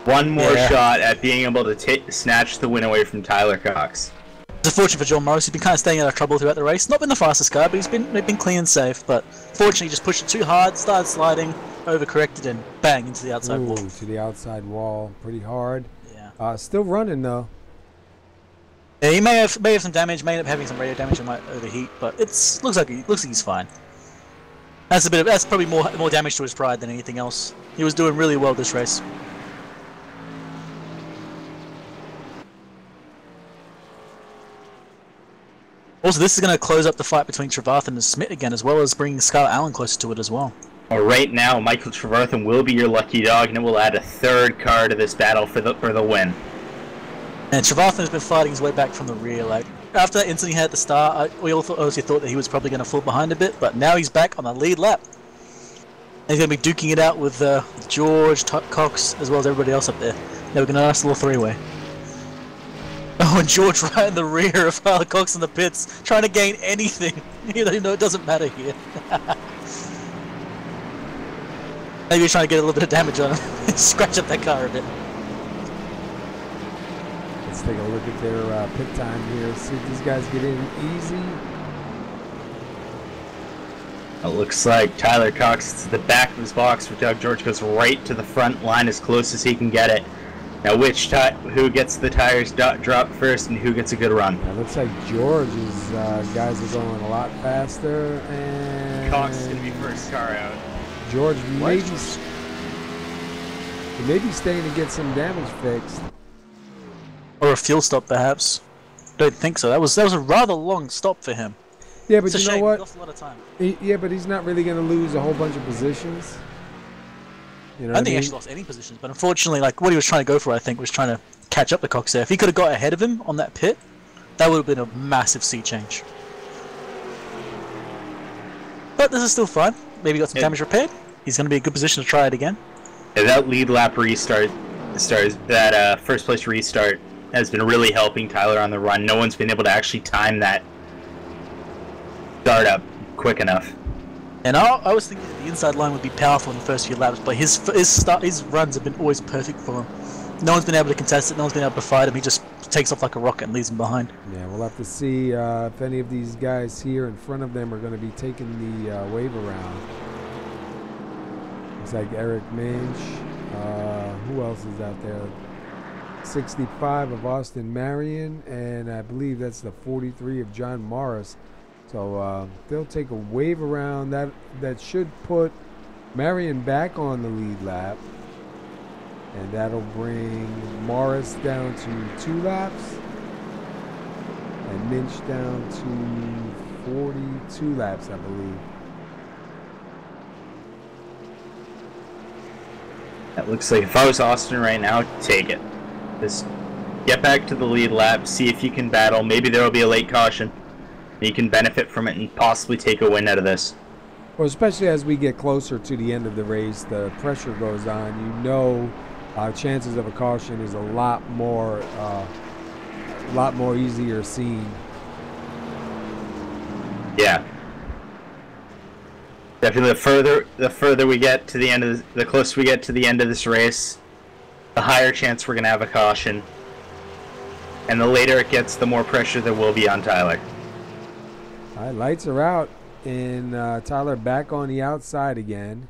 Speaker 4: One more shot at being able to snatch the win away from Tyler Cox.
Speaker 2: It's unfortunate for John Morris. He's been kind of staying out of trouble throughout the race. Not been the fastest car, but he's been clean and safe. But fortunately, he just pushed it too hard, started sliding, overcorrected, and bang into the outside wall.
Speaker 1: To the outside wall, pretty hard.
Speaker 2: Yeah.
Speaker 1: Still running though.
Speaker 2: Yeah, he may have some damage. May end up having some radio damage and might overheat, but looks like he's fine. That's probably more damage to his pride than anything else. He was doing really well this race. Also, this is going to close up the fight between Trevarthen and Smith again, as well as bringing Scarlett Allen closer to it as well.
Speaker 4: Right now, Michael Trevarthen will be your lucky dog, and it will add a 3rd car to this battle for the win.
Speaker 2: And Trevarthen has been fighting his way back from the rear. Like after that incident he had at the start, we all obviously thought that he was probably going to fall behind a bit, but now he's back on the lead lap. And he's going to be duking it out with George, Cox, as well as everybody else up there. Now we're going to ask a little three-way. Oh, and George right in the rear of Cox in the pits, trying to gain anything. You know, it doesn't matter here. Maybe he's trying to get a little bit of damage on him. Scratch up that car a bit.
Speaker 1: Let's take a look at their pit time here. See if these guys get in easy.
Speaker 4: It looks like Tyler Cox is at the back of his box, where Doug George goes right to the front line as close as he can get it. Now, who gets the tires dropped first, and who gets a good run?
Speaker 1: It looks like George's guys are going a lot faster, and
Speaker 4: Cox is going to be first car out.
Speaker 1: George may be staying to get some damage fixed,
Speaker 2: or a fuel stop, perhaps. Don't think so. That was a rather long stop for him.
Speaker 1: Yeah, but
Speaker 2: it's a
Speaker 1: you know
Speaker 2: shame.
Speaker 1: what?
Speaker 2: He lost a lot of time.
Speaker 1: Yeah, but he's not really going to lose a whole bunch of positions. You know
Speaker 2: I don't think he actually lost any positions, but unfortunately, like what he was trying to go for, I think, was trying to catch up to Cox there. If he could have got ahead of him on that pit, that would have been a massive sea change. But this is still fine. Maybe got some damage repaired. He's going to be in a good position to try it again.
Speaker 4: Yeah, that lead lap restart, that first place restart has been really helping Tyler on the run. No one's been able to actually time that start up quick enough.
Speaker 2: And I was thinking that the inside line would be powerful in the first few laps, but his runs have been always perfect for him. No one's been able to contest it, no one's been able to fight him, he just takes off like a rocket and leaves him behind.
Speaker 1: Yeah, we'll have to see if any of these guys here in front of them are going to be taking the wave around. Looks like Eric Minch. Who else is out there? 65 of Austin Marion, and I believe that's the 43 of John Morris. So they'll take a wave around. That should put Marion back on the lead lap. And that'll bring Morris down to 2 laps. And Minch down to 42 laps, I believe.
Speaker 4: That looks like if I was Austin right now, take it. Just get back to the lead lap, see if you can battle. Maybe there will be a late caution. You can benefit from it and possibly take a win out of this.
Speaker 1: Well, especially as we get closer to the end of the race, the pressure goes on. You know, chances of a caution is a lot more easier seen.
Speaker 4: Yeah, definitely. The further we get to the end of the closer we get to the end of this race, the higher chance we're gonna have a caution, and the later it gets, the more pressure there will be on Tyler.
Speaker 1: All right, lights are out, and Tyler back on the outside again.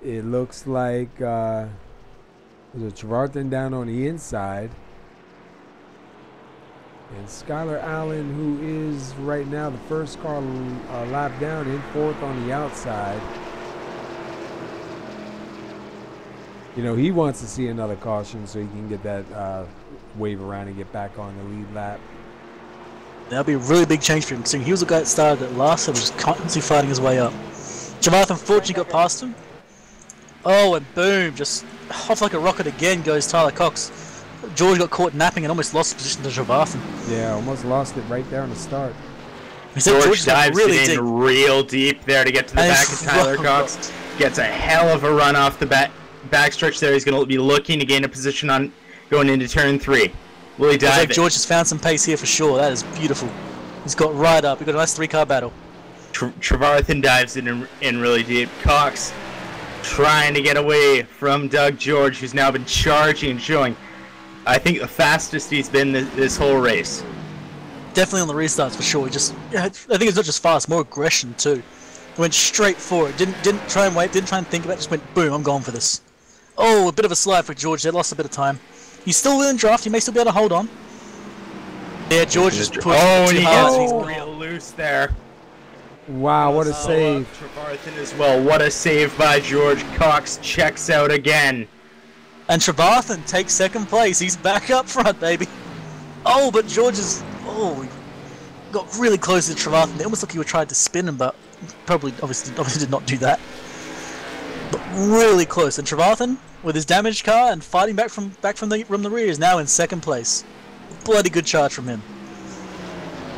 Speaker 1: It looks like there's a Trevarthen down on the inside. And Skylar Allen, who is right now the first car lap down, in 4th on the outside. You know, he wants to see another caution so he can get that wave around and get back on the lead lap.
Speaker 2: That'll be a really big change for him, considering he was the guy that started it last and was constantly fighting his way up. Trevarthen unfortunately got past him. Oh, and boom, just off like a rocket again goes Tyler Cox. George got caught napping and almost lost position to Trevarthen.
Speaker 1: Yeah, almost lost it right there on the start.
Speaker 4: George dives it in real deep there to get to the back of Tyler Cox. Gets a hell of a run off the backstretch there. He's going to be looking to gain a position on going into turn 3. Will he dive
Speaker 2: like George has found some pace here for sure. That is beautiful. He's got right up. We've got a nice 3-car battle.
Speaker 4: Trevarthen dives it in really deep. Cox trying to get away from Doug George, who's now been charging and showing, I think, the fastest he's been this whole race.
Speaker 2: Definitely on the restarts for sure. I think it's not just fast, more aggression too. Went straight for it. Didn't try and wait. Didn't try and think about it. Just went boom. I'm going for this. Oh, a bit of a slide for George there. Lost a bit of time. He's still in draft. He may still be able to hold on. Yeah, George just pushed too hard.
Speaker 4: He's real loose there.
Speaker 1: Wow, what a save.
Speaker 4: Trevarthen as well. What a save by George. Cox checks out again.
Speaker 2: And Trevarthen takes 2nd place. He's back up front, baby. Oh, but George is... Oh, he got really close to Trevarthen. It almost looked like he tried to spin him, but probably, obviously did not do that. But really close. And Trevarthen, with his damaged car and fighting back from the rear, is now in 2nd place. Bloody good charge from him.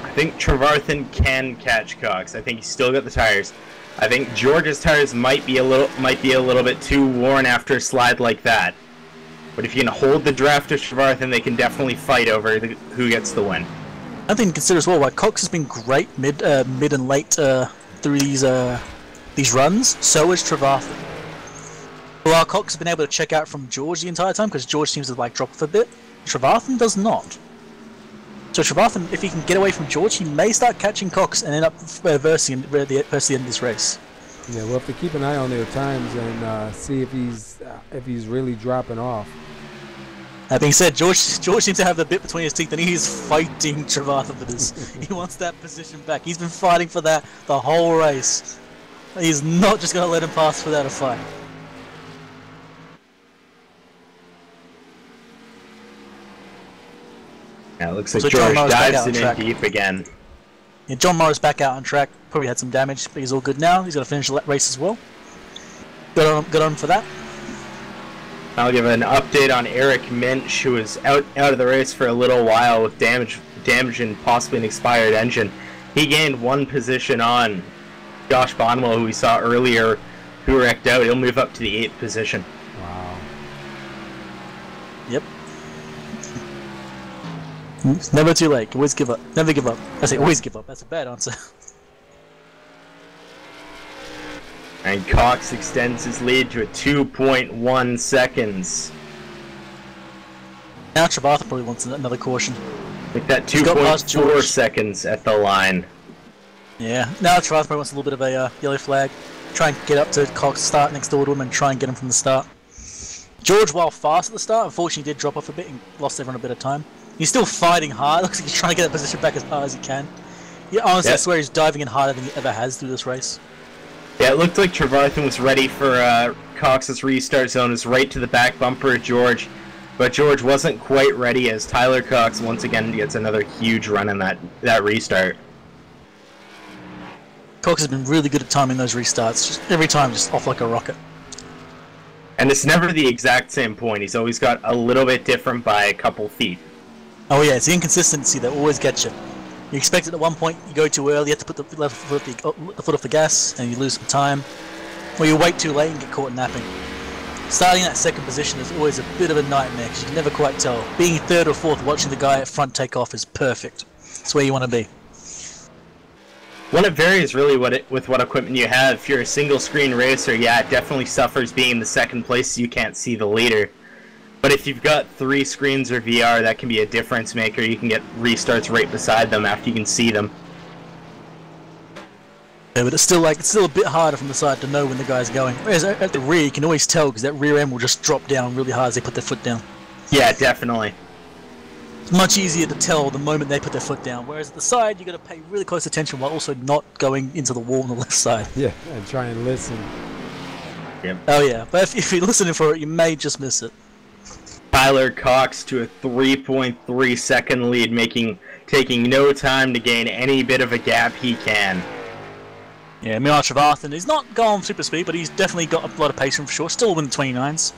Speaker 4: I think Trevarthen can catch Cox. I think he's still got the tires. I think George's tires might be a little bit too worn after a slide like that. But if you can hold the draft of Trevarthen, they can definitely fight over who gets the win.
Speaker 2: I think consider as well why Cox has been great mid and late through these runs. So has Trevarthen. While Cox has been able to check out from George the entire time because George seems to like drop off a bit, Trevarthen does not. So Trevarthen, if he can get away from George, he may start catching Cox and end up versing the end of this race.
Speaker 1: Yeah, we'll have to keep an eye on their times and see if he's really dropping off.
Speaker 2: That being said, George seems to have the bit between his teeth, and he's fighting Trevathan for this. He wants that position back. He's been fighting for that the whole race. He's not just going to let him pass without a fight.
Speaker 4: Yeah, it looks like
Speaker 2: So John
Speaker 4: George
Speaker 2: Morris back out
Speaker 4: dives
Speaker 2: on
Speaker 4: it in
Speaker 2: track.
Speaker 4: deep again.
Speaker 2: Yeah, John Morris back out on track. Probably had some damage, but he's all good now. He's going to finish the race as well. Good on him for that.
Speaker 4: I'll give an update on Eric Minch, who was out of the race for a little while with damage and possibly an expired engine. He gained 1 position on Josh Bonwell, who we saw earlier, who wrecked out. He'll move up to the 8th position.
Speaker 1: Wow.
Speaker 2: Yep. It's never too late. Always give up. Never give up. I say always give up. That's a bad answer.
Speaker 4: And Cox extends his lead to a 2.1 seconds.
Speaker 2: Now Trevathan probably wants another caution.
Speaker 4: Like that
Speaker 2: He's got past
Speaker 4: 2.4
Speaker 2: George.
Speaker 4: seconds at the line.
Speaker 2: Yeah. Now Trevathan probably wants a little bit of a yellow flag. Try and get up to Cox, start next door to him, and try and get him from the start. George, while fast at the start, unfortunately did drop off a bit and lost everyone a bit of time. He's still fighting hard. Looks like he's trying to get that position back as hard as he can. Yeah, honestly, I swear he's diving in harder than he ever has through this race.
Speaker 4: Yeah, it looked like Trevathan was ready for Cox's restart zone. It was right to the back bumper of George. But George wasn't quite ready as Tyler Cox once again gets another huge run in that restart.
Speaker 2: Cox has been really good at timing those restarts. Just every time, just off like a rocket.
Speaker 4: And it's never the exact same point. He's always got a little bit different by a couple feet.
Speaker 2: Oh yeah, it's the inconsistency that always gets you. You expect it at one point, you go too early, you have to put the left foot the foot off the gas, and you lose some time. Or you wait too late and get caught napping. Starting that second position is always a bit of a nightmare, because you can never quite tell. Being 3rd or 4th, watching the guy at front take off is perfect. It's where you want to be.
Speaker 4: Well, it varies really with what equipment you have. If you're a single screen racer, yeah, it definitely suffers being in the second place, so you can't see the leader. But if you've got 3 screens or VR, that can be a difference maker. You can get restarts right beside them after you can see them.
Speaker 2: Yeah, but it's still a bit harder from the side to know when the guy's going. Whereas at the rear, you can always tell because that rear end will just drop down really hard as they put their foot down.
Speaker 4: Yeah, definitely.
Speaker 2: It's much easier to tell the moment they put their foot down. Whereas at the side, you got to pay really close attention while also not going into the wall on the left side.
Speaker 1: Yeah, and try and listen.
Speaker 4: Yep.
Speaker 2: Oh yeah, but if you're listening for it, you may just miss it.
Speaker 4: Tyler Cox to a 3.3 second lead, taking no time to gain any bit of a gap he can.
Speaker 2: Yeah, Milan Trevathan, he's not going super speed, but he's definitely got a lot of pace for sure. Still within the 29s.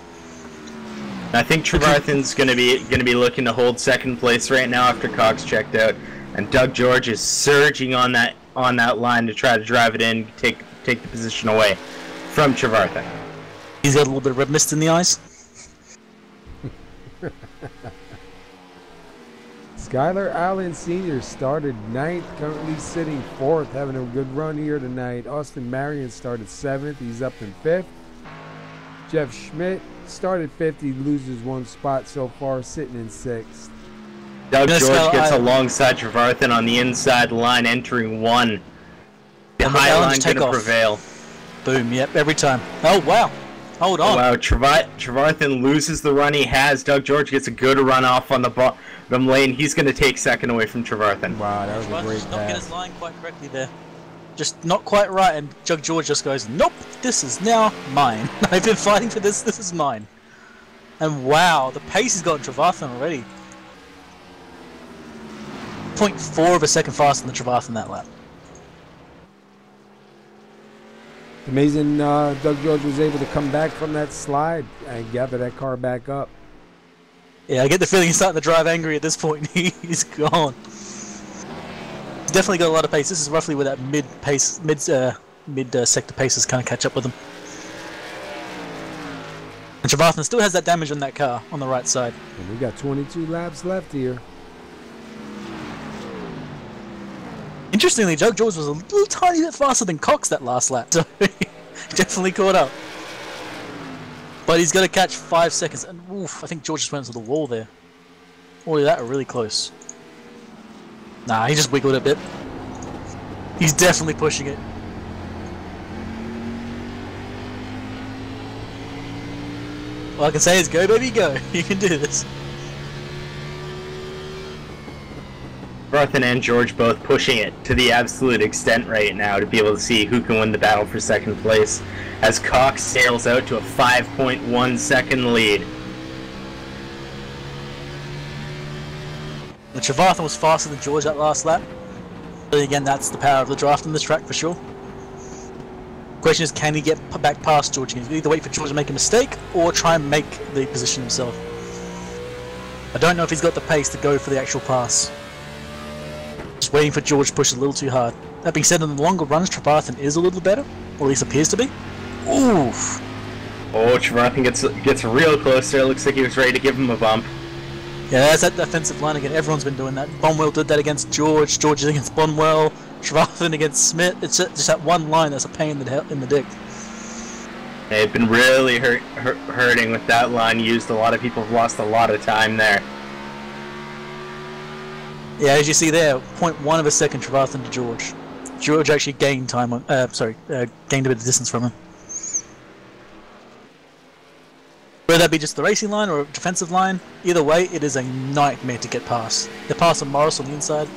Speaker 4: I think Trevathan's gonna be looking to hold second place right now after Cox checked out, and Doug George is surging on that line to try to drive it in, take the position away from Trevathan.
Speaker 2: He's got a little bit of red mist in the eyes.
Speaker 1: Skylar Allen Sr. started 9th, currently sitting 4th, having a good run here tonight. Austin Marion started 7th, he's up in 5th. Jeff Schmidt started 5th, he loses 1 spot so far, sitting in 6th.
Speaker 4: Doug George gets alongside Trevathan on the inside line, entering 1. The high line going to prevail.
Speaker 2: Boom, yep, every time. Oh, wow. Hold on.
Speaker 4: Oh, wow, Trevathan loses the run he has. Doug George gets a good run off on the bottom lane. He's going to take second away from Trevathan.
Speaker 1: Wow, that was a great pass.
Speaker 2: Not get his line quite correctly there. Just not quite right, and Doug George just goes, nope, this is now mine. I've been fighting for this is mine. And wow, the pace has gotten Trevathan already. 0.4 of a second faster than Trevathan that lap.
Speaker 1: Amazing Doug George was able to come back from that slide and gather that car back up.
Speaker 2: Yeah, I get the feeling he's starting to drive angry at this point. He's gone. He's definitely got a lot of pace. This is roughly where that mid-sector paces kind of catch up with him. And Trevathan still has that damage on that car on the right side.
Speaker 1: And we got 22 laps left here.
Speaker 2: Interestingly, Doug George was a little tiny bit faster than Cox that last lap, so he definitely caught up. But he's got to catch 5 seconds, and oof, I think George just went into the wall there. All of that are really close. Nah, he just wiggled a bit. He's definitely pushing it. All I can say is go, baby, go. You can do this.
Speaker 4: Trevarthen and George both pushing it to the absolute extent right now to be able to see who can win the battle for second place, as Cox sails out to a 5.1 second lead.
Speaker 2: The Trevarthen was faster than George that last lap. But again, that's the power of the draft on this track for sure. Question is, can he get back past George? He can either wait for George to make a mistake or try and make the position himself. I don't know if he's got the pace to go for the actual pass. Just waiting for George to push a little too hard. That being said, in the longer runs, Trevarthen is a little better, or at least appears to be. Oof!
Speaker 4: Oh, Trevarthen gets real close there. Looks like he was ready to give him a bump.
Speaker 2: Yeah, that's that defensive line again. Everyone's been doing that. Bonwell did that against George. George is against Bonwell. Trevarthen against Smith. It's just that one line that's a pain in the dick.
Speaker 4: They've been really hurting with that line used. A lot of people have lost a lot of time there.
Speaker 2: Yeah, as you see there, 0.1 of a second Trevarthen to George. George actually gained time on, gained a bit of distance from him. Whether that be just the racing line or a defensive line, either way, it is a nightmare to get past. They're passing Morris on the inside.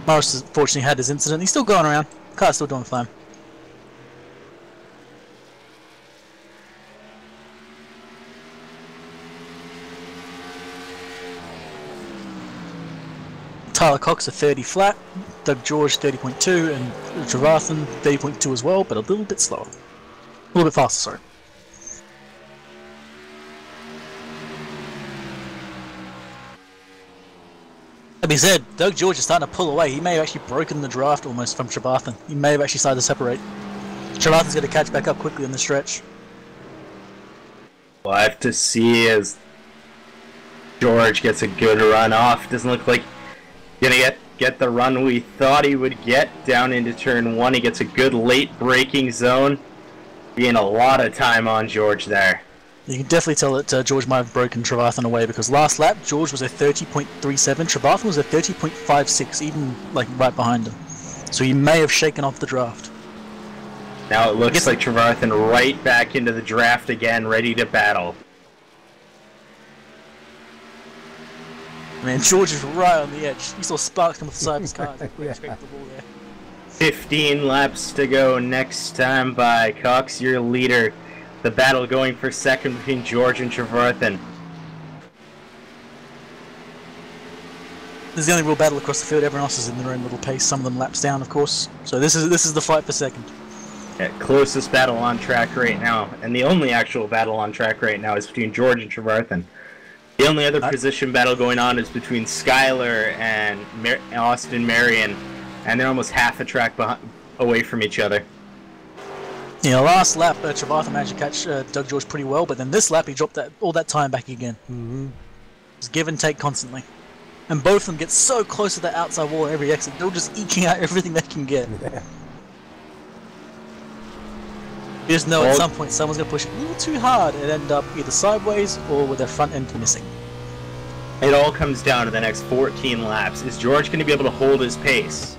Speaker 2: Morris fortunately had his incident. He's still going around. The car's still doing fine. Tyler Cox a 30 flat, Doug George 30.2, and Trevarthen 30.2 as well, but a little bit slower. A little bit faster, sorry. That being said, Doug George is starting to pull away. He may have actually broken the draft almost from Trevarthen. He may have actually started to separate. Trevarthen's going to catch back up quickly in the stretch.
Speaker 4: We'll have to see as George gets a good run off. Doesn't look like he's going to get the run we thought he would get down into turn 1. He gets a good late braking zone. Being a lot of time on George there.
Speaker 2: You can definitely tell that George might have broken Trevarthen away, because last lap George was a 30.37, Trevarthen was a 30.56, even like right behind him. So he may have shaken off the draft.
Speaker 4: Now it looks like Trevarthen right back into the draft again, ready to battle.
Speaker 2: Man, George is right on the edge. You saw sparks come off the side of his car. Yeah. Scraped the ball there.
Speaker 4: 15 laps to go. Next time by Cox, your leader. The battle going for second between George and Trevarthen.
Speaker 2: This is the only real battle across the field. Everyone else is in their own little pace. Some of them laps down, of course. So this is the fight for second.
Speaker 4: Yeah, closest battle on track right now, and the only actual battle on track right now is between George and Trevarthen. The only other position battle going on is between Skylar and Austin Marion, and they're almost half a track away from each other.
Speaker 2: Yeah, last lap, Trevarthen managed to catch Doug George pretty well, but then this lap he dropped all that time back again.
Speaker 1: Mm-hmm.
Speaker 2: It's give and take constantly. And both of them get so close to the outside wall at every exit, they're just eking out everything they can get.
Speaker 1: Yeah.
Speaker 2: You just know at some point someone's going to push it a little too hard and end up either sideways or with their front end missing.
Speaker 4: It all comes down to the next 14 laps. Is George going to be able to hold his pace?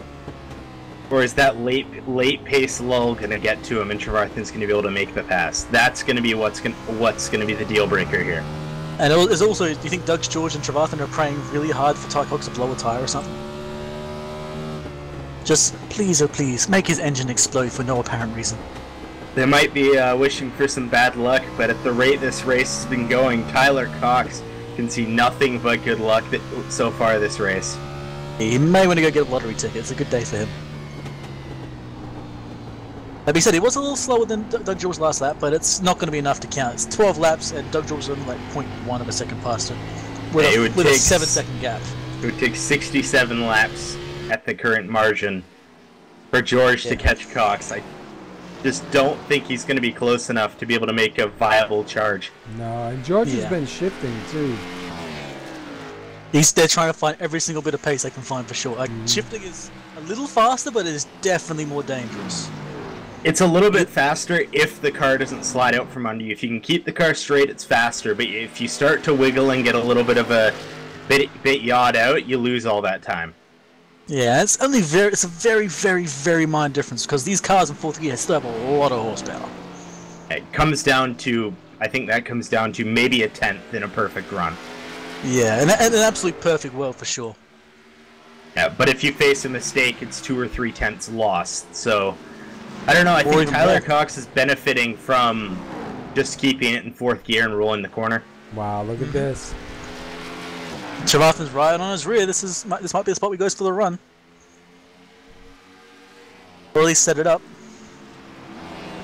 Speaker 4: Or is that late pace lull going to get to him and Trevarthen's going to be able to make the pass? That's going to be what's going to be the deal breaker here.
Speaker 2: And it's also, do you think Doug George and Trevarthen are praying really hard for Ty Cox to blow a tyre or something? Just please, oh please, make his engine explode for no apparent reason.
Speaker 4: They might be wishing for some bad luck, but at the rate this race has been going, Tyler Cox can see nothing but good luck so far this race.
Speaker 2: He may want to go get a lottery ticket. It's a good day for him. That being said, he was a little slower than Doug George last lap, but it's not going to be enough to count. It's 12 laps, and Doug George is only like 0.1 of a second past him, with a 7-second gap.
Speaker 4: It would take 67 laps at the current margin for George to catch Cox. I just don't think he's going to be close enough to be able to make a viable charge.
Speaker 1: No, and George has been shifting too.
Speaker 2: They're trying to find every single bit of pace they can find for sure. Like, shifting is a little faster, but it is definitely more dangerous.
Speaker 4: It's a little bit faster if the car doesn't slide out from under you. If you can keep the car straight, it's faster. But if you start to wiggle and get a little bit of a bit yawed out, you lose all that time.
Speaker 2: Yeah, it's a very, very, very minor difference because these cars in fourth gear still have a lot of horsepower.
Speaker 4: It comes down to, I think that comes down to maybe a tenth in a perfect run.
Speaker 2: Yeah, in an absolute perfect world for sure.
Speaker 4: Yeah, but if you face a mistake, it's 2 or 3 tenths lost. So, I don't know. I
Speaker 2: Or
Speaker 4: think
Speaker 2: even
Speaker 4: Tyler
Speaker 2: more.
Speaker 4: Cox is benefiting from just keeping it in 4th gear and rolling the corner.
Speaker 1: Wow, look at this.
Speaker 2: Trevathan's right on his rear. This might be the spot where he goes for the run. Or at least set it up.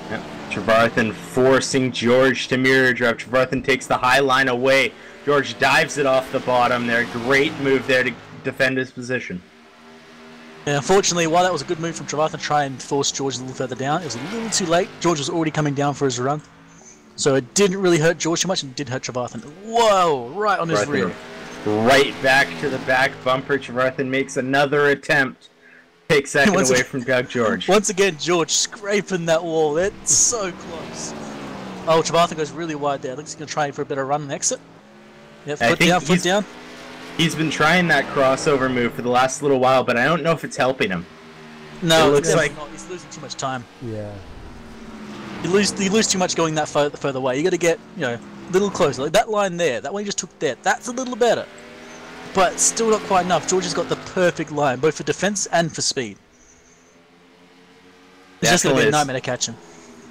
Speaker 4: Yep. Trevathan forcing George to mirror drive. Trevathan takes the high line away. George dives it off the bottom there. Great move there to defend his position.
Speaker 2: Yeah, unfortunately, while that was a good move from Trevathan to try and force George a little further down, it was a little too late. George was already coming down for his run. So it didn't really hurt George too much, and it did hurt Trevathan. Whoa! Right on his rear.
Speaker 4: Right back to the back bumper. Trevathan makes another attempt. Takes second away from Doug George.
Speaker 2: Once again, George scraping that wall. It's so close. Oh, Trevathan goes really wide there. Looks like he's going to try for a better run and exit. Yep, foot down.
Speaker 4: He's been trying that crossover move for the last little while, but I don't know if it's helping him.
Speaker 2: No,
Speaker 4: it looks like
Speaker 2: not. He's losing too much time.
Speaker 1: Yeah.
Speaker 2: You lose too much going that further away. You got to get, a little closer. Like that line there, that one you just took there, that's a little better. But still not quite enough. George has got the perfect line, both for defense and for speed. It's just going to be a nightmare to catch him.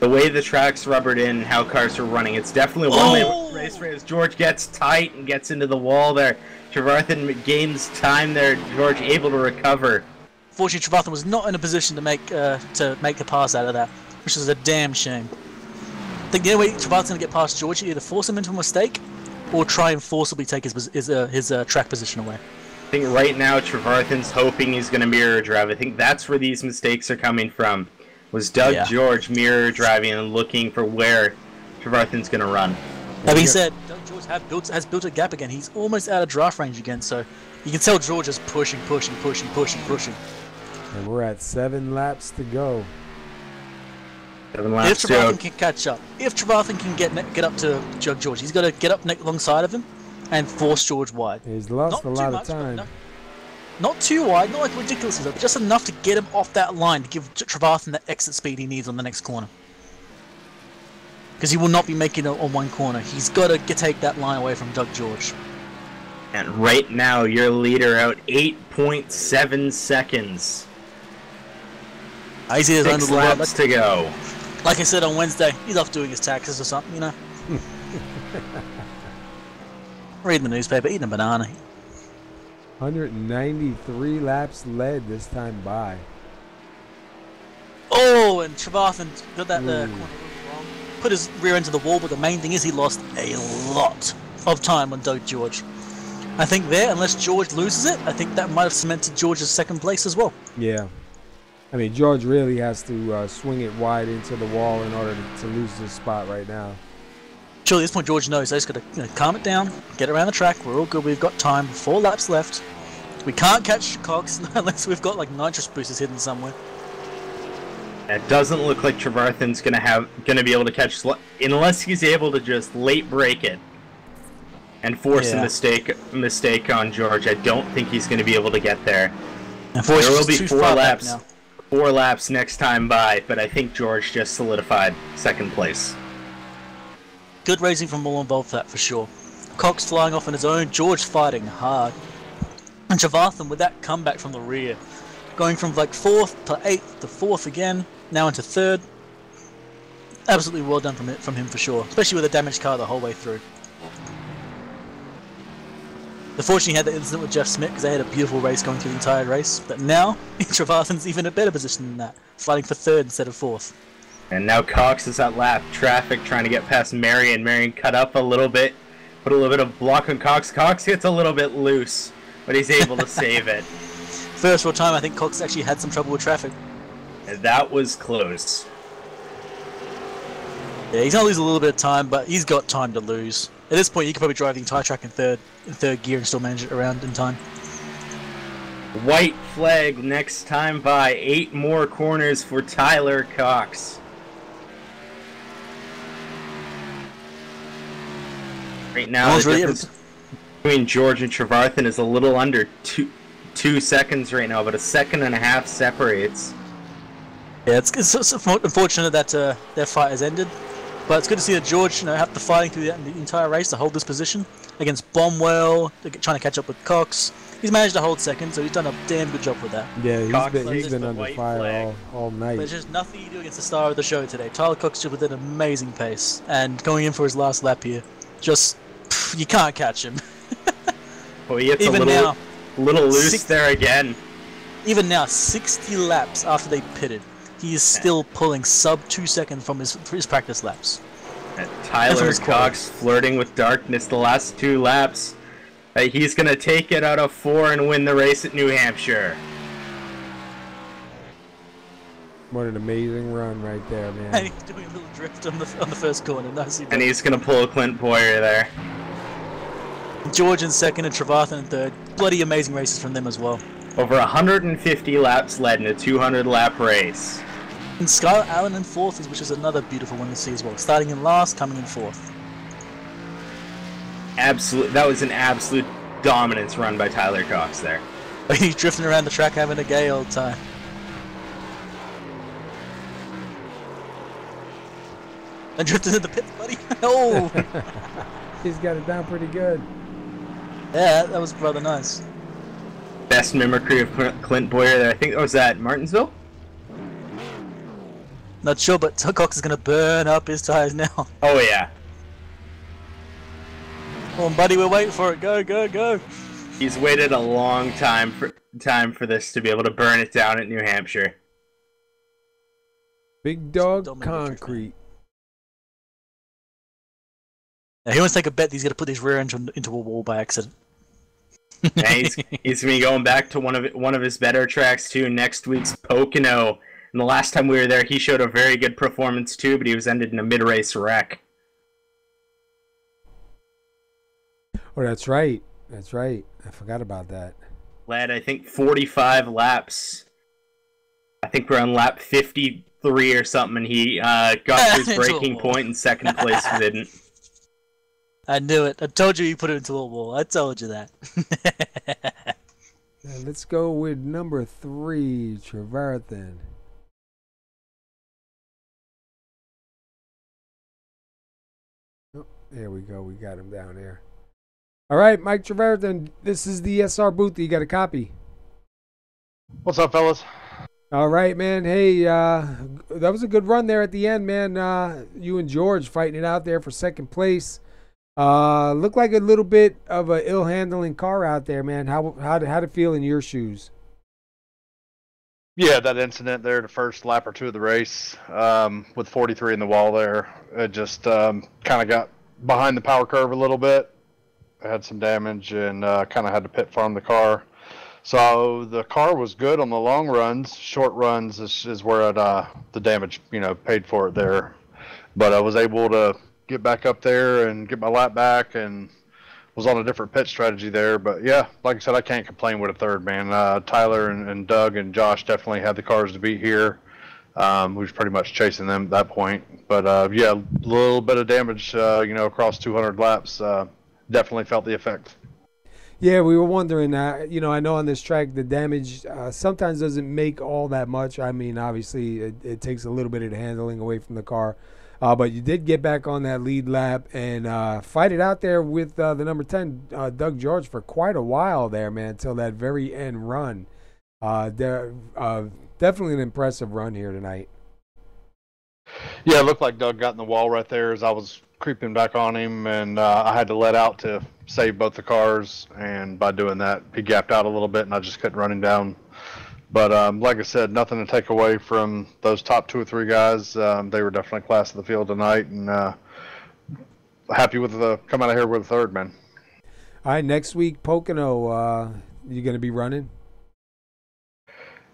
Speaker 4: The way the track's rubbered in, how cars are running, it's definitely a one-way race for as George gets tight and gets into the wall there. Trevathan gains time there. George able to recover.
Speaker 2: Fortunately, Trevathan was not in a position to make a pass out of that, which is a damn shame. I think the only way Trevathan's going to get past George is either force him into a mistake or try and forcibly take his track position away.
Speaker 4: I think right now Trevathan's hoping he's going to mirror drive. I think that's where these mistakes are coming from. Was Doug George mirror driving and looking for where Trevathan's going to run.
Speaker 2: That being said, Doug George has built a gap again. He's almost out of draft range again, so you can tell George is pushing.
Speaker 1: And we're at 7 laps to go.
Speaker 4: 7 laps
Speaker 2: if Trevathan can catch up, if Trevathan can get up to Doug George, he's got to get up alongside of him and force George wide.
Speaker 1: He's lost a lot of time.
Speaker 2: Not too wide, not like ridiculously, but just enough to get him off that line to give Trevathan the exit speed he needs on the next corner. Because he will not be making it on one corner. He's got to take that line away from Doug George.
Speaker 4: And right now, your leader out 8.7 seconds.
Speaker 2: Easy as
Speaker 4: 6 laps to go.
Speaker 2: Like I said on Wednesday, he's off doing his taxes or something, Reading the newspaper, eating a banana.
Speaker 1: 193 laps led this time by.
Speaker 2: Oh, and Trevathan got that corner wrong. Put his rear end to the wall, but the main thing is he lost a lot of time on Doug George. I think there, unless George loses it, I think that might have cemented George's second place as well.
Speaker 1: Yeah. I mean, George really has to swing it wide into the wall in order to lose his spot right now.
Speaker 2: Surely at this point George knows he's got to calm it down, get around the track. We're all good. We've got time. 4 laps left. We can't catch Cox unless we've got like nitrous boosters hidden somewhere.
Speaker 4: It doesn't look like Trevathan's gonna be able to catch unless he's able to just late break it and force a mistake on George. I don't think he's gonna be able to get there. There will be 4 laps. 4 laps next time by, but I think George just solidified second place.
Speaker 2: Good racing from all involved for that for sure. Cox flying off on his own, George fighting hard. And Trevathan with that comeback from the rear. Going from like 4th to 8th to 4th again, now into 3rd. Absolutely well done from him for sure, especially with a damaged car the whole way through. Unfortunately, he had the incident with Jeff Smith because they had a beautiful race going through the entire race. But now, Trevathan's even in a better position than that, fighting for 3rd instead of 4th.
Speaker 4: And now Cox is at lap traffic trying to get past Marion. Marion cut up a little bit, put a little bit of block on Cox. Cox gets a little bit loose, but he's able to save it.
Speaker 2: First real time, I think Cox actually had some trouble with traffic.
Speaker 4: And that was close.
Speaker 2: Yeah, he's going to lose a little bit of time, but he's got time to lose. At this point, you could probably drive the entire track in third gear and still manage it around in time.
Speaker 4: White flag next time by. 8 more corners for Tyler Cox. Right now, the difference between George and Trevathan is a little under 2 seconds right now, but 1.5 seconds separates.
Speaker 2: Yeah, it's unfortunate that their fight has ended, but it's good to see that George, have the fighting through the entire race to hold this position against Bomwell, trying to catch up with Cox, He's managed to hold second, so he's done a damn good job with that.
Speaker 1: Yeah,
Speaker 4: Cox
Speaker 1: he's
Speaker 4: lays
Speaker 1: been
Speaker 4: the
Speaker 1: under
Speaker 4: white
Speaker 1: fire
Speaker 4: flag.
Speaker 1: all night.
Speaker 2: There's just nothing you do against the star of the show today. Tyler Cox just with an amazing pace, and going in for his last lap here, just you can't catch him.
Speaker 4: Well, he gets
Speaker 2: Even
Speaker 4: a little loose
Speaker 2: 60
Speaker 4: there again.
Speaker 2: Even now, 60 laps after they pitted, he is still pulling sub 2 seconds from his practice laps.
Speaker 4: And Tyler
Speaker 2: his
Speaker 4: Cox flirting with darkness the last 2 laps. He's going to take it out of 4 and win the race at New Hampshire.
Speaker 1: What an amazing run right there, man.
Speaker 2: And he's doing a little drift on the first corner. Nicely done.
Speaker 4: And he's going to pull a Clint Boyer there.
Speaker 2: George in second and Trevathan in third. Bloody amazing races from them as well.
Speaker 4: Over 150 laps led in a 200-lap race.
Speaker 2: And Skylar Allen in fourth, which is another beautiful one to see as well. Starting in last, coming in fourth.
Speaker 4: That was an absolute dominance run by Tyler Cox there.
Speaker 2: He's drifting around the track having a gay old time. And drifting in the pits, buddy. Oh!
Speaker 1: He's got it down pretty good.
Speaker 2: Yeah, that was rather nice.
Speaker 4: Best mimicry of Clint Boyer there. I think that was at Martinsville.
Speaker 2: Not sure, but Cox is going to burn up his tires now.
Speaker 4: Oh yeah.
Speaker 2: Come on, buddy, we're waiting for it. Go, go, go.
Speaker 4: He's waited a long time for this to be able to burn it down at New Hampshire.
Speaker 1: Big dog
Speaker 2: Don't make me trick,
Speaker 1: concrete.
Speaker 2: Now, he wants to take a bet that he's going to put his rear engine into a wall by accident.
Speaker 4: And he's going to be going back to one of his better tracks too, next week's Pocono. And the last time we were there, he showed a very good performance too, but he was ended in a mid-race wreck.
Speaker 1: Oh, that's right. That's right. I forgot about that.
Speaker 4: Led, I think, 45 laps. I think we're on lap 53 or something, and he got to his breaking point in second place, didn't.
Speaker 2: I knew it. I told you put it into a wall. I told you that.
Speaker 1: Now, let's go with number 3, Trevathan. Oh, there we go. We got him down there. All right, Mike Trevathan, this is the SR booth. You got a copy?
Speaker 5: What's up, fellas?
Speaker 1: All right, man. Hey, that was a good run there at the end, man. You and George fighting it out there for second place. Looked like a little bit of a ill-handling car out there, man. How'd it feel in your shoes?
Speaker 5: Yeah, that incident there, the first lap or two of the race, with 43 in the wall there, it just kind of got behind the power curve a little bit. I had some damage and kind of had to pit farm the car. So the car was good on the long runs. Short runs is where the damage, paid for it there. But I was able to get back up there and get my lap back and was on a different pit strategy there. But yeah, like I said, I can't complain with a third, man. Tyler and Doug and Josh definitely had the cars to beat here. We was pretty much chasing them at that point. But yeah, a little bit of damage, across 200 laps. Definitely felt the effect.
Speaker 1: Yeah, we were wondering, I know on this track the damage sometimes doesn't make all that much. I mean, obviously it takes a little bit of the handling away from the car. But you did get back on that lead lap and fight it out there with the number 10, Doug George, for quite a while there, man, until that very end run. Definitely an impressive run here tonight.
Speaker 5: Yeah, it looked like Doug got in the wall right there as I was creeping back on him, and I had to let out to save both the cars, and by doing that, he gapped out a little bit, and I just couldn't run him down. But like I said, nothing to take away from those top 2 or 3 guys. They were definitely class of the field tonight, and happy with come out of here with a third, man.
Speaker 1: All right, next week, Pocono, you going to be running?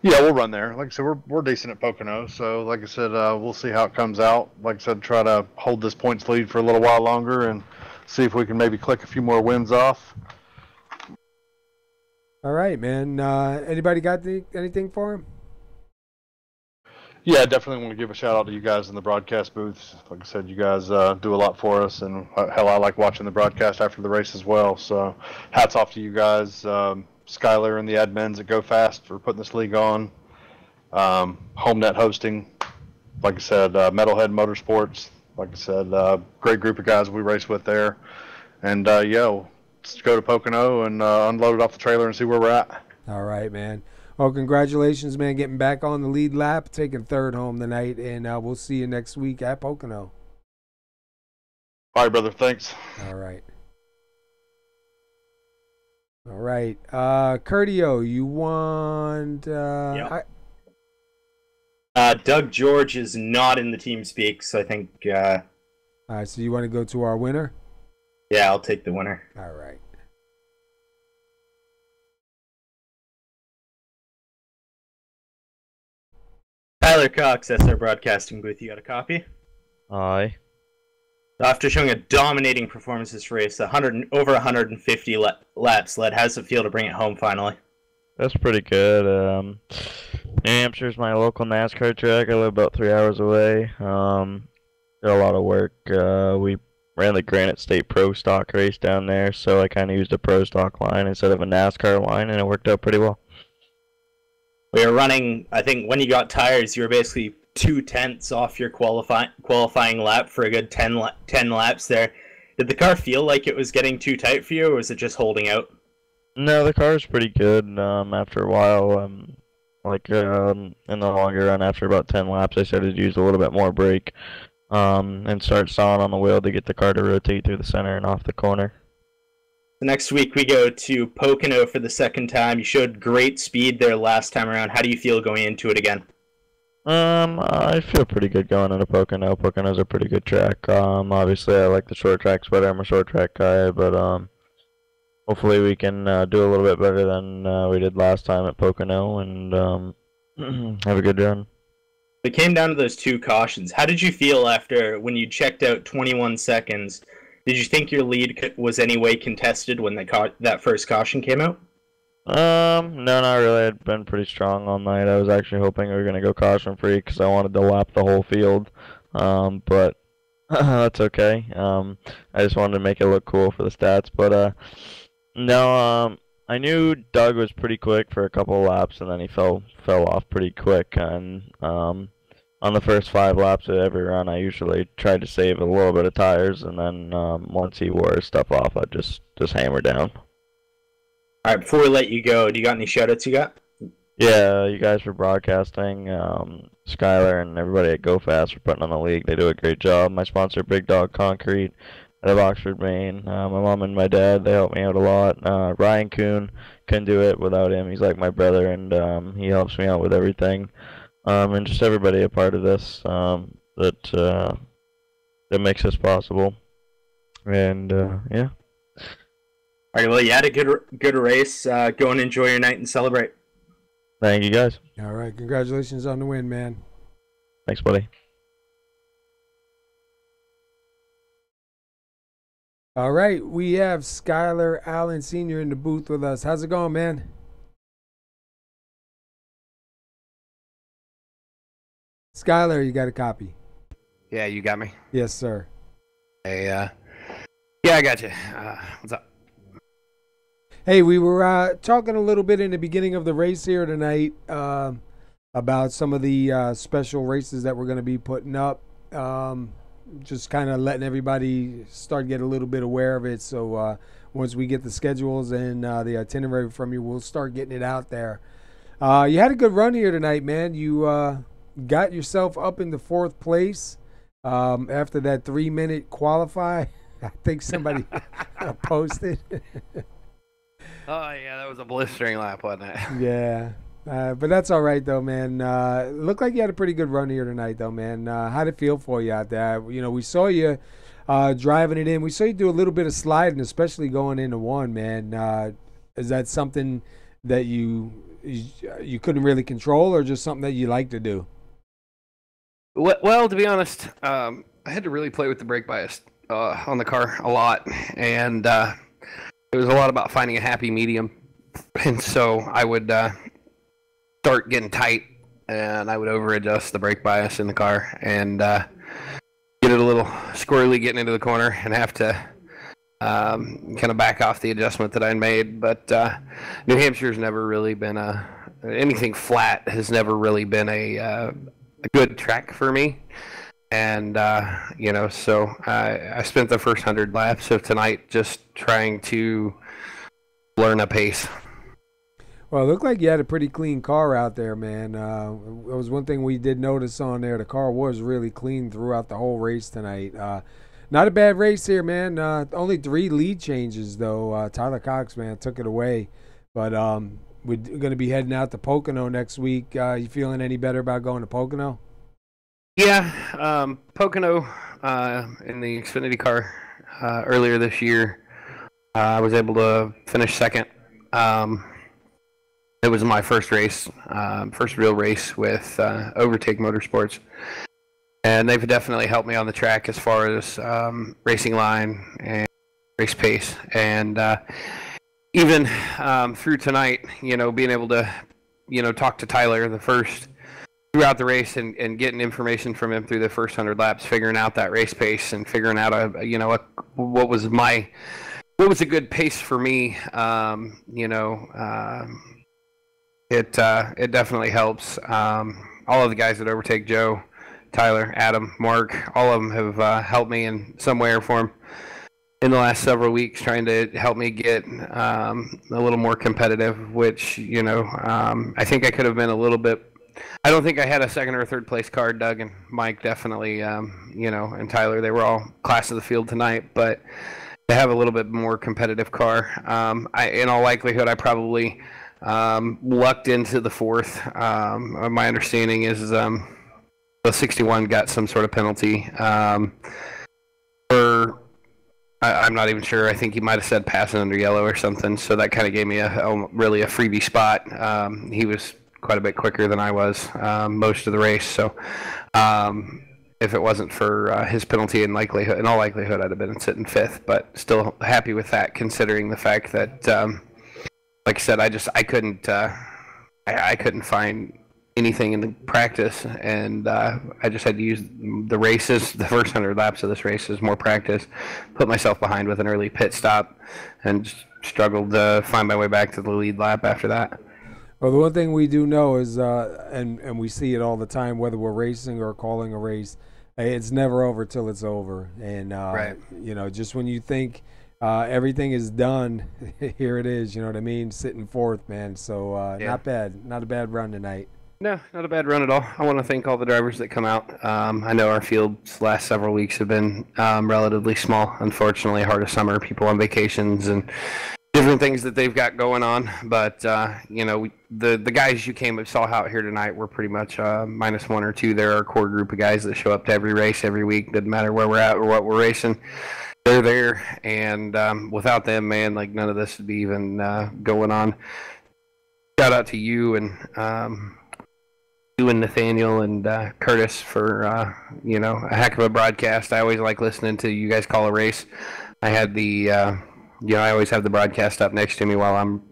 Speaker 5: Yeah, we'll run there. Like I said, we're decent at Pocono, so like I said, we'll see how it comes out. Like I said, try to hold this points lead for a little while longer and see if we can maybe click a few more wins off.
Speaker 1: All right, man. Anybody got anything for him?
Speaker 5: Yeah, I definitely want to give a shout out to you guys in the broadcast booth. Like I said, you guys do a lot for us, and hell, I like watching the broadcast after the race as well. So hats off to you guys. Skyler and the admins at Go Fast for putting this league on. Homenet hosting. Like I said, Metalhead Motorsports. Like I said, great group of guys we race with there. And, let's go to Pocono and unload it off the trailer and see where we're at.
Speaker 1: All right, man. Well, congratulations, man, getting back on the lead lap, taking third home tonight, and we'll see you next week at Pocono.
Speaker 5: All right, brother. Thanks.
Speaker 1: All right. All right. Curtio, you want...
Speaker 4: Yep. Doug George is not in the team speak, so I think...
Speaker 1: All right, so you want to go to our winner?
Speaker 4: Yeah, I'll take the winner.
Speaker 1: All right.
Speaker 4: Tyler Cox, SR Broadcasting Booth, you got a copy?
Speaker 6: Aye.
Speaker 4: After showing a dominating performance this race, over 150 laps led, how's it feel to bring it home finally?
Speaker 6: That's pretty good. New Hampshire's my local NASCAR track. I live about 3 hours away. Did a lot of work. We ran the Granite State Pro Stock race down there, so I kind of used a Pro Stock line instead of a NASCAR line, and it worked out pretty well.
Speaker 4: We were running, I think when you got tires, you were basically 2/10 off your qualifying lap for a good 10 laps there. Did the car feel like it was getting too tight for you, or was it just holding out?
Speaker 6: No, the car's pretty good. After a while, in the longer run, after about 10 laps, I started to use a little bit more brake and start sawing on the wheel to get the car to rotate through the center and off the corner.
Speaker 4: The next week we go to Pocono for the second time. You showed great speed there last time around. How do you feel going into it again?
Speaker 6: I feel pretty good going into Pocono. Pocono's a pretty good track. Obviously I like the short tracks better. I'm a short track guy, but hopefully we can do a little bit better than we did last time at Pocono and have a good run.
Speaker 4: It came down to those two cautions. How did you feel after when you checked out 21 seconds? Did you think your lead was any way contested when that first caution came out?
Speaker 6: No, not really. I'd been pretty strong all night. I was actually hoping we were going to go caution free because I wanted to lap the whole field. But that's okay. I just wanted to make it look cool for the stats. But no, I knew Doug was pretty quick for a couple of laps, and then he fell off pretty quick. And on the first 5 laps of every run, I usually tried to save a little bit of tires, and then once he wore his stuff off, I'd just hammer down.
Speaker 4: All right, before we let you go, do you got any shoutouts you got?
Speaker 6: Yeah, you guys for broadcasting, Skylar and everybody at Go Fast for putting on the league. They do a great job. My sponsor, Big Dog Concrete, out of Oxford, Maine. My mom and my dad, they help me out a lot. Ryan Kuhn, couldn't do it without him. He's like my brother, and he helps me out with everything. And just everybody a part of this that makes this possible. And yeah.
Speaker 4: All right, well, you had a good race. Go and enjoy your night and celebrate.
Speaker 6: Thank you, guys.
Speaker 1: All right, congratulations on the win, man.
Speaker 6: Thanks, buddy.
Speaker 1: All right, we have Skylar Allen Sr. in the booth with us. How's it going, man? Skylar, you got a copy?
Speaker 7: Yeah, you got me.
Speaker 1: Yes, sir.
Speaker 7: Hey, yeah, I got you. What's up?
Speaker 1: Hey, we were talking a little bit in the beginning of the race here tonight about some of the special races that we're going to be putting up. Just kind of letting everybody start get a little bit aware of it. So once we get the schedules and the itinerary from you, we'll start getting it out there. You had a good run here tonight, man. You got yourself up into 4th place after that 3-minute qualify. I think somebody posted.
Speaker 7: Oh, yeah, that was a blistering lap, wasn't it?
Speaker 1: Yeah. But that's all right, though, man. Looked like you had a pretty good run here tonight, though, man. How'd it feel for you out there? You know, we saw you driving it in. We saw you do a little bit of sliding, especially going into 1, man. Is that something that you couldn't really control or just something that you like to do?
Speaker 7: Well, to be honest, I had to really play with the brake bias on the car a lot, and it was a lot about finding a happy medium. And so I would start getting tight, and I would over-adjust the brake bias in the car and get it a little squirrely getting into the corner and have to kind of back off the adjustment that I made. But New Hampshire's never really been anything flat has never really been a good track for me. And so I spent the first 100 laps of tonight just trying to learn a pace.
Speaker 1: Well, it looked like you had a pretty clean car out there, man. It was one thing we did notice on there. The car was really clean throughout the whole race tonight. Not a bad race here, man. Only 3 lead changes, though. Tyler Cox, man, took it away. But we're going to be heading out to Pocono next week. You feeling any better about going to Pocono?
Speaker 7: Yeah, Pocono in the Xfinity car earlier this year, I was able to finish second. It was my first race, first real race with Overtake Motorsports. And they've definitely helped me on the track as far as racing line and race pace. And even through tonight, being able to, talk to Tyler throughout the race and getting information from him through the first 100 laps, figuring out that race pace and figuring out, what was a good pace for me, it definitely helps. All of the guys that overtake Joe, Tyler, Adam, Mark, all of them have helped me in some way or form in the last several weeks, trying to help me get a little more competitive, which, I think I could have been a little bit. I don't think I had a second or third place car. Doug and Mike definitely, and Tyler, they were all class of the field tonight, but to have a little bit more competitive car, in all likelihood, I probably lucked into the fourth. My understanding is the 61 got some sort of penalty for, I'm not even sure. I think he might have said passing under yellow or something, so that kind of gave me really a freebie spot. He was quite a bit quicker than I was most of the race, so if it wasn't for his penalty, in all likelihood, I'd have been sitting fifth, but still happy with that, considering the fact that, like I said, I couldn't find anything in the practice, and I just had to use the races, the first 100 laps of this race as more practice, put myself behind with an early pit stop, and struggled to find my way back to the lead lap after that.
Speaker 1: Well, the one thing we do know is, and we see it all the time, whether we're racing or calling a race, it's never over till it's over. And,
Speaker 7: right.
Speaker 1: Just when you think everything is done, here it is, you know what I mean? Sitting fourth, man. So
Speaker 7: Yeah.
Speaker 1: not bad. Not a bad run tonight.
Speaker 7: No, not a bad run at all. I want to thank all the drivers that come out. I know our field's last several weeks have been relatively small. Unfortunately, heart of summer, people on vacations and different things that they've got going on. But, the guys you saw out here tonight were pretty much minus one or two. They're our core group of guys that show up to every race every week. Doesn't matter where we're at or what we're racing. They're there. And without them, man, like none of this would be even going on. Shout out to you and you and Nathaniel and Curtis for a heck of a broadcast. I always like listening to you guys call a race. I had the I always have the broadcast up next to me while I'm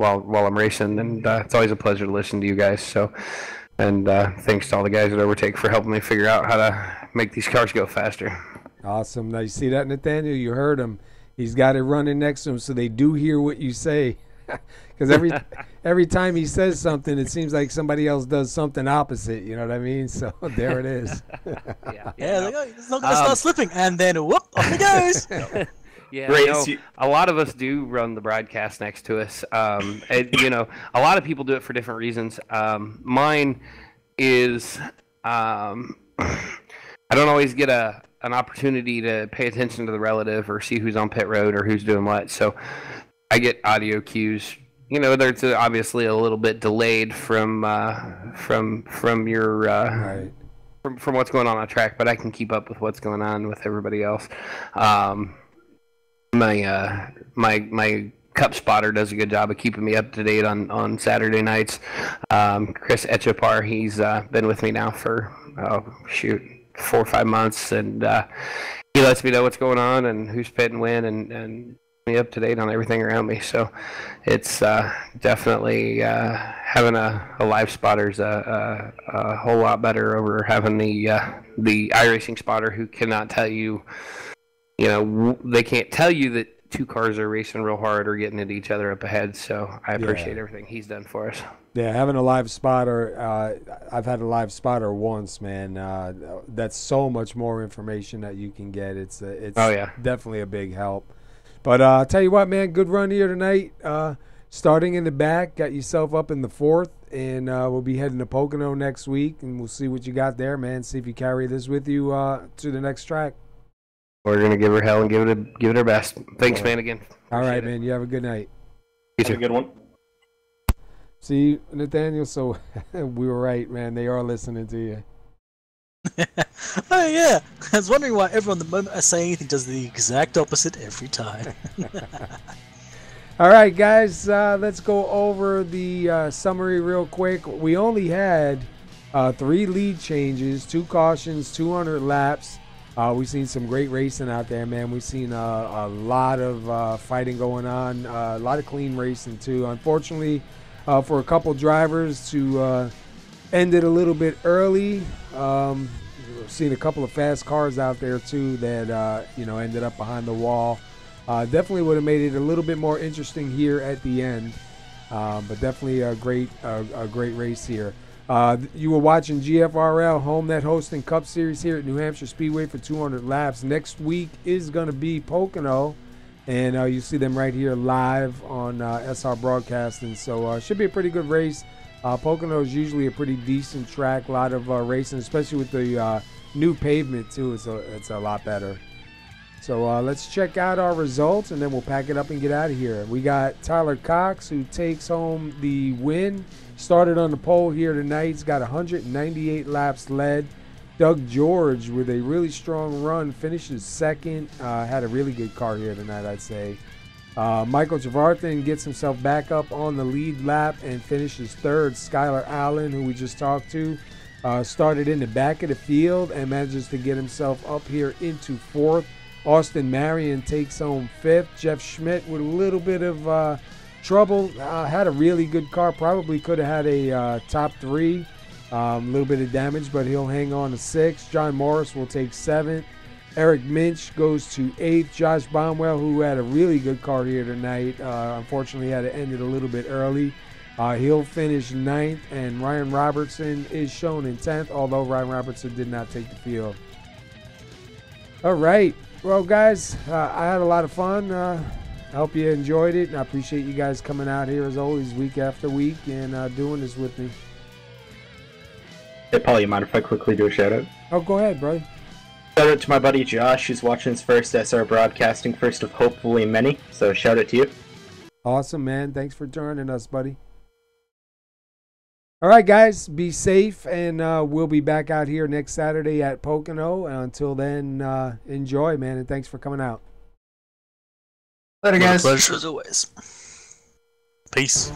Speaker 7: racing, and it's always a pleasure to listen to you guys. So, and thanks to all the guys at Overtake for helping me figure out how to make these cars go faster.
Speaker 1: Awesome. Now you see that, Nathaniel? You heard him. He's got it running next to him, so they do hear what you say. Because every time he says something, it seems like somebody else does something opposite. You know what I mean? So there it is.
Speaker 2: It's not going to start slipping, and then whoop, off it goes.
Speaker 7: Yeah, a lot of us do run the broadcast next to us. A lot of people do it for different reasons. Mine is I don't always get an opportunity to pay attention to the relative or see who's on pit road or who's doing what. So I get audio cues. There's obviously a little bit delayed from your
Speaker 1: Right.
Speaker 7: from what's going on track, but I can keep up with what's going on with everybody else. My cup spotter does a good job of keeping me up to date on Saturday nights. Chris Echapar, he's been with me now for 4 or 5 months, and he lets me know what's going on and who's pitting when, and me up to date on everything around me. So it's definitely having a live spotter is a whole lot better over having the iRacing spotter who cannot tell you. They can't tell you that two cars are racing real hard or getting into each other up ahead. So I appreciate
Speaker 1: Yeah.
Speaker 7: everything he's done for us.
Speaker 1: Yeah, having a live spotter, I've had a live spotter once, man. That's so much more information that you can get. It's
Speaker 7: Oh, yeah.
Speaker 1: definitely a big help. But I'll tell you what, man, good run here tonight. Starting in the back, got yourself up in the 4th, and we'll be heading to Pocono next week, and we'll see what you got there, man. See if you carry this with you to the next track.
Speaker 7: We're gonna give her hell and give it our best. Thanks, man. Again.
Speaker 1: All right,
Speaker 7: Appreciate it.
Speaker 1: man. You have a good night.
Speaker 7: You
Speaker 4: Have a
Speaker 7: too.
Speaker 4: good one.
Speaker 1: See, Nathaniel, so we were right, man. They are listening to you.
Speaker 2: Oh yeah, I was wondering why everyone the moment I say anything does the exact opposite every time.
Speaker 1: All right, guys, let's go over the summary real quick. We only had 3 lead changes, 2 cautions, 200 laps. We've seen some great racing out there, man. We've seen a lot of fighting going on, a lot of clean racing, too. Unfortunately, for a couple drivers to end it a little bit early. We've seen a couple of fast cars out there, too, that, ended up behind the wall. Definitely would have made it a little bit more interesting here at the end, but definitely a great race here. You were watching GFRL Homenet hosting Cup Series here at New Hampshire Speedway for 200 laps. Next week is going to be Pocono, and you see them right here live on SR Broadcasting. So should be a pretty good race. Pocono is usually a pretty decent track, a lot of racing, especially with the new pavement too. It's a lot better. So let's check out our results, and then we'll pack it up and get out of here. We got Tyler Cox, who takes home the win. Started on the pole here tonight. He's got 198 laps led. Doug George, with a really strong run, finishes second. Had a really good car here tonight, I'd say. Michael Trevarthen gets himself back up on the lead lap and finishes third. Skylar Allen, who we just talked to, started in the back of the field and manages to get himself up here into fourth. Austin Marion takes home fifth. Jeff Schmidt with a little bit of trouble. Had a really good car. Probably could have had a top 3. A little bit of damage, but he'll hang on to 6th. John Morris will take 7th. Eric Minch goes to 8th. Josh Bonwell, who had a really good car here tonight, unfortunately had to end it a little bit early. He'll finish 9th, and Ryan Robertson is shown in 10th, although Ryan Robertson did not take the field. All right. Well, guys, I had a lot of fun. I hope you enjoyed it, and I appreciate you guys coming out here, as always, week after week, and doing this with me.
Speaker 4: Hey, Paul, you mind if I quickly do a shout-out?
Speaker 1: Oh, go ahead, brother.
Speaker 4: Shout out to my buddy Josh, who's watching his first SR Broadcasting, first of hopefully many. So shout out to you.
Speaker 1: Awesome, man. Thanks for joining us, buddy. All right, guys, be safe, and we'll be back out here next Saturday at Pocono. Until then, enjoy, man, and thanks for coming out.
Speaker 7: Later, guys.
Speaker 2: Pleasure as always. Peace.